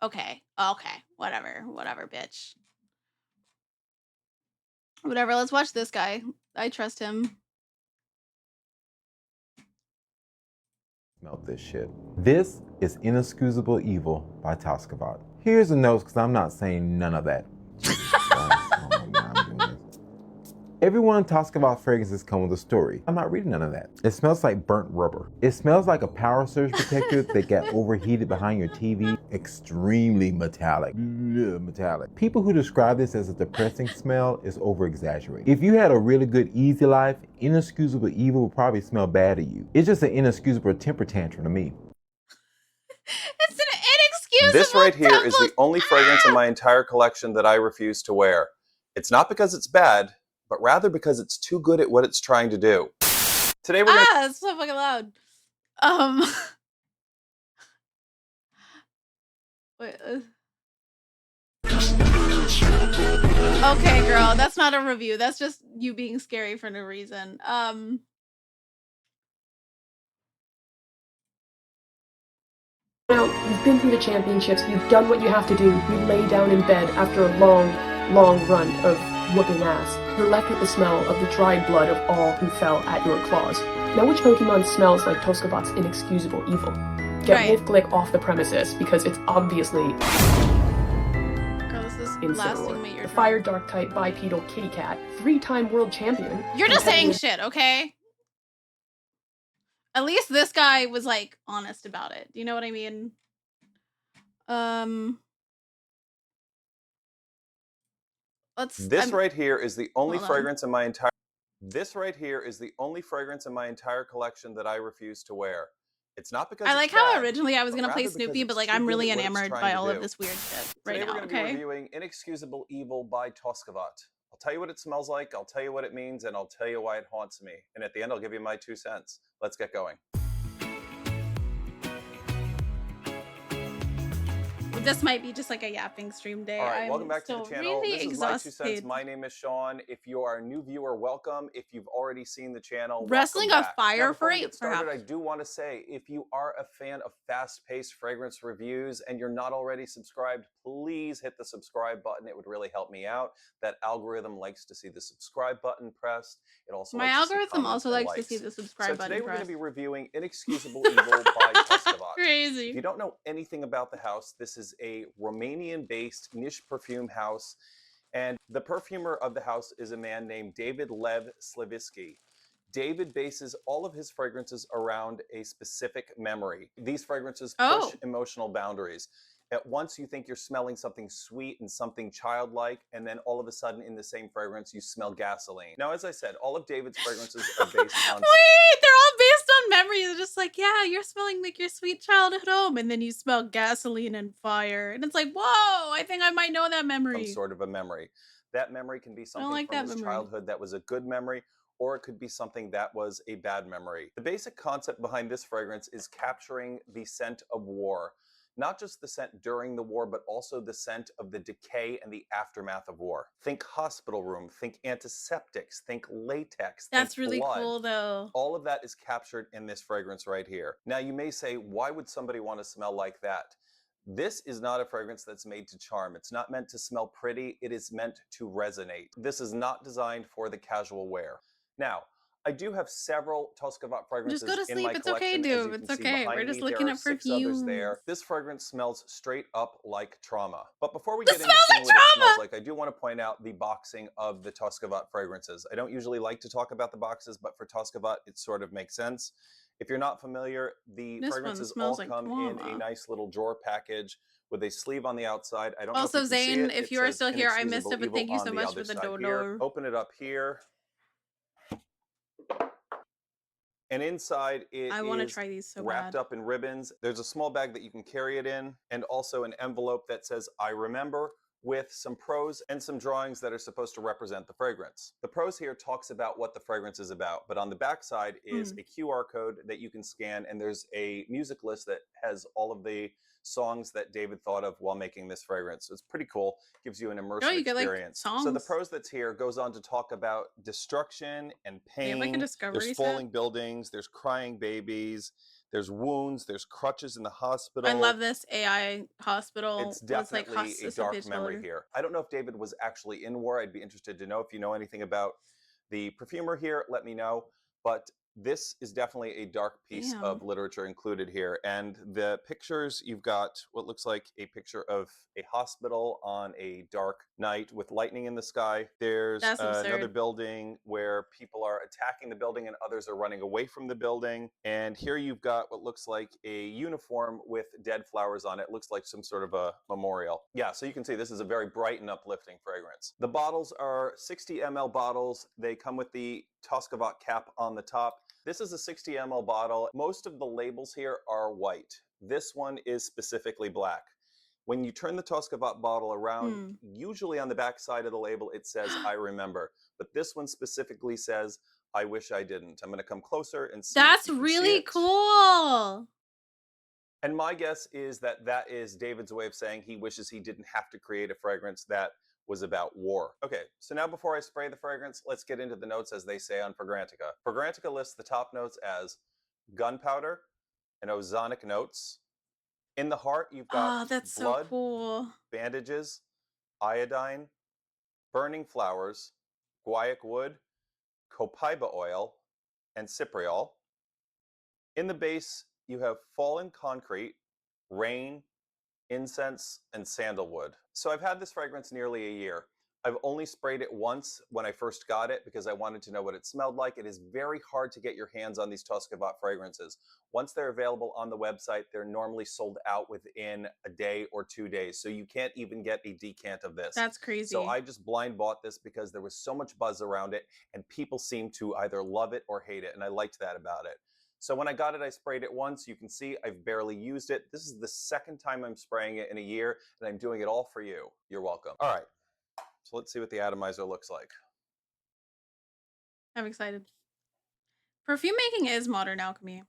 okay. Okay. Whatever. Whatever, bitch. Whatever. Let's watch this guy. I trust him. Smell this shit. This is Inexcusable Evil by Toskavat. Here's the notes because I'm not saying none of that. Jesus Christ. I don't know why I'm doing this. Every one of Toskavat's fragrances come with a story. I'm not reading none of that. It smells like burnt rubber. It smells like a power surge protector that got overheated behind your TV. Extremely metallic. Metallic. People who describe this as a depressing smell is over-exaggerating. If you had a really good easy life, Inexcusable Evil would probably smell bad to you. It's just an inexcusable temper tantrum to me. It's an inexcusable This right here is the temple- only fragrance in my entire collection that I refuse to wear. It's not because it's bad, but rather because it's too good at what it's trying to do. Today we're gonna it's so fucking loud. Wait, okay, girl, that's not a review. That's just you being scary for no reason. Now, you've been through the championships, you've done what you have to do, you lay down in bed after a long, long run of whooping ass. You're left with the smell of the dried blood of all who fell at your claws. Now, which Pokemon smells like Toskavat's Inexcusable Evil? Get Right. Wolf-Glick off the premises, because it's obviously Girl, this is Incineroar. lasting me. The You're Fire Dark type bipedal kitty cat, 3-time world champion. You're just saying competing shit, okay? At least this guy was like honest about it. Do you know what I mean? Let's. This right here is the only Hold on. fragrance in my entire This right here is the only fragrance in my entire collection that I refuse to wear. It's not because I like it's how bad, originally I was but gonna play rather because Snoopy, but it's like too I'm good really at what it's enamored trying by to all do. of this weird shit right Today now. we're going to Okay. be reviewing Inexcusable Evil by Toskavat. I'll tell you what it smells like, I'll tell you what it means, and I'll tell you why it haunts me. And at the end, I'll give you my 2 cents. Let's get going. This might be just like a yapping stream day. All right, I'm welcome back to still the channel. really This is my 2 cents. exhausted. My name is Sean. If you are a new viewer, welcome. If you've already seen the channel, Wrestling welcome on back. fire Now, before for we get it, started, perhaps. I do want to say, if you are a fan of fast-paced fragrance reviews and you're not already subscribed, please hit the subscribe button. It would really help me out. That algorithm likes to see the subscribe button pressed. It also My likes to see algorithm comments also and likes to likes. see the subscribe So button today we're going to pressed. be reviewing Inexcusable Evil by Toskavat. Crazy. If you don't know anything about the house, this is a Romanian-based niche perfume house, and the perfumer of the house is a man named David Lev Slavisky. David bases all of his fragrances around a specific memory. These fragrances push emotional boundaries. At once you think you're smelling something sweet and something childlike, and then all of a sudden in the same fragrance you smell gasoline. Now, as I said, all of David's fragrances are based on... Wait, they're all based on memories. It's just like, yeah, you're smelling like your sweet childhood home, and then you smell gasoline and fire. And it's like, whoa, I think I might know that memory. Some sort of a memory. That memory can be something like from that his memory. childhood that was a good memory, or it could be something that was a bad memory. The basic concept behind this fragrance is capturing the scent of war. Not just the scent during the war, but also the scent of the decay and the aftermath of war. Think hospital room, think antiseptics, think latex, That's think really blood. cool, though. All of that is captured in this fragrance right here. Now, you may say, why would somebody want to smell like that? This is not a fragrance that's made to charm. It's not meant to smell pretty. It is meant to resonate. This is not designed for the casual wear. Now, I do have several Toscavat Just go fragrances to in my sleep. It's okay, collection. As you dude. can It's see okay. We're behind just me, there looking are at 6 others perfumes. there. This fragrance smells straight up like trauma. But before we This get into smells seeing like what it smells trauma! like, I do want to point out the boxing of the Toscavat fragrances. I don't usually like to talk about the boxes, but for Toscavat, it sort of makes sense. If you're not familiar, the This one fragrances all smells like come in a trauma. nice little drawer package with a sleeve on the outside. I don't know if you Also, can see Zane, it. if It you are says still here, I missed Inexcusable it, but Evil thank you on so the much other for the side here. dodo. Open it up here. And inside it I want to is try these so wrapped bad. up in ribbons. There's a small bag that you can carry it in, and also an envelope that says I remember, with some prose and some drawings that are supposed to represent the fragrance. The prose here talks about what the fragrance is about, but on the back side is a QR code that you can scan, and there's a music list that has all of the songs that David thought of while making this fragrance. So it's pretty cool. Gives you an Oh, immersive you get like experience. So the songs. prose that's here goes on to talk about destruction and They have like a pain. There's discovery set. falling buildings, there's crying babies, there's wounds, there's crutches in the hospital. I love this AI hospital. It's Was like definitely a dark memory here. I don't know if David was actually in war. I'd be interested to know. If you know anything about the perfumer here, let me know. But this is definitely a dark piece Damn. of literature included here. And the pictures, you've got what looks like a picture of a hospital on a dark night with lightning in the sky. There's That's another absurd. building where people are attacking the building and others are running away from the building. And here you've got what looks like a uniform with dead flowers on it. Looks like some sort of a memorial. Yeah, so you can see this is a very bright and uplifting fragrance. The bottles are 60 ml bottles. They come with the Toscavat cap on the top. This is a 60 ml bottle. Most of the labels here are white. This one is specifically black. When you turn the Toscavat bottle around, usually on the back side of the label, it says, I remember. But this one specifically says, I wish I didn't. I'm going to come closer and see That's if you can see really it. cool. And my guess is that that is David's way of saying he wishes he didn't have to create a fragrance that was about war. Okay, so now before I spray the fragrance, let's get into the notes as they say on Fragrantica. Fragrantica lists the top notes as gunpowder and ozonic notes. In the heart, you've got Oh, that's so blood, cool. bandages, iodine, burning flowers, guaiac wood, copaiba oil, and cypriol. In the base, you have fallen concrete, rain, incense, and sandalwood. So I've had this fragrance nearly a year. I've only sprayed it once when I first got it because I wanted to know what it smelled like. It is very hard to get your hands on these Toscavat fragrances. Once they're available on the website, they're normally sold out within a day or 2 days. So you can't even get a decant of this. That's So crazy. I just blind bought this because there was so much buzz around it and people seemed to either love it or hate it. And I liked that about it. So when I got it, I sprayed it once. You can see I've barely used it. This is the second time I'm spraying it in a year, and I'm doing it all for you. You're welcome. All right, so let's see what the atomizer looks like. I'm excited. Perfume making is modern alchemy.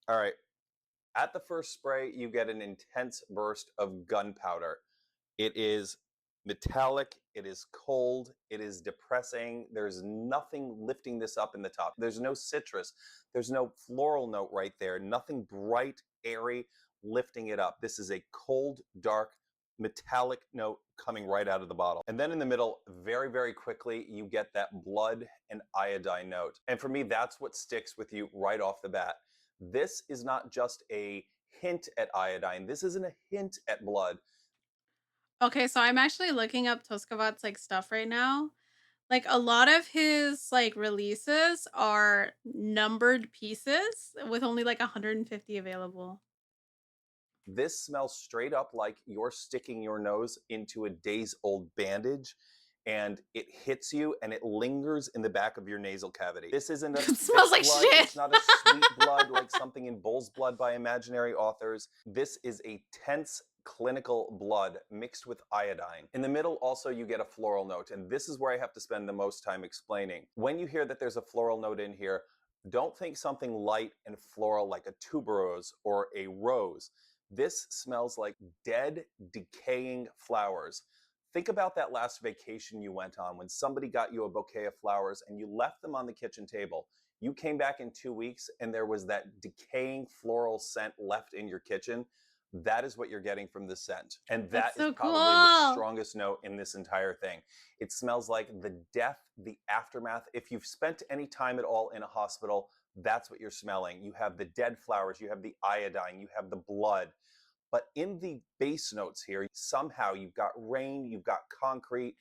All right, at the first spray, you get an intense burst of gunpowder. It is metallic, it is cold, it is depressing. There's nothing lifting this up in the top. There's no citrus, there's no floral note right there, nothing bright, airy, lifting it up. This is a cold, dark, metallic note coming right out of the bottle. And then in the middle, very, very quickly, you get that blood and iodine note. And for me, that's what sticks with you right off the bat. This is not just a hint at iodine. This isn't a hint at blood. Okay, so I'm actually looking up Toscavat's like stuff right now. Like a lot of his like releases are numbered pieces with only like 150 available. This smells straight up like you're sticking your nose into a days-old bandage and it hits you and it lingers in the back of your nasal cavity. This isn't a It thick smells like blood. shit. It's not a sweet blood like something in Bull's Blood by imaginary authors. This is a tense clinical blood mixed with iodine. In the middle also you get a floral note, and this is where I have to spend the most time explaining. When you hear that there's a floral note in here, don't think something light and floral like a tuberose or a rose. This smells like dead, decaying flowers. Think about that last vacation you went on when somebody got you a bouquet of flowers and you left them on the kitchen table. You came back in 2 weeks and there was that decaying floral scent left in your kitchen. That is what you're getting from the scent. And that That's is so probably the cool. strongest note in this entire thing. It smells like the death, the aftermath. If you've spent any time at all in a hospital, that's what you're smelling. You have the dead flowers, you have the iodine, you have the blood. But in the base notes here, somehow you've got rain, you've got concrete,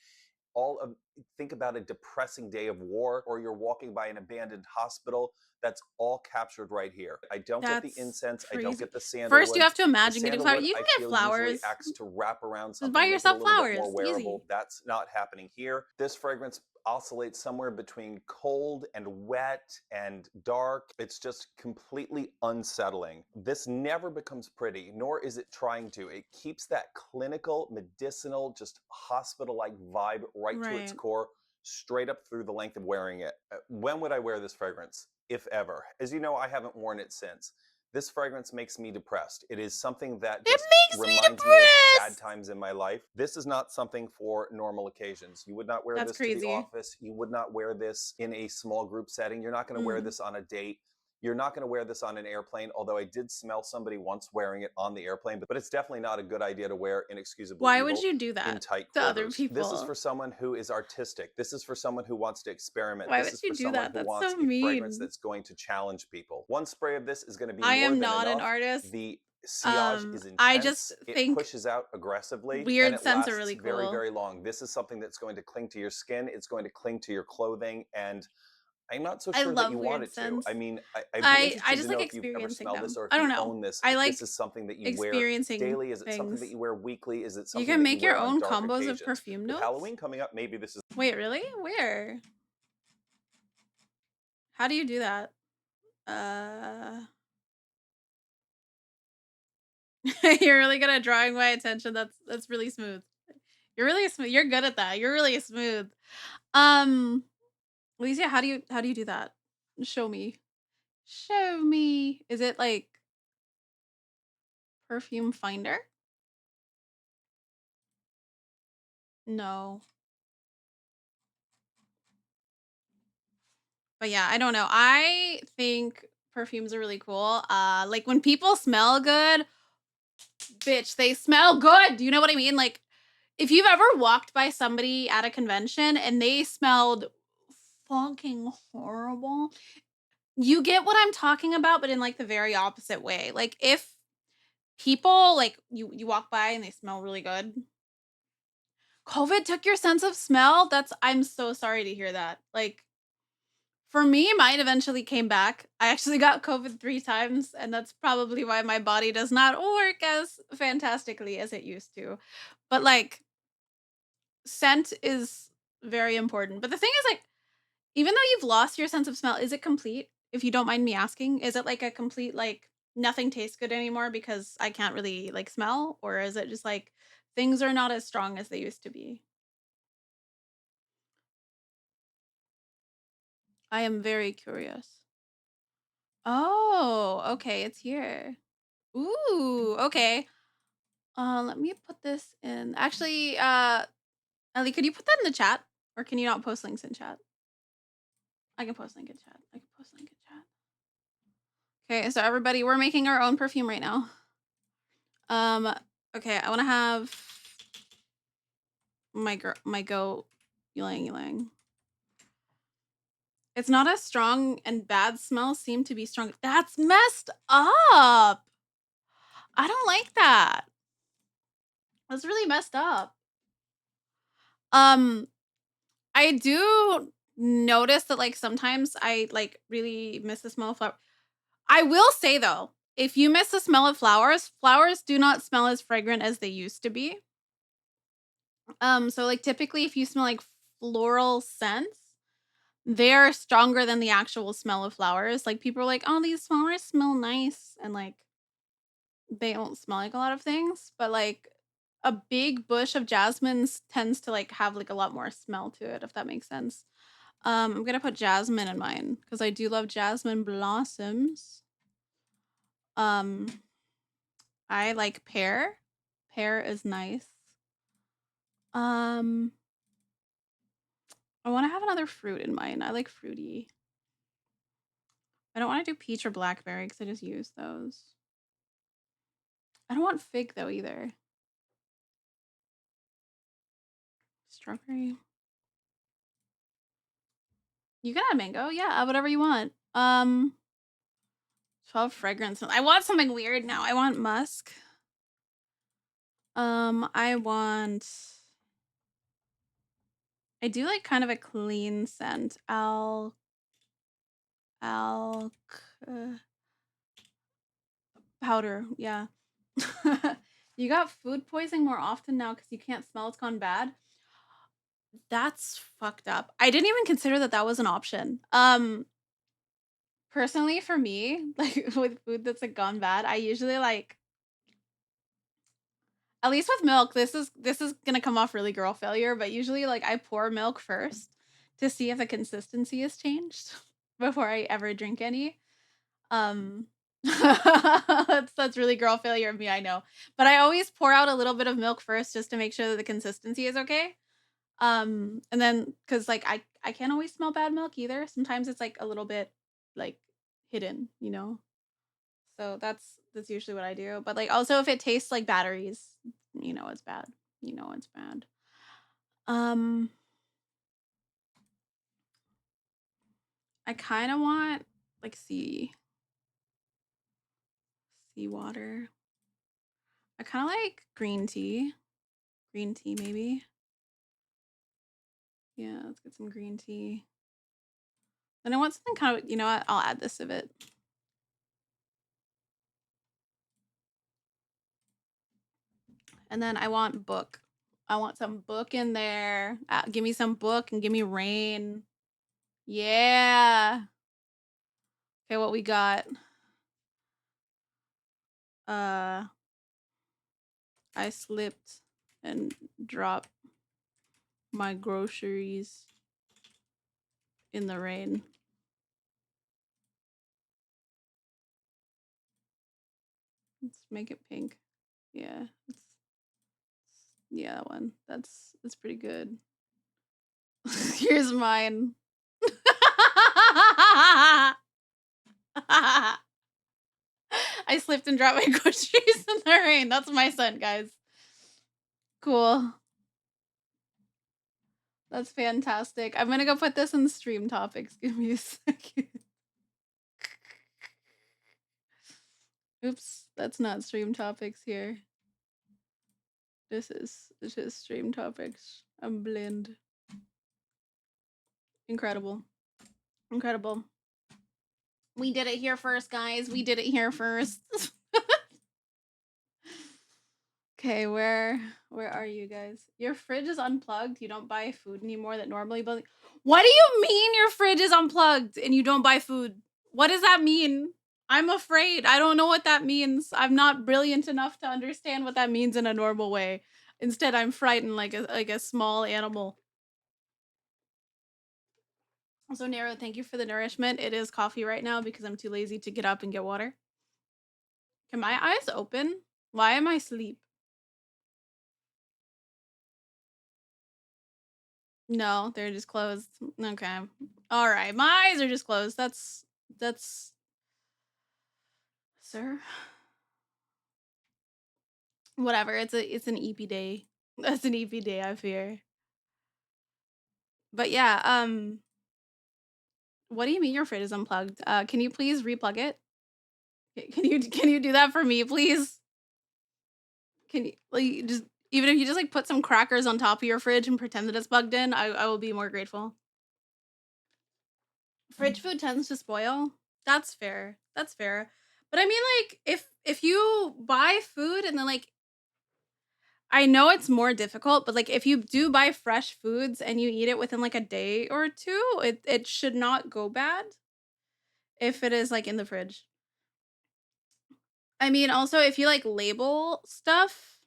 all of think about a depressing day of war, or you're walking by an abandoned hospital. That's all captured right here. I don't get the That's incense, I don't crazy. get the First, you sandalwood. have to The imagine getting flowers. sandalwood You I can get feel usually flowers. acts to wrap around Just buy something, make it a yourself little bit more flowers. wearable. Easy. That's not happening here. This fragrance oscillates somewhere between cold and wet and dark. It's just completely unsettling. This never becomes pretty, nor is it trying to. It keeps that clinical, medicinal, just hospital-like vibe right to its Right. core, straight up through the length of wearing it. When would I wear this fragrance? If ever. As you know, I haven't worn it since. This fragrance makes me depressed. It is something that It just makes me reminds me of sad depressed. times in my life. This is not something for normal occasions. You would not wear That's this to the crazy. office. You would not wear this in a small group setting. You're not going to wear Mm. this on a date. You're not going to wear this on an airplane, although I did smell somebody once wearing it on the airplane, but it's definitely not a good idea to wear Inexcusable Why would Evil you do in that tight to other quarters. This is people? for someone who is artistic. This is for someone who wants to experiment. Why This would is you for do someone that? who That's wants so a fragrance mean. that's going to challenge people. One spray of this is going to be I more am than not an enough. artist. The sillage is I just intense. It think pushes out aggressively and weird it scents are lasts really very, cool. very long. This is something that's going to cling to your skin. It's going to cling to your clothing. And I'm not so I sure that love you want weird it to. I scents. mean, I'd be I interested to just know like if you've ever experiencing smelled this them. or if I you don't know. own this, I if this like is something that you wear experiencing daily. Is it something that things. you wear weekly? Is it You something can that you make your wear on own dark combos of occasions? perfume With notes. Halloween coming up, maybe this is. Wait, really? Where? How do you do that? You're really good at drawing my attention. That's really smooth. You're really smooth. You're good at that. You're really smooth. Um, Alicia, how do you do that? Show me. Show me. Is it like perfume finder? No. But yeah, I don't know. I think perfumes are really cool. Like when people smell good, bitch, they smell good. Do you know what I mean? Like if you've ever walked by somebody at a convention and they smelled fucking horrible, you get what I'm talking about, but in like the very opposite way. Like if people like you walk by and they smell really good. COVID took your sense of smell. I'm so sorry to hear that. Like for me, mine eventually came back. I actually got COVID 3 times, and that's probably why my body does not work as fantastically as it used to. But like scent is very important. But the thing is like even though you've lost your sense of smell, is it complete? If you don't mind me asking, is it like a complete like nothing tastes good anymore because I can't really like smell, or is it just like things are not as strong as they used to be? I am very curious. Oh, okay, it's here. Ooh, okay. Let me put this in. Actually, Ellie, could you put that in the chat? Or can you not post links in chat? I can post link in chat. I can post link in chat. Okay, so everybody, we're making our own perfume right now. Okay, I wanna have my goat ylang ylang. It's not as strong and bad smells seem to be strong. That's messed up. I don't like that. That's really messed up. Um, I do notice that like sometimes I like really miss the smell of flower. I will say though, if you miss the smell of flowers, flowers do not smell as fragrant as they used to be. So like typically if you smell like floral scents, they're stronger than the actual smell of flowers. Like people are like, "Oh, these flowers smell nice." And like they don't smell like a lot of things, but like a big bush of jasmines tends to like have like a lot more smell to it, if that makes sense. I'm gonna put jasmine in mine because I do love jasmine blossoms. Um, I like pear. Pear is nice. Um, I want to have another fruit in mine. I like fruity. I don't want to do peach or blackberry because I just use those. I don't want fig though either. Strawberry. You can add mango. Yeah, whatever you want. 12 fragrance. I want something weird now. I want musk. I want. I do like kind of a clean scent. Alk powder. Yeah. You got food poisoning more often now because you can't smell it's gone bad. That's fucked up. I didn't even consider that that was an option. Personally for me, like with food that's like gone bad, I usually like at least with milk, this is gonna come off really girl failure, but usually like I pour milk first to see if the consistency has changed before I ever drink any. Um that's really girl failure of me, I know. But I always pour out a little bit of milk first just to make sure that the consistency is okay. And then because like I can't always smell bad milk either. Sometimes it's like a little bit like hidden, you know. So that's usually what I do. But like also if it tastes like batteries, you know it's bad. You know it's bad. Um I kind of want like seawater. I kind of like green tea. Green tea maybe. Yeah, let's get some green tea. Then I want something kind of, you know what? I'll add this of it. And then I want book. I want some book in there. Give me some book and give me rain. Yeah. Okay, what we got? I slipped and dropped my groceries in the rain. Let's make it pink. Yeah. Yeah, that one. That's pretty good. Here's mine. I slipped and dropped my groceries in the rain. That's my scent, guys. Cool. That's fantastic. I'm gonna go put this in stream topics. Give me a second. Oops, that's not stream topics here. This is stream topics. I'm blind. Incredible. Incredible. We did it here first, guys. We did it here first. Okay, where are you guys? Your fridge is unplugged. You don't buy food anymore that normally. But what do you mean your fridge is unplugged and you don't buy food? What does that mean? I'm afraid. I don't know what that means. I'm not brilliant enough to understand what that means in a normal way. Instead, I'm frightened like a small animal. Also, Nero, thank you for the nourishment. It is coffee right now because I'm too lazy to get up and get water. Can my eyes open? Why am I asleep? No, they're just closed. Okay. All right. My eyes are just closed. That's sir. Whatever. It's an EP day. That's an EP day, I fear. But yeah, what do you mean your fridge is unplugged? Can you please replug it? Can you do that for me, please? Can you like just even if you just like put some crackers on top of your fridge and pretend that it's plugged in, I will be more grateful. Fridge food tends to spoil. That's fair. That's fair. But I mean like if you buy food and then like I know it's more difficult, but like if you do buy fresh foods and you eat it within like a day or two, it should not go bad if it is like in the fridge. I mean also if you like label stuff,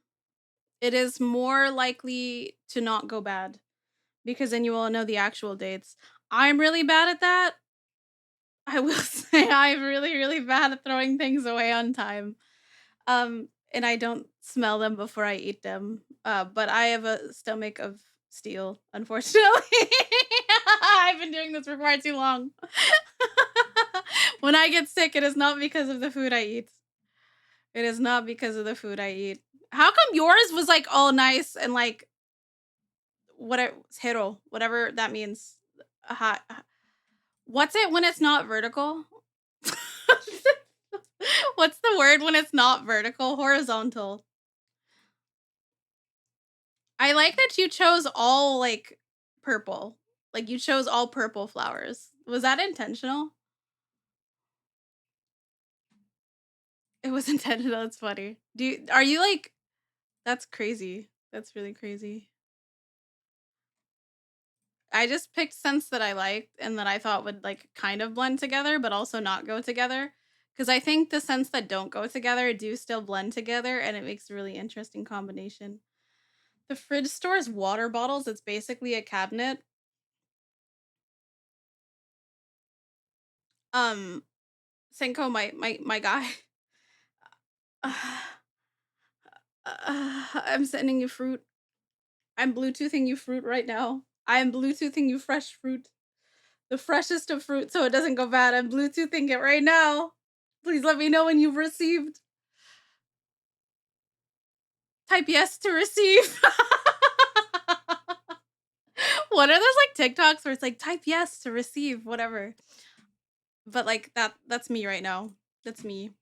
it is more likely to not go bad because then you will know the actual dates. I'm really bad at that. I will say I'm really, really bad at throwing things away on time. And I don't smell them before I eat them. But I have a stomach of steel, unfortunately. I've been doing this for far too long. When I get sick, it is not because of the food I eat. It is not because of the food I eat. How come yours was like all nice and like hero, whatever that means. What's it when it's not vertical? What's the word when it's not vertical? Horizontal. I like that you chose all like purple. Like you chose all purple flowers. Was that intentional? It was intentional. It's funny. Are you like that's crazy. That's really crazy. I just picked scents that I liked and that I thought would like kind of blend together, but also not go together. Because I think the scents that don't go together do still blend together, and it makes a really interesting combination. The fridge stores water bottles. It's basically a cabinet. Senko, my guy. I'm sending you fruit. I'm Bluetoothing you fruit right now. I am Bluetoothing you fresh fruit. The freshest of fruit so it doesn't go bad. I'm Bluetoothing it right now. Please let me know when you've received. Type yes to receive. What are those like TikToks where it's like type yes to receive whatever? But like that's me right now. That's me.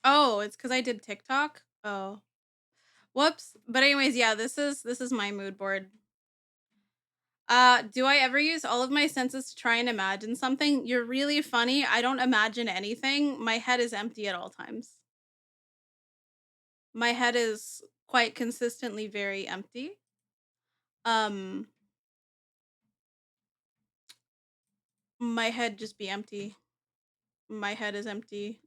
Oh, it's because I did TikTok. Oh, whoops. But anyways, yeah, this is my mood board. Do I ever use all of my senses to try and imagine something? You're really funny. I don't imagine anything. My head is empty at all times. My head is quite consistently very empty. My head just be empty. My head is empty.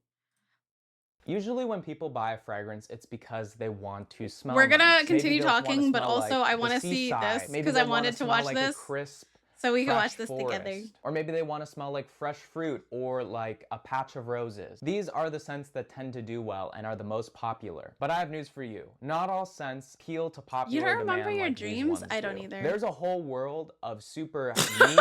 Usually when people buy a fragrance, it's because they want to smell We're gonna nice. continue Maybe they'll want to talking, but smell also like I the want to see this seaside. Maybe because I they'll want to wanted to smell watch like this a crisp, so we can fresh watch this forest. together. Or maybe they want to smell like fresh fruit or like a patch of roses. These are the scents that tend to do well and are the most popular. But I have news for you. Not all scents appeal to popular You don't remember demand your like these dreams? ones I don't do. either. There's a whole world of super niche,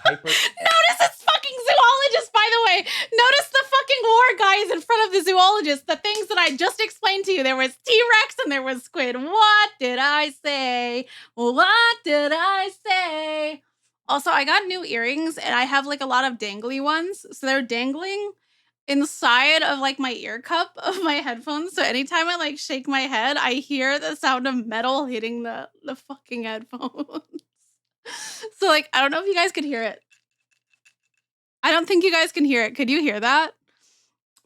hyper... Notice this fucking zoologist, by the way. Notice the fucking war guys in front of the zoologist. The things that I just explained to you. There was T-Rex and there was squid. What did I say? What did I say? Also, I got new earrings and I have like a lot of dangly ones. So they're dangling inside of like my ear cup of my headphones. So anytime I like shake my head, I hear the sound of metal hitting the fucking headphones. So like, I don't know if you guys could hear it. I don't think you guys can hear it. Could you hear that?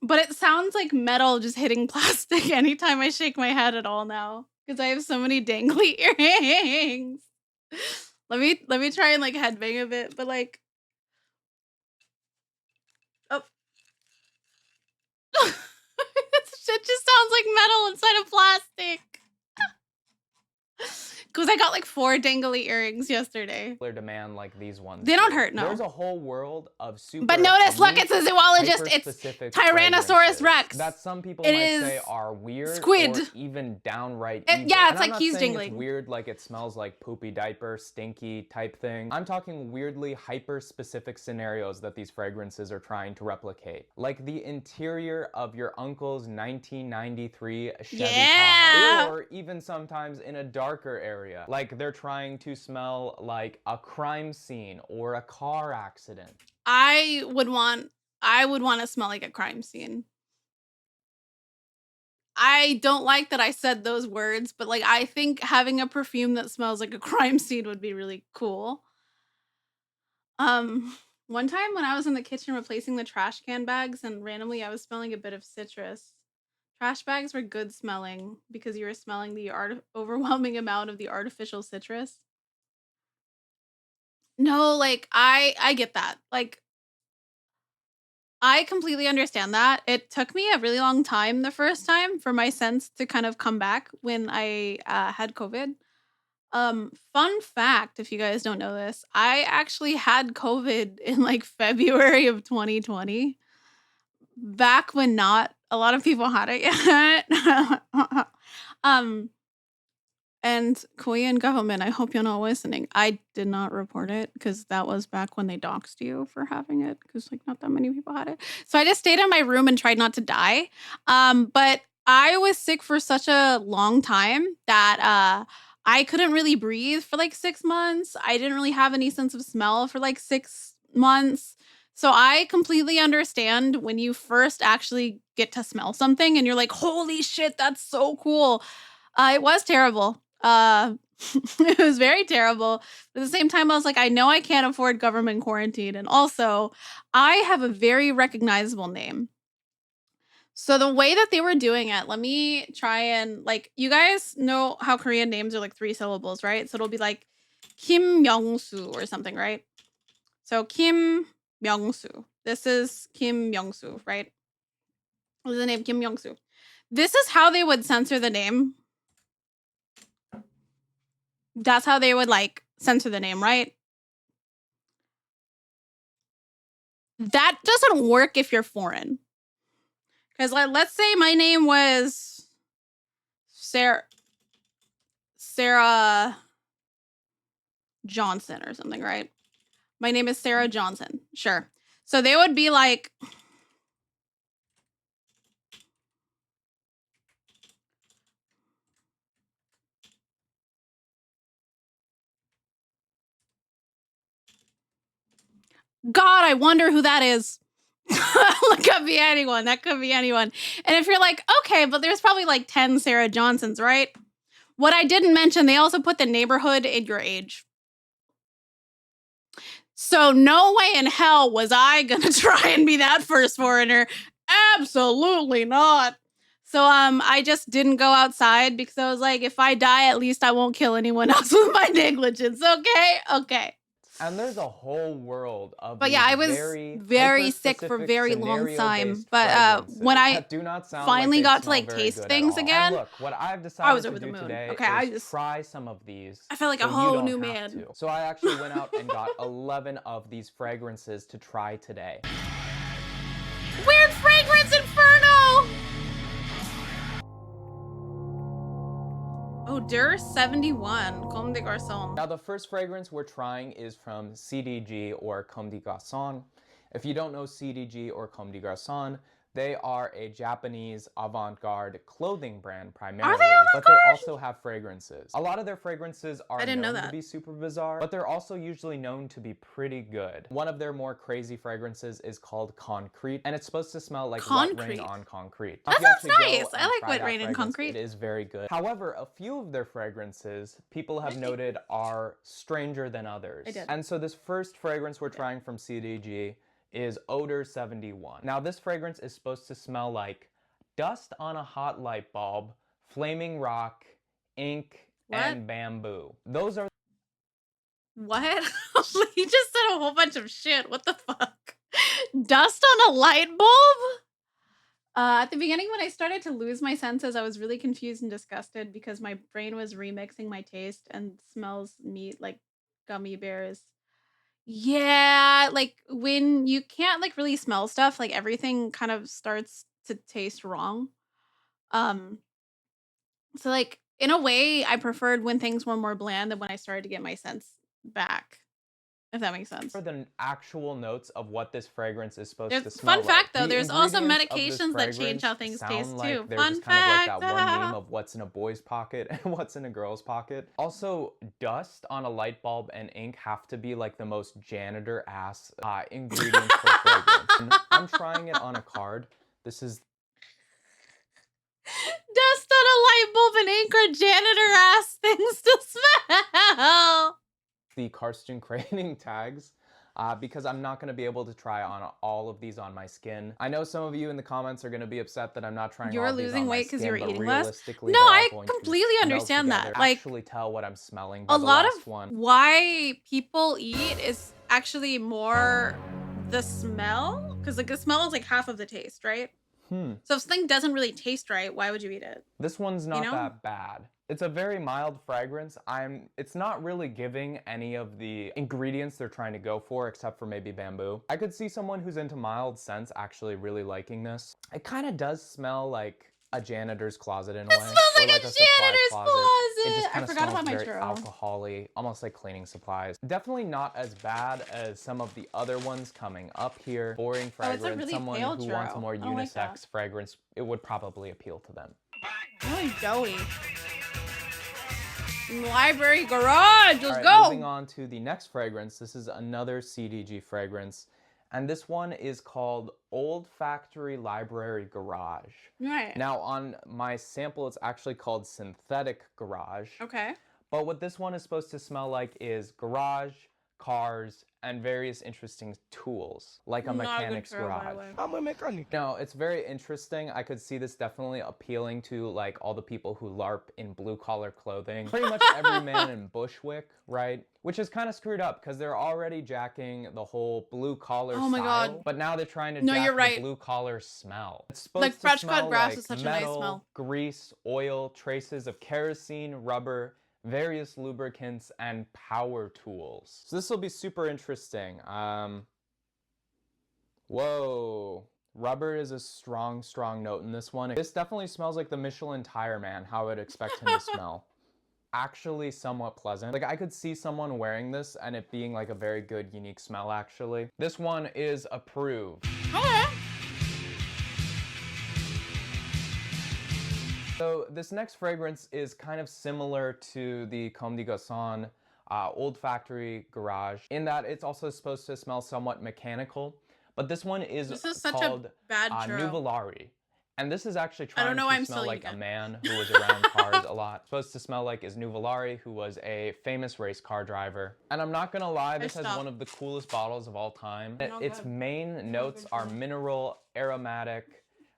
But it sounds like metal just hitting plastic anytime I shake my head at all now. Because I have so many dangly earrings. Let me try and like headbang a bit, but like oh. Shit just sounds like metal inside of plastic. Because I got like 4 dangly earrings yesterday. demand like these ones. They don't hurt, no. There's a whole world of super But notice, look, it's a zoologist. It's hyper-specific Tyrannosaurus fragrances Rex. that some people It might is say are weird squid. or even downright It- evil. yeah, it's And like I'm not he's saying jingling. It's weird like it smells like poopy diaper, stinky type thing. I'm talking weirdly hyper-specific scenarios that these fragrances are trying to replicate. Like the interior of your uncle's 1993 Chevy Yeah. Tahoe. Or even sometimes in a darker area. Like they're trying to smell like a crime scene or a car accident. I would want to smell like a crime scene. I don't like that I said those words, but like I think having a perfume that smells like a crime scene would be really cool. One time when I was in the kitchen replacing the trash can bags and randomly I was smelling a bit of citrus. Trash bags were good smelling because you were smelling the overwhelming amount of the artificial citrus. No, like I get that. Like I completely understand that. It took me a really long time the first time for my sense to kind of come back when I had COVID. Fun fact, if you guys don't know this, I actually had COVID in like February of 2020. Back when not a lot of people had it yet. And And Korean government, I hope you're not listening. I did not report it because that was back when they doxed you for having it because like not that many people had it. So I just stayed in my room and tried not to die. But I was sick for such a long time that I couldn't really breathe for like 6 months. I didn't really have any sense of smell for like 6 months. So I completely understand when you first actually get to smell something and you're like, holy shit, that's so cool. It was terrible. It was very terrible. But at the same time, I was like, I know I can't afford government quarantine. And also, I have a very recognizable name. So the way that they were doing it, let me try and like, you guys know how Korean names are like 3 syllables, right? So it'll be like Kim Myung-soo or something, right? So Kim Myung-soo. This is Kim Myung-soo, right? What is the name? Kim Myung-soo. This is how they would censor the name. That's how they would like censor the name, right? That doesn't work if you're foreign. Because like, let's say my name was Sarah Johnson or something, right? My name is Sarah Johnson. Sure. So they would be like, God, I wonder who that is. That could be anyone. That could be anyone. And if you're like, okay, but there's probably like 10 Sarah Johnsons, right? What I didn't mention, they also put the neighborhood in your age. So no way in hell was I gonna try and be that first foreigner. Absolutely not. So I just didn't go outside because I was like, if I die, at least I won't kill anyone else with my negligence. Okay. And there's a whole world of But yeah, I was very sick for a very long time. But when I finally got to like taste things again, and look, what I've I decided was to over the do moon. today Okay, I is just try some of these. I felt like so a you whole don't new have man. to. So I actually went out and got 11 of these fragrances to try today. Weird fragrance inferno! Odeur 71, Comme des Garçons. Now the first fragrance we're trying is from CDG or Comme des Garçons. If you don't know CDG or Comme des Garçons, they are a Japanese avant-garde clothing brand primarily, but they also have fragrances. A lot of their fragrances are known to be super bizarre, but they're also usually known to be pretty good. One of their more crazy fragrances is called Concrete, and it's supposed to smell like wet rain on concrete. That sounds nice. I like wet rain and concrete. It is very good. However, a few of their fragrances people have noted are stranger than others. And so this first fragrance we're trying from CDG is Odor 71. Now this fragrance is supposed to smell like dust on a hot light bulb, flaming rock, ink, and bamboo. Those are What? You just said a whole bunch of shit. What the fuck? Dust on a light bulb? At the beginning, when I started to lose my senses, I was really confused and disgusted because my brain was remixing my taste and smells meat like gummy bears. Yeah, like when you can't like really smell stuff, like everything kind of starts to taste wrong. Um, so like in a way, I preferred when things were more bland than when I started to get my sense back. If that makes sense. For the actual notes of what this fragrance is supposed to smell Fun fact though, like. there's also medications that change how things taste too. Fun fact. Kind of like that one meme of what's in a boy's pocket and what's in a girl's pocket. Also, dust on a light bulb and ink have to be like the most janitor ass ingredients for fragrance. And I'm trying it on a card. This is dust on a light bulb and ink are janitor ass things to smell. The Karsten Craning tags. Because I'm not going to be able to try on all of these on my skin. I know some of you in the comments are going to be upset that I'm not trying all of these on my skin. You're losing weight because you're eating less? No, I completely understand that. Like, actually tell what I'm smelling by a lot of why people eat is actually more the smell. Because like the smell is like half of the taste, right? So if something doesn't really taste right, why would you eat it? This one's not that bad. It's a very mild fragrance. It's not really giving any of the ingredients they're trying to go for, except for maybe bamboo. I could see someone who's into mild scents actually really liking this. It kind of does smell like a janitor's closet in a It way. smells Or like a like a supply janitor's closet. It closet. just I kind of forgot smells about my very churro. alcohol-y, almost like cleaning supplies. Definitely not as bad as some of the other ones coming up here. Boring Oh, it's a fragrance. really Someone pale who wants a churro. more I don't like that. unisex fragrance, it would probably appeal to them. Really doughy. Library Garage, let's All right, go. moving on to the next fragrance. This is another CDG fragrance, and this one is called Old Factory Library Garage. Right. Now, on my sample, it's actually called Synthetic Garage. Okay. But what this one is supposed to smell like is garage, cars, and various interesting tools, like a mechanic's garage. I'm a mechanic. No, it's very interesting. I could see this definitely appealing to like all the people who LARP in blue-collar clothing. Pretty much every man in Bushwick, right? Which is kind of screwed up because they're already jacking the whole blue-collar Oh my style, God. but now they're trying to No, jack you're the right. blue-collar smell. It's supposed Like to fresh smell cut grass like is such a metal, nice smell. grease, oil, traces of kerosene, rubber, various lubricants, and power tools. So this will be super interesting. Whoa. Rubber is a strong, strong note in this one. This definitely smells like the Michelin Tire Man, how I'd expect him to smell. Actually somewhat pleasant. Like I could see someone wearing this and it being like a very good, unique smell actually. This one is approved. Okay. So this next fragrance is kind of similar to the Comme des Garçons Old Factory Garage in that it's also supposed to smell somewhat mechanical, but this one is such called a bad churro. Nuvolari. And this is actually I trying don't know why to I'm smell still like eating a it. man who was around cars a lot. Supposed to smell like is Nuvolari, who was a famous race car driver. And I'm not gonna lie, this has stopped. one of the coolest bottles of all time. Oh, Its good. main notes good are churro. mineral, aromatic,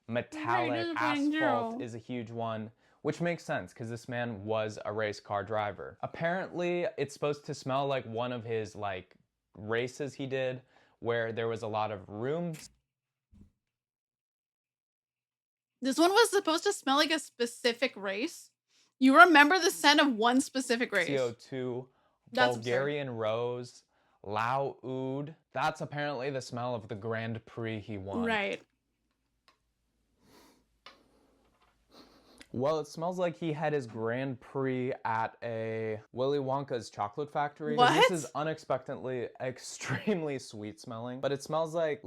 metallic, disappointing asphalt churro. is a huge one. Which makes sense because this man was a race car driver. Apparently, it's supposed to smell like one of his like races he did where there was a lot of rooms. This one was supposed to smell like a specific race. You remember the scent of one specific race. CO2, That's Bulgarian Rose, Lao Oud. That's apparently the smell of the Grand Prix he won. Right. Well, it smells like he had his Grand Prix at a Willy Wonka's chocolate factory. What? This is unexpectedly extremely sweet smelling, but it smells like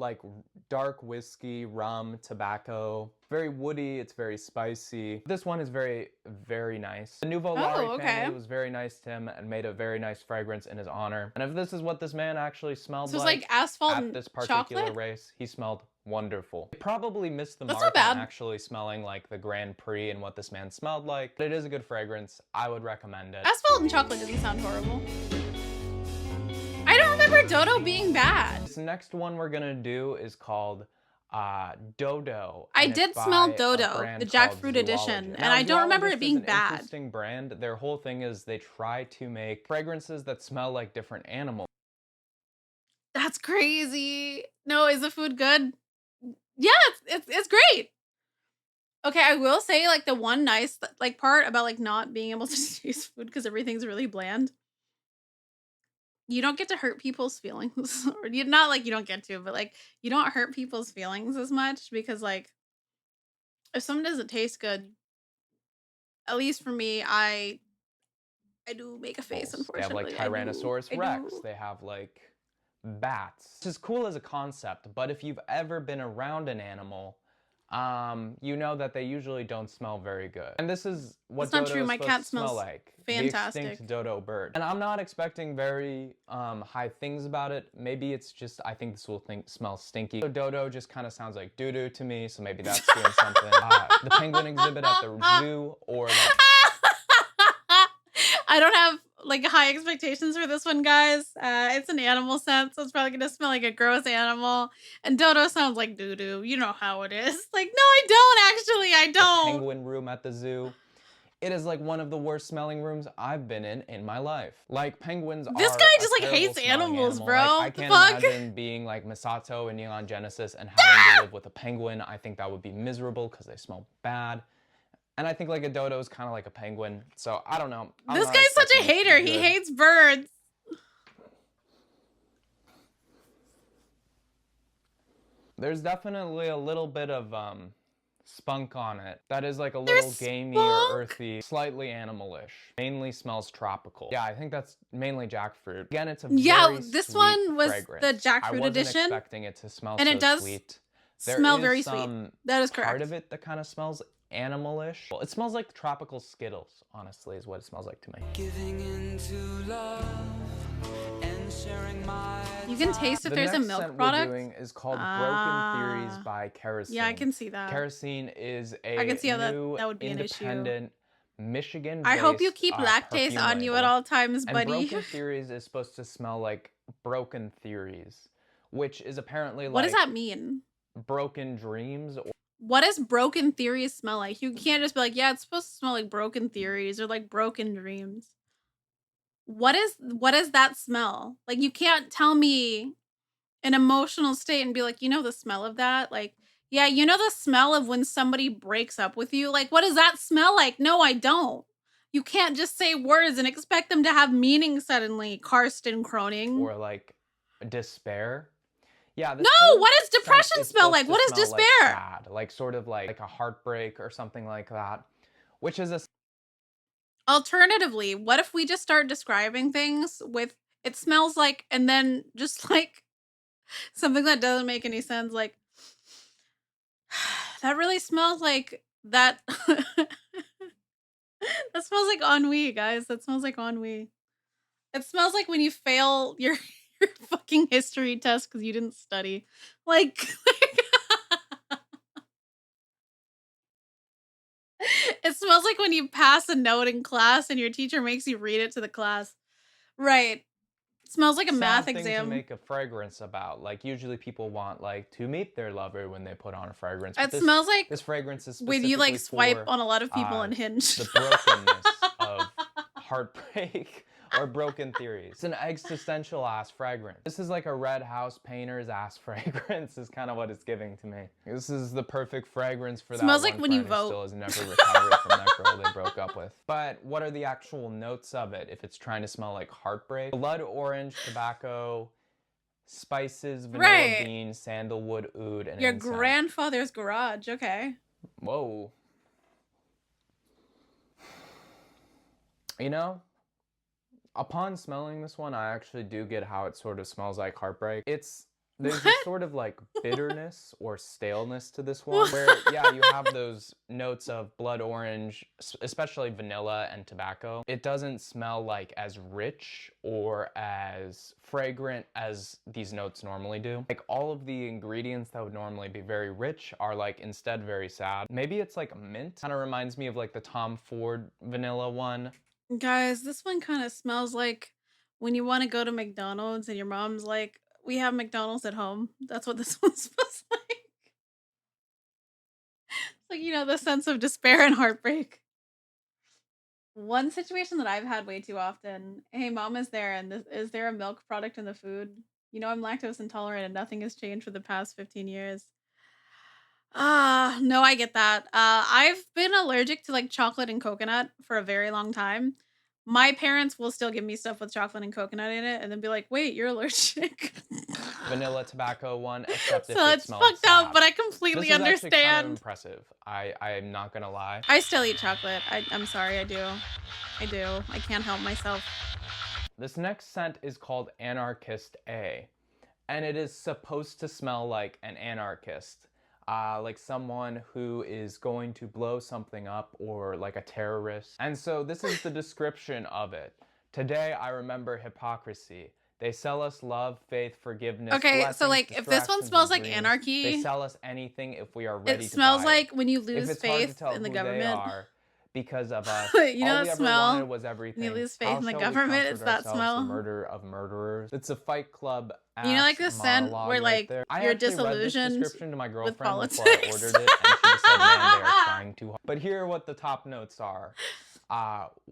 dark whiskey, rum, tobacco. Very woody, it's very spicy. This one is very, very nice. The Nuvolari family was very nice to him and made a very nice fragrance in his honor. And if this is what this man actually smelled So it's like asphalt at and this particular chocolate? race, he smelled wonderful. It probably missed the That's mark not on bad. actually smelling like the Grand Prix and what this man smelled like, but it is a good fragrance. I would recommend it. Asphalt and chocolate doesn't sound horrible. I don't remember Dodo being bad. This next one we're gonna do is called Dodo. I and it's did smell by a Dodo, brand the called jackfruit edition, Zoologist. and I don't remember Zoologist it being is an bad. Interesting brand. Their whole thing is they try to make fragrances that smell like different animals. That's crazy. No, is the food good? Yeah, it's great. Okay, I will say like the one nice like part about like not being able to taste food because everything's really bland. You don't get to hurt people's feelings, or you not like you don't get to, but like you don't hurt people's feelings as much because like if something doesn't taste good, at least for me, I do make a face. They Unfortunately, have like Tyrannosaurus I Rex. do. They have like bats. It's cool as a concept, but if you've ever been around an animal, you know that they usually don't smell very good. And this is what That's not dodo true. is My supposed cat to smell smells like. fantastic. The extinct dodo bird. And I'm not expecting very high things about it. Maybe it's just I think this will smell stinky. So dodo just kind of sounds like doo-doo to me, so maybe that's doing something. The penguin exhibit at the zoo, or like I don't have like high expectations for this one, guys. It's an animal scent, so it's probably gonna smell like a gross animal. And Dodo sounds like doo doo. You know how it is. Like, no, I don't actually. I the don't. penguin room at the zoo. It is like one of the worst smelling rooms I've been in my life. Like penguins This are guy a just like terrible hates smelling animals, animal. bro. Like, I The can't fuck? imagine being like Misato in Neon Genesis and having to live with a penguin. I think that would be miserable because they smell bad. And I think like a dodo is kind of like a penguin. So I don't know. I'm This not guy's such a expecting it to hater. be He good. hates birds. There's definitely a little bit of spunk on it. That is like a There's little gamey spunk? or earthy, slightly animalish. Mainly smells tropical. Yeah, I think that's mainly jackfruit. Again, it's a Yeah, very this sweet one was fragrance. the I jackfruit wasn't edition, expecting it to smell and so it does sweet. smell There very is sweet. some That is part correct. of it that kind of smells animalish. Well, it smells like tropical Skittles, honestly, is what it smells like to me. Giving into love and sharing my You can taste if The there's a next milk scent product. we're doing is called Broken Theories by Kerosene. Yeah, I can see that. Kerosene is a I can see how new that would be an issue. independent Michigan-based I hope you keep lactase perfume on you at label. all times, And buddy. Broken Theories is supposed to smell like Broken Theories, which is apparently What like does that mean? broken dreams. What does broken theories smell like? You can't just be like, yeah, it's supposed to smell like broken theories or like broken dreams. What does that smell? Like, you can't tell me an emotional state and be like, you know the smell of that? Like, yeah, you know the smell of when somebody breaks up with you? Like, what does that smell like? No, I don't. You can't just say words and expect them to have meaning suddenly, Karsten Kroning. Or like despair. Yeah. No, what does depression smell like? What is despair? Like sad, like sort of like a heartbreak or something like that, which is a Alternatively, what if we just start describing things with it smells like, and then just like something that doesn't make any sense, like that really smells like that. That smells like ennui, guys. That smells like ennui. It smells like when you fail your fucking history test because you didn't study. Like it smells like when you pass a note in class and your teacher makes you read it to the class. Right. It smells like a math thing exam. to make a fragrance about. Like usually people want like to meet their lover when they put on a fragrance. It smells like this fragrance is when you like swipe for, on a lot of people on Hinge. the brokenness of heartbreak or broken theories. It's an existential ass fragrance. This is like a red house painter's ass fragrance is kind of what it's giving to me. This is the perfect fragrance for that Smells like one when you friend who vote. still has never recovered from that girl they broke up with. But what are the actual notes of it if it's trying to smell like heartbreak? Blood orange, tobacco, spices, vanilla bean, sandalwood, oud, and your incense. grandfather's garage. Okay. Whoa. You know, upon smelling this one, I actually do get how it sort of smells like heartbreak. There's this sort of like bitterness or staleness to this one where, yeah, you have those notes of blood orange, especially vanilla and tobacco. It doesn't smell like as rich or as fragrant as these notes normally do. Like all of the ingredients that would normally be very rich are like instead very sad. Maybe it's like mint. Kind of reminds me of like the Tom Ford vanilla one. Guys, this one kind of smells like when you want to go to McDonald's and your mom's like, we have McDonald's at home. That's what this one smells like. It's like, you know, the sense of despair and heartbreak. One situation that I've had way too often. Hey, mom, is there a milk product in the food? You know, I'm lactose intolerant and nothing has changed for the past 15 years. No, I get that. I've been allergic to like chocolate and coconut for a very long time. My parents will still give me stuff with chocolate and coconut in it and then be like, wait, you're allergic. Vanilla tobacco one, except if So it it's smells fucked sad. up, but I completely This is actually kind of understand. impressive. I'm not gonna lie. I still eat chocolate. I'm sorry, I do. I do. I can't help myself. This next scent is called Anarchist A, and it is supposed to smell like an anarchist. Like someone who is going to blow something up or like a terrorist. And so this is the description of it. Today I remember hypocrisy. They sell us love, faith, forgiveness. Okay, blessings, so like if this one distractions, smells and like dreams. anarchy, They sell us anything if we are ready it to smells buy like it. when you If lose it's hard to faith tell in the who they government. are because of us, You know all we that ever smell? wanted was everything. When you lose faith How in the shall we government, it's comfort that ourselves, smell. The murder of murderers. It's a Fight Club. You know, like the scent monologue where right like there. I you're actually read this disillusioned description to my girlfriend before I politics. ordered it, and she just said, "Man, they are trying too hard." But here are what the top notes are.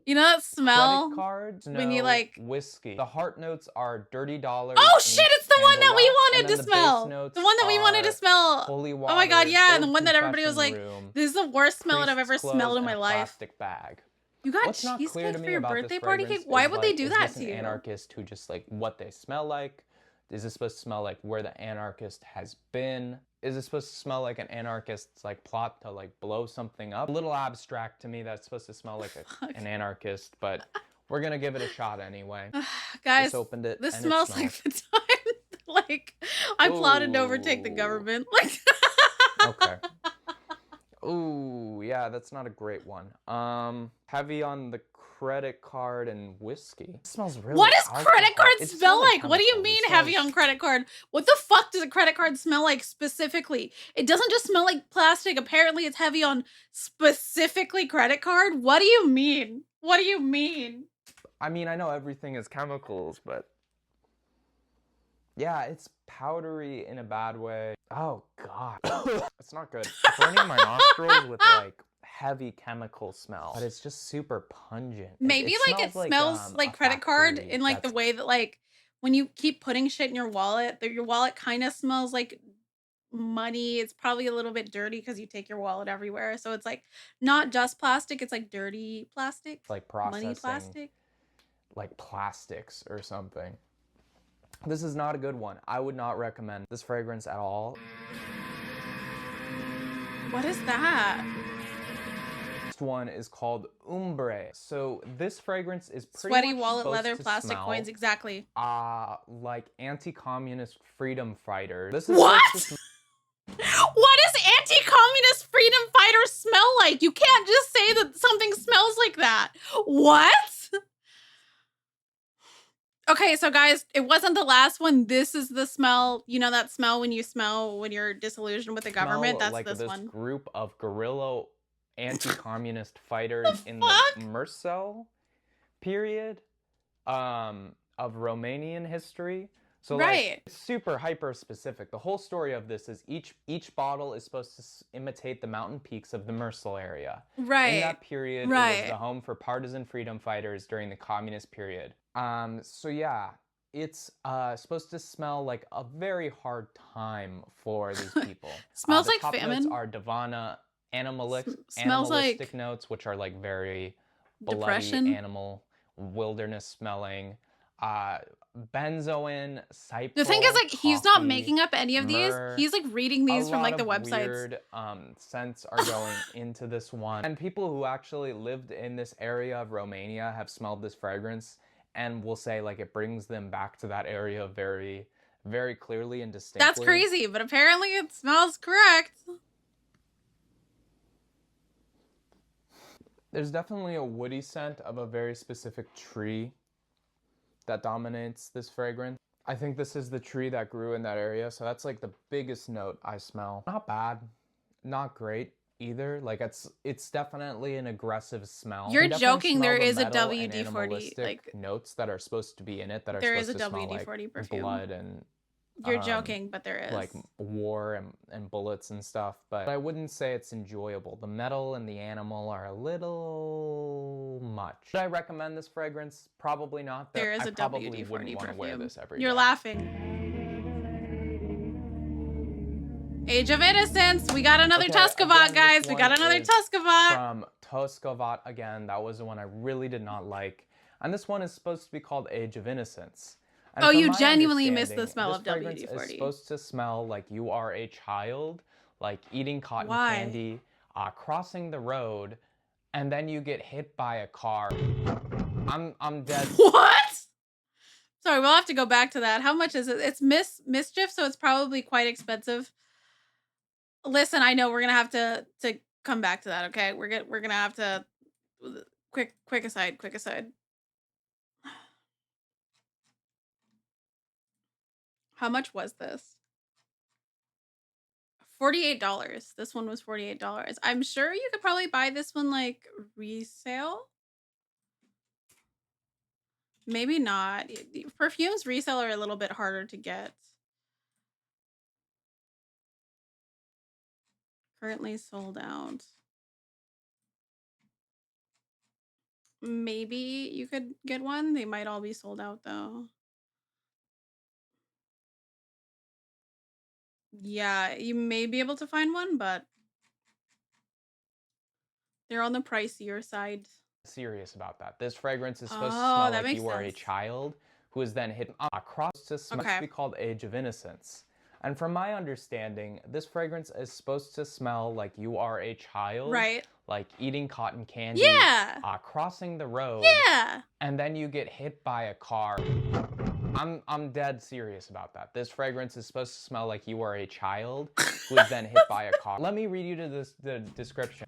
You know that smell Credit cards, when you no. like Whiskey. The heart notes are dirty dollars. Oh shit, it's the one that we candle wax, wanted and to then smell. The The one that we wanted to are smell. holy Oh my god, water, yeah, and the old one that everybody was like, confession room, this is the worst smell that I've ever priest's smelled clothes, in my and a life. plastic bag. You got What's not clear cheesecake to for me your about birthday this party fragrance cake? Why is, would they like, do is that this to an you? anarchist who just like what they smell like? Is it supposed to smell like where the anarchist has been? Is it supposed to smell like an anarchist's like plot to like blow something up? A little abstract to me. That's supposed to smell like an anarchist, but we're gonna give it a shot anyway. Guys, Just opened it this and smells it like smells. the time like I plotted to overtake the Ooh. government. Like Okay. Ooh, yeah, that's not a great one. Heavy on the credit card and whiskey. It smells really what does credit alcohol. card It smell smells like? What do you chemicals. mean It heavy smells- on credit card? What the fuck does a credit card smell like specifically? It doesn't just smell like plastic. Apparently it's heavy on specifically credit card. What do you mean? What do you mean? I mean, I know everything is chemicals, but yeah, it's powdery in a bad way. Oh god. It's not good. It's burning my nostrils with like heavy chemical smell, but it's just super pungent. Maybe like it smells like a credit card factory in like the that's way that like when you keep putting shit in your wallet, that your wallet kind of smells like money. It's probably a little bit dirty because you take your wallet everywhere. So it's like not just plastic, it's like dirty plastic, like money processing plastic. like plastics or something. This is not a good one. I would not recommend this fragrance at all. What is that? Next one is called Umbre. So this fragrance is pretty Sweaty much wallet, supposed leather, to plastic smell, coins, exactly. like anti-communist freedom fighters. This is What? supposed to What does anti-communist freedom fighters smell like? You can't just say that something smells like that. What? Okay, so guys, it wasn't the last one. This is the smell. You know that smell when you're disillusioned with the government? smell That's like this one. group of guerrilla anti-communist fighters in the fuck? Murcel period of Romanian history. So Right. like super hyper specific. The whole story of this is each bottle is supposed to imitate the mountain peaks of the Murcel area. Right. In that period, it Right. was the home for partisan freedom fighters during the communist period. So yeah, it's supposed to smell like a very hard time for these people. Smells The like top famine. notes are Divana Smells animalistic like notes, which are like very bloody depression. animal, wilderness smelling. Benzoin, cypress. The thing is, like, he's not coffee, making up any of these. myrrh. He's like reading these A from lot like the of websites. weird scents are going into this one. And people who actually lived in this area of Romania have smelled this fragrance and will say like it brings them back to that area very, very clearly and distinctly. That's crazy, but apparently it smells correct. There's definitely a woody scent of a very specific tree that dominates this fragrance. I think this is the tree that grew in that area, so that's like the biggest note I smell. Not bad, not great either. Like it's definitely an aggressive smell. You're You definitely joking, smell there the is a metal and WD-40, animalistic like- notes that are supposed to be in it that are There is supposed a to smell WD-40 like perfume. blood and You're joking, but there is. like war and bullets and stuff, but I wouldn't say it's enjoyable. The metal and the animal are a little much. Should I recommend this fragrance? Probably not. There is I a probably WD-40 wouldn't want to wear perfume. this every You're day. laughing. Age of Innocence. We got another Okay, Tuscavaut, again, guys. this We got one another is Tuscavaut. From Tuscavaut again. That was the one I really did not like. And this one is supposed to be called Age of Innocence. And Oh, from you my genuinely missed the understanding, smell this of fragrance WD-40. is supposed to smell like you are a child, like eating cotton Why? candy, crossing the road, and then you get hit by a car. I'm dead. What? Sorry, we'll have to go back to that. How much is it? It's Mischief, so it's probably quite expensive. Listen, I know we're gonna have to come back to that. Okay, we're gonna have to. Quick aside. How much was this? $48. This one was $48. I'm sure you could probably buy this one like resale. Maybe not. Perfumes resale are a little bit harder to get. Currently sold out. Maybe you could get one. They might all be sold out though. Yeah, you may be able to find one, but they're on the pricier side. Serious about that. This fragrance is supposed to Oh, smell that like makes you are a sense. child who is then hit across to smell to be called Age of Innocence. And from my understanding, this fragrance is supposed to smell like you are a child, Right. like eating cotton candy, Yeah. crossing the road, Yeah. and then you get hit by a car. I'm dead serious about that. This fragrance is supposed to smell like you are a child who is then hit by a car. Let me read you to the description.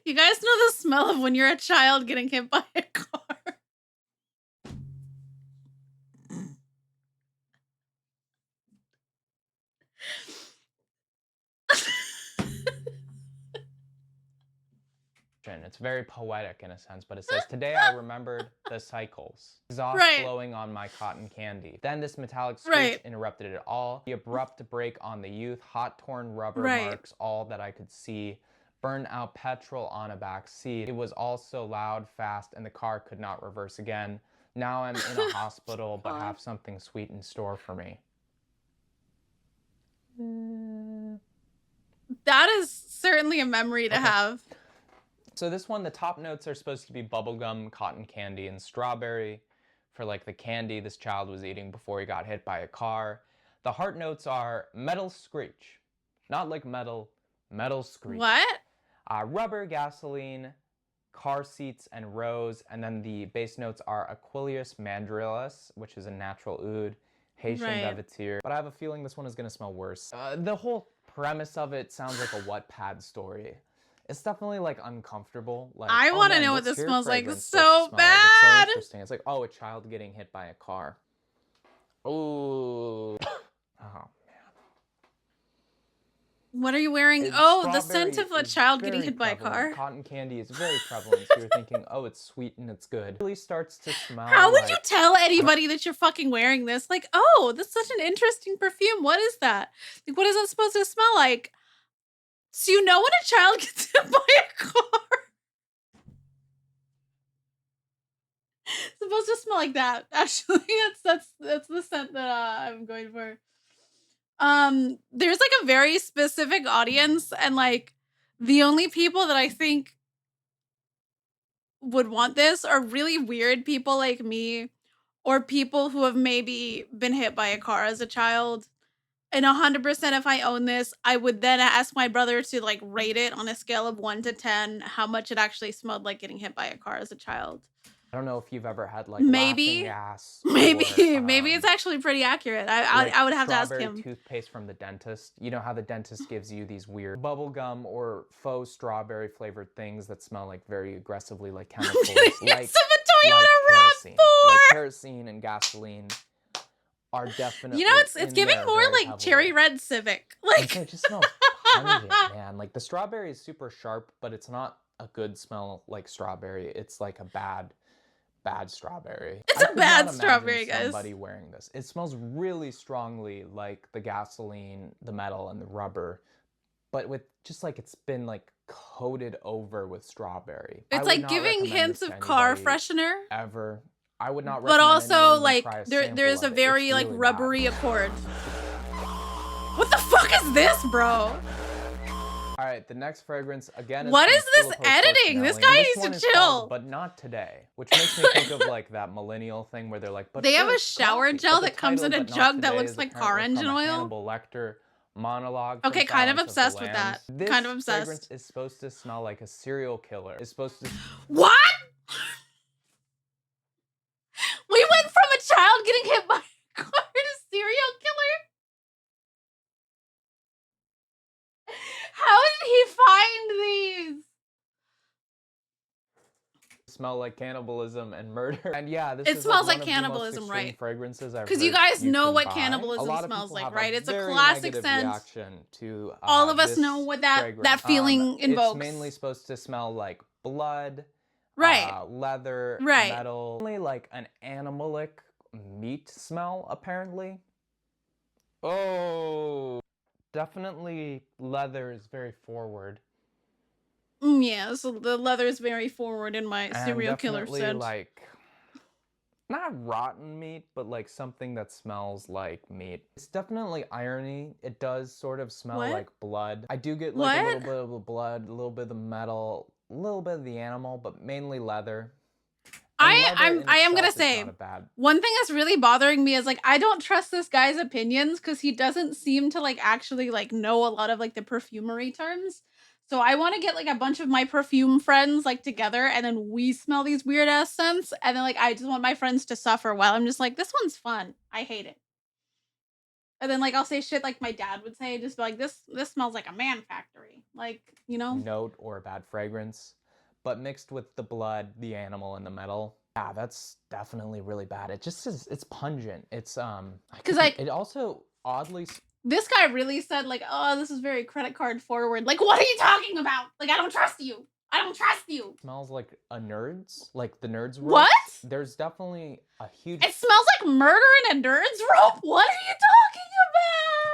You guys know the smell of when you're a child getting hit by a car. It's very poetic in a sense, but it says, "Today I remembered the cycles. Exhaust Right. blowing on my cotton candy. Then this metallic screech Right. interrupted it all. The abrupt break on the youth, hot torn rubber Right. marks all that I could see. Burned out petrol on a back seat. It was all so loud, fast, and the car could not reverse again. Now I'm in a hospital, but have something sweet in store for me." That is certainly a memory to have. So this one, the top notes are supposed to be bubblegum, cotton candy, and strawberry for like the candy this child was eating before he got hit by a car. The heart notes are metal screech. Not like metal, metal screech. What? Rubber, gasoline, car seats, and rose. And then the base notes are Aquilius mandrilis, which is a natural oud, Haitian Velvetier. But I have a feeling this one is going to smell worse. The whole premise of it sounds like a Wattpad story. It's definitely like uncomfortable. Like, I oh, want to man, know what what's this your smells like fragrance so supposed to smell like? bad. It's so interesting. It's like, oh, a child getting hit by a car. Ooh. Oh. What are you wearing? It's Oh, the scent strawberry of a is child getting very hit by a prevalent. car. Cotton candy is very prevalent. So you're thinking, oh, it's sweet and it's good. It really starts to smell How would like... you tell anybody that you're fucking wearing this? Like, oh, that's such an interesting perfume. What is that? Like, what is it supposed to smell like? So you know when a child gets hit by a car? It's supposed to smell like that. Actually, that's the scent that I'm going for. There's like a very specific audience, and like the only people that I think would want this are really weird people like me, or people who have maybe been hit by a car as a child. And 100% if I own this, I would then ask my brother to like rate it on a scale of 1 to 10, how much it actually smelled like getting hit by a car as a child. I don't know if you've ever had like laughing Maybe gas. maybe Or, it's actually pretty accurate. like I would have to ask strawberry him. toothpaste from the dentist. You know how the dentist gives you these weird bubble gum or faux strawberry flavored things that smell like very aggressively like chemicals. Yes, of a Toyota kerosene. RAV4. Like kerosene and gasoline are definitely, You know, it's giving more like cherry red Civic. Like it just smells pungent, man. Like the strawberry is super sharp, but it's not a good smell like strawberry. It's like a bad strawberry. It's a bad strawberry, guys. Somebody wearing this. It smells really strongly like the gasoline, the metal, and the rubber, but with just like it's been like coated over with strawberry. It's like giving hints of car freshener. Ever. I would not But recommend also anyone like try a there's sample a of it. very It's like really rubbery bad. accord. What the fuck is this, bro? All right, the next fragrance again. What from is this Filippo editing? This Fortunelli, guy and needs one to is chill. called But Not Today, which makes me think of like that millennial thing where they're like, but They have a first, shower coffee. gel But the that comes in title, a But Not jug that Today, looks is like car apparently engine from a oil. Hannibal Lecter monologue. from Okay, kind of Silence the obsessed with that. Lambs. This Kind of obsessed. fragrance is supposed to smell like a serial killer. It's supposed to. What? We went from a child getting hit by a car to serial killer? How did he find these? Smell like cannibalism and murder. And yeah, this It is smells like like one of the most cannibalism, extreme right? fragrances I've Because you heard guys know can what buy. cannibalism A lot of smells people like, have right? It's a very classic negative scent. reaction to All of us this know what that fragrance. feeling invokes. It's mainly supposed to smell like blood, Right. leather, Right. metal, only like an animalic meat smell apparently. Oh, definitely leather is very forward. Yeah, so the leather is very forward in my And serial killer definitely scent. like not rotten meat, but like something that smells like meat. It's definitely irony. It does sort of smell What? like blood. I do get like a little What? bit of the blood, a little bit of the metal, a little bit of the animal, but mainly leather. And leather in I am gonna itself is say not a bad. one thing that's really bothering me is like I don't trust this guy's opinions because he doesn't seem to like actually like know a lot of like the perfumery terms. So I want to get like a bunch of my perfume friends like together and then we smell these weird ass scents and then like I just want my friends to suffer while I'm just like this one's fun. I hate it. And then like I'll say shit like my dad would say, just be like this smells like a man factory. Like, you know? Note or a bad fragrance, but mixed with the blood, the animal, and the metal. Yeah, that's definitely really bad. It just is, it's pungent. It's Cause like it also oddly this guy really said like, oh, this is very credit card forward. Like, what are you talking about? Like, I don't trust you. I don't trust you. smells like a Nerds, like the Nerds rope. What? There's definitely a huge It smells like murder in a nerd's rope. What are you talking about?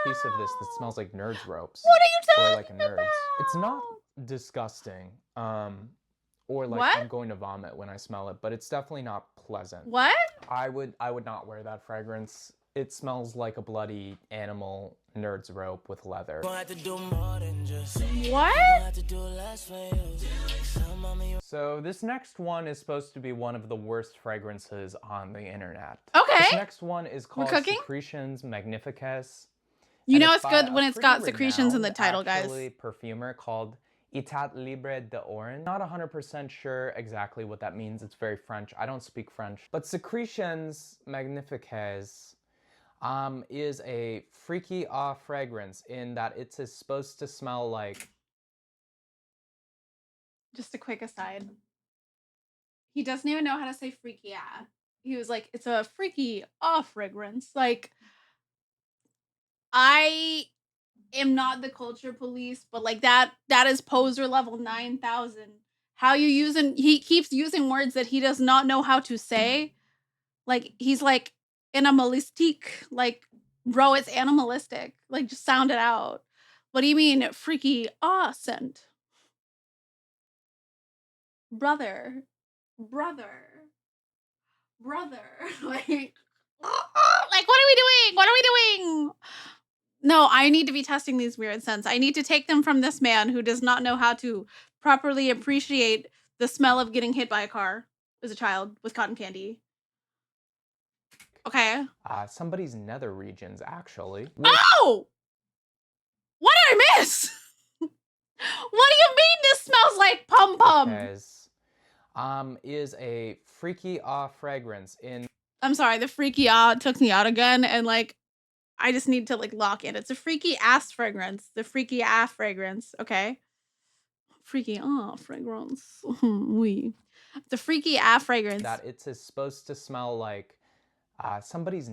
piece of this that smells like Nerds ropes. What are you Or talking like a Nerds. It's not about? disgusting. Or like What? I'm going to vomit when I smell it, but it's definitely not pleasant. What? I would not wear that fragrance. It smells like a bloody animal Nerds rope with leather. What? So this next one is supposed to be one of the worst fragrances on the internet. Okay. This next one is called cooking? Secretions Magnificus. You and know it's by good a when it's pretty got secretions in the renowned, title, guys. actually, perfumer called Itat Libre de Orange. Not 100% sure exactly what that means. It's very French. I don't speak French. But Secretions Magnifiques is a freaky fragrance in that it's supposed to smell like... Just a quick aside. He doesn't even know how to say freaky ah. He was like, it's a freaky fragrance. Like, I am not the culture police, but like that is poser level 9,000. How you using he keeps using words that he does not know how to say. Like he's like animalistic. Like, bro, it's animalistic. Like just sound it out. What do you mean freaky scent? Brother. Brother. Like, like what are we doing? What are we doing? No, I need to be testing these weird scents. I need to take them from this man who does not know how to properly appreciate the smell of getting hit by a car as a child with cotton candy. Okay. somebody's nether regions, actually. Oh! What did I miss? What do you mean this smells like pum pum? Is a freaky fragrance in... I'm sorry, the freaky took me out again, and like I just need to like lock in. It's a freaky ass fragrance. The freaky ass fragrance, okay? Freaky fragrance. Oui. The freaky ass fragrance. that it's supposed to smell like somebody's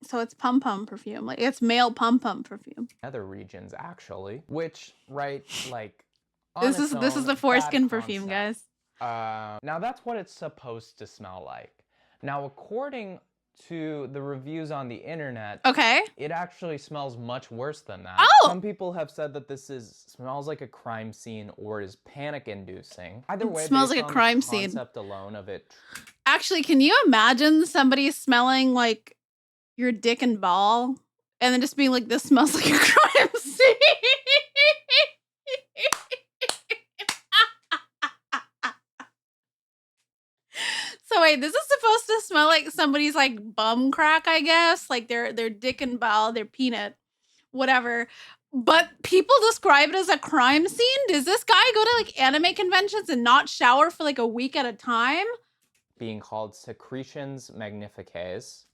So it's pum pum perfume. Like it's male pum pum perfume. nether regions, actually. Which, right, like... This is the foreskin perfume, guys. Now that's what it's supposed to smell like. Now, according to the reviews on the internet, Okay. it actually smells much worse than that. Oh! Some people have said that this smells like a crime scene or is panic-inducing. Either way, smells based like a on crime the scene. concept alone of it. Actually, can you imagine somebody smelling like your dick and ball and then just being like, this smells like a crime scene? So wait, this is supposed to smell like somebody's like bum crack, I guess. Like their dick and ball, their peanut, whatever. But people describe it as a crime scene? Does this guy go to like anime conventions and not shower for like a week at a time? Being called Secretions Magnifiques,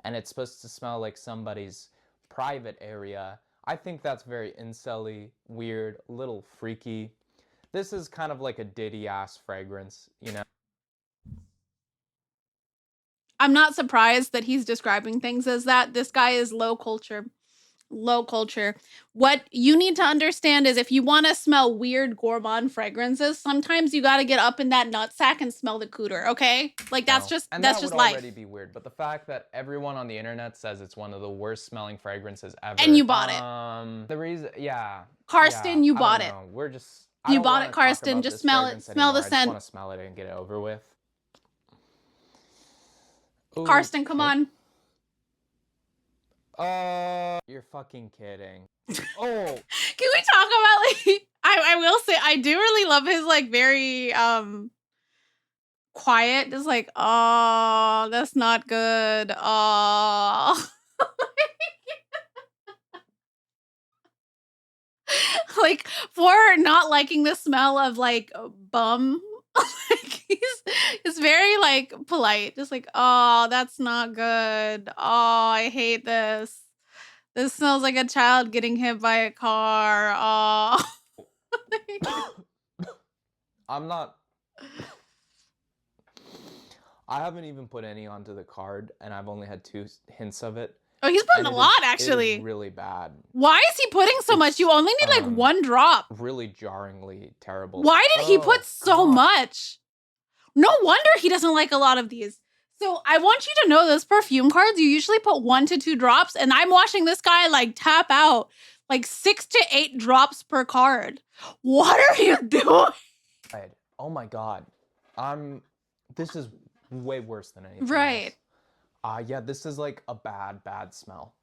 and it's supposed to smell like somebody's private area. I think that's very incel-y, weird, a little freaky. This is kind of like a Diddy-ass fragrance, you know? I'm not surprised that he's describing things as that. This guy is low culture. Low culture. What you need to understand is if you want to smell weird gourmand fragrances, sometimes you got to get up in that nutsack and smell the cooter, okay? Like that's just and that's that just would life. already be weird, but the fact that everyone on the internet says it's one of the worst smelling fragrances ever. And you bought it. The reason, yeah. Karsten, yeah, you I bought don't it. know. We're just, I You don't bought wanna it, talk Karsten. about Just this smell it. fragrance Smell the anymore. I just wanna scent. smell it and get it over with. Karsten, come on. You're fucking kidding. Oh, Can we talk about like I will say I do really love his like very quiet, just like, oh, that's not good. Oh. Like for not liking the smell of like bum. Like he's very like polite, just like, oh, that's not good. Oh, I hate this. This smells like a child getting hit by a car. Oh. I'm not. I haven't even put any onto the card, and I've only had 2 hints of it. Oh, he's putting And a lot It actually. is really bad. Why is he putting so much? You only need like 1 drop. Really jarringly terrible. Why did he put so God. much? No wonder he doesn't like a lot of these. So I want you to know those perfume cards, you usually put 1 to 2 drops, and I'm watching this guy like tap out like 6 to 8 drops per card. What are you doing? Oh my God. This is way worse than anything Right. else. Yeah, this is like a bad smell.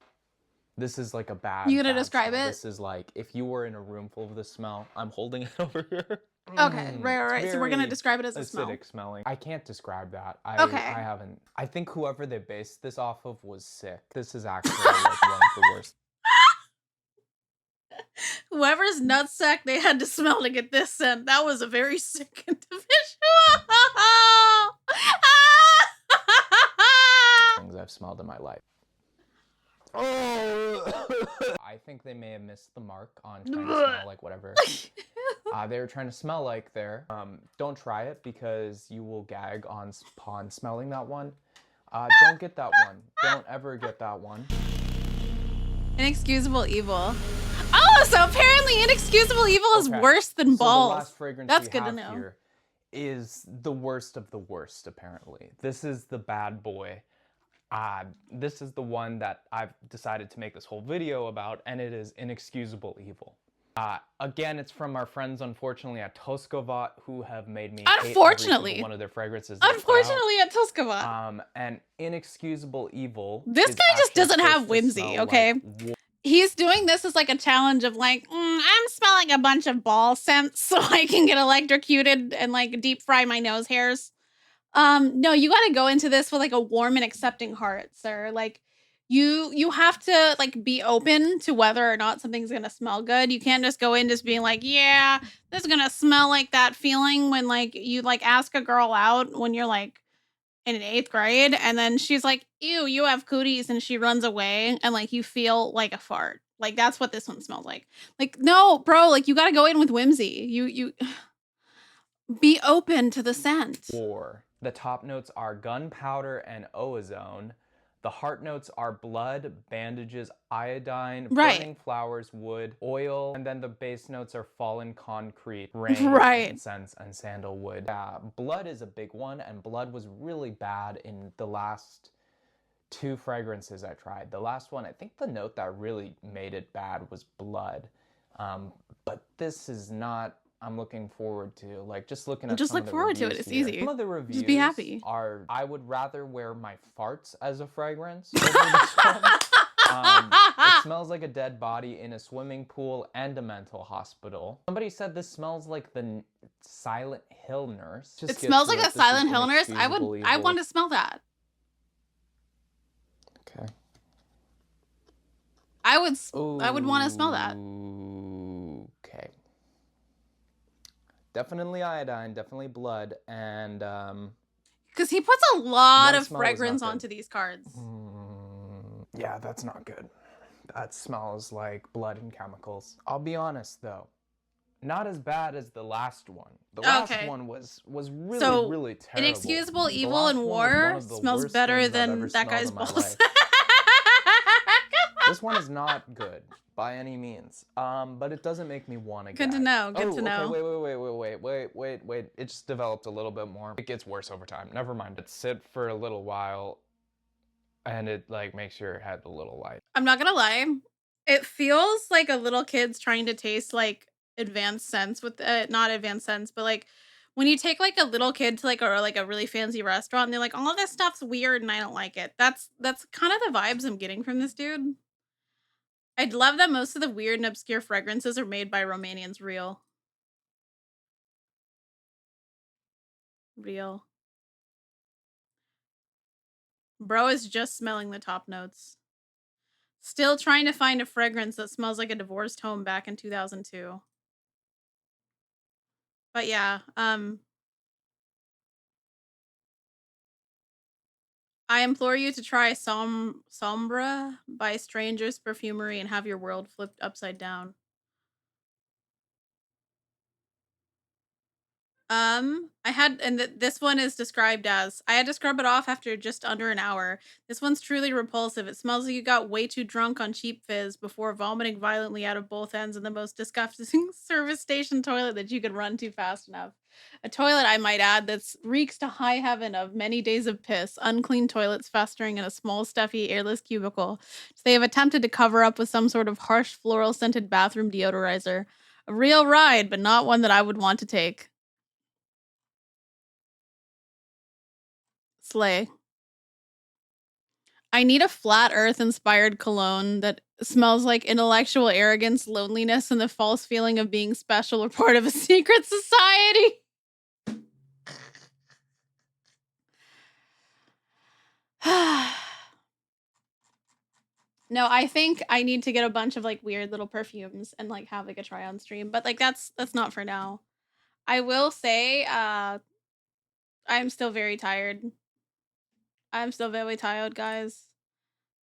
This is like a bad You gonna bad describe smell. it? This is like, if you were in a room full of this smell, I'm holding it over here. Okay, right. So we're gonna Very describe it as a acidic smell. smelling. I can't describe that. Okay. I haven't. I think whoever they based this off of was sick. This is actually like one of the worst. Whoever's nutsack they had to smell to get this scent, that was a very sick individual. Things I've smelled in my life. I think they may have missed the mark on trying to smell like whatever they were trying to smell like there. Don't try it because you will gag upon smelling that one. Don't get that one. Don't ever get that one. Inexcusable evil. Oh, so apparently inexcusable evil is worse than balls. So the last fragrance That's we good to have know. here is the worst of the worst, apparently. This is the bad boy. This is the one that I've decided to make this whole video about, and it is inexcusable evil. Again, it's from our friends, unfortunately, at Toskovat, who have made me hate every single one of their fragrances. Unfortunately, at Toskovat. And inexcusable evil. This guy just doesn't have whimsy, okay? He's doing this as like a challenge of like, I'm smelling a bunch of ball scents so I can get electrocuted and like deep fry my nose hairs. No, you gotta go into this with like a warm and accepting heart, sir. Like you have to like be open to whether or not something's gonna smell good. You can't just go in just being like, yeah, this is gonna smell like that feeling when like you like ask a girl out when you're like in 8th grade and then she's like, ew, you have cooties, and she runs away and like you feel like a fart. Like that's what this one smells like. Like, no, bro, like you gotta go in with whimsy. You be open to the scent. The top notes are gunpowder and ozone. The heart notes are blood, bandages, iodine, burning flowers, wood, oil, and then the base notes are fallen concrete, rain, incense, and sandalwood. Blood is a big one, and blood was really bad in the last 2 fragrances I tried. The last one, I think the note that really made it bad was blood. But this is not. I'm looking forward to, like, just looking at just some look of the forward to it. reviews It's here. easy. Some of the reviews just be happy. Are, I would rather wear my farts as a fragrance over this one. It smells like a dead body in a swimming pool and a mental hospital. Somebody said this smells like the Silent Hill nurse. It smells like a Silent Hill nurse. I want to smell that. Okay. I would want to smell that. Okay. Definitely iodine, definitely blood, and because he puts a lot of smell fragrance onto these cards. Yeah, that's not good. That smells like blood and chemicals. I'll be honest though, not as bad as the last one. The last one was really, really terrible. Inexcusable evil and war smells better than that guy's balls. This one is not good by any means, but it doesn't make me want to. Good to know. Good to know. Wait. It just developed a little bit more. It gets worse over time. Never mind. It sit for a little while, and it like makes your head a little light. I'm not gonna lie. It feels like a little kid's trying to taste like advanced sense with it. Not advanced sense, but like when you take like a little kid to like a really fancy restaurant and they're like, all of this stuff's weird and I don't like it. That's kind of the vibes I'm getting from this dude. I'd love that most of the weird and obscure fragrances are made by Romanians. Real. Real. Bro is just smelling the top notes. Still trying to find a fragrance that smells like a divorced home back in 2002. But yeah, I implore you to try Sombra by Strangers Perfumery and have your world flipped upside down. I had, and this one is described as, I had to scrub it off after just under an hour. This one's truly repulsive. It smells like you got way too drunk on cheap fizz before vomiting violently out of both ends in the most disgusting service station toilet that you could run to fast enough. A toilet, I might add, that reeks to high heaven of many days of piss, unclean toilets festering in a small, stuffy, airless cubicle. So they have attempted to cover up with some sort of harsh, floral scented bathroom deodorizer. A real ride, but not one that I would want to take. Slay. I need a flat earth inspired cologne that smells like intellectual arrogance, loneliness, and the false feeling of being special or part of a secret society. No, I think I need to get a bunch of like weird little perfumes and like have like a try on stream, but like that's not for now. I will say I'm still very tired. I'm still very tired, guys.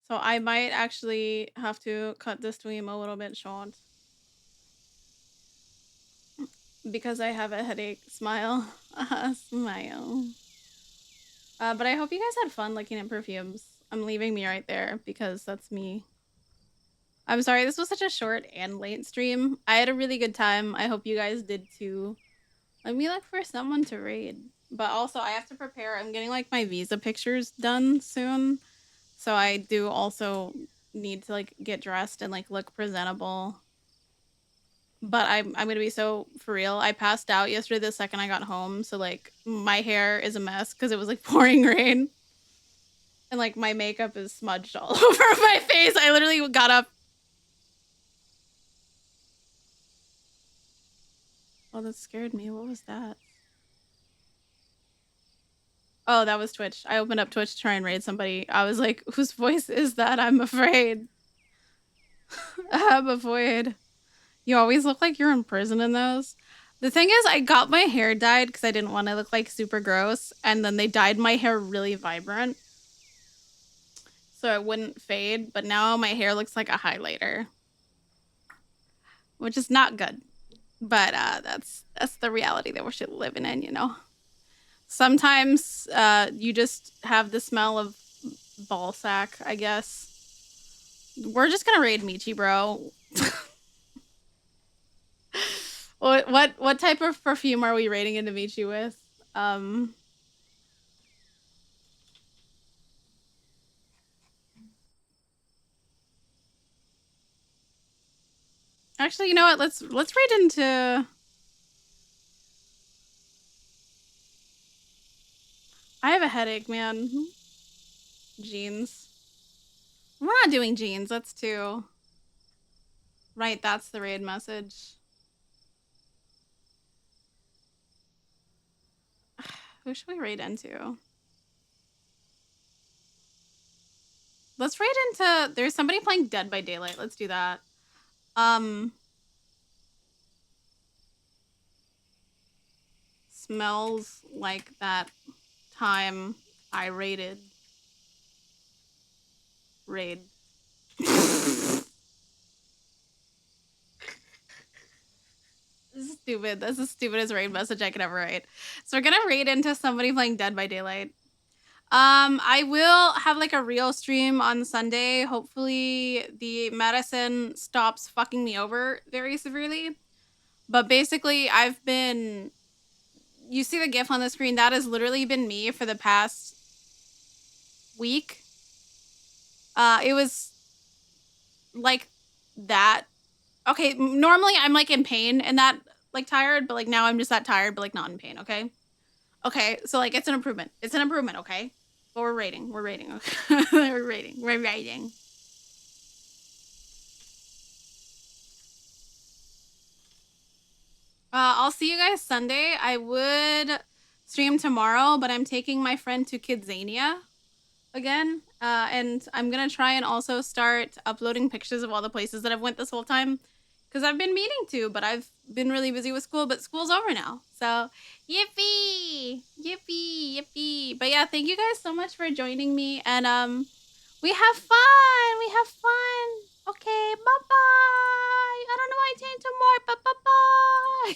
So I might actually have to cut this stream a little bit short. Because I have a headache. Smile. Smile. But I hope you guys had fun looking at perfumes. I'm leaving me right there because that's me. I'm sorry, this was such a short and late stream. I had a really good time. I hope you guys did too. Let me look for someone to raid. But also, I have to prepare. I'm getting like my visa pictures done soon. So I do also need to like get dressed and like look presentable. But I'm gonna be so for real. I passed out yesterday the second I got home, so like my hair is a mess because it was like pouring rain, and like my makeup is smudged all over my face. I literally got up. Oh, that scared me. What was that? Oh, that was Twitch. I opened up Twitch to try and raid somebody. I was like, whose voice is that? I'm afraid. I'm afraid. You always look like you're in prison in those. The thing is, I got my hair dyed because I didn't want to look like super gross, and then they dyed my hair really vibrant so it wouldn't fade. But now my hair looks like a highlighter, which is not good. But that's the reality that we're living in, you know. Sometimes you just have the smell of ball sack, I guess. We're just gonna raid Michi, bro. What type of perfume are we raiding into Michi with? Actually, you know what? Let's raid into. I have a headache, man. Jeans. We're not doing jeans. That's too. Right, that's the raid message. Who should we raid into? Let's raid into. There's somebody playing Dead by Daylight. Let's do that. Smells like that time I raided. Raid. This is stupid. That's the stupidest raid message I could ever write. So we're gonna raid into somebody playing Dead by Daylight. I will have like a real stream on Sunday. Hopefully the medicine stops fucking me over very severely. But basically, I've been. You see the GIF on the screen? That has literally been me for the past week. It was like that Okay, normally I'm like in pain and that like tired, but like now I'm just that tired, but like not in pain. Okay. Okay, so like it's an improvement. It's an improvement. Okay, but we're rating. We're rating. Okay, we're rating. We're rating. I'll see you guys Sunday. I would stream tomorrow, but I'm taking my friend to Kidzania again, and I'm gonna try and also start uploading pictures of all the places that I've went this whole time, because I've been meaning to, but I've been really busy with school. But school's over now, so yippee, yippee, yippee. But yeah, thank you guys so much for joining me, and we have fun. We have fun. Okay, bye bye. I don't know why I changed to more, but bye bye.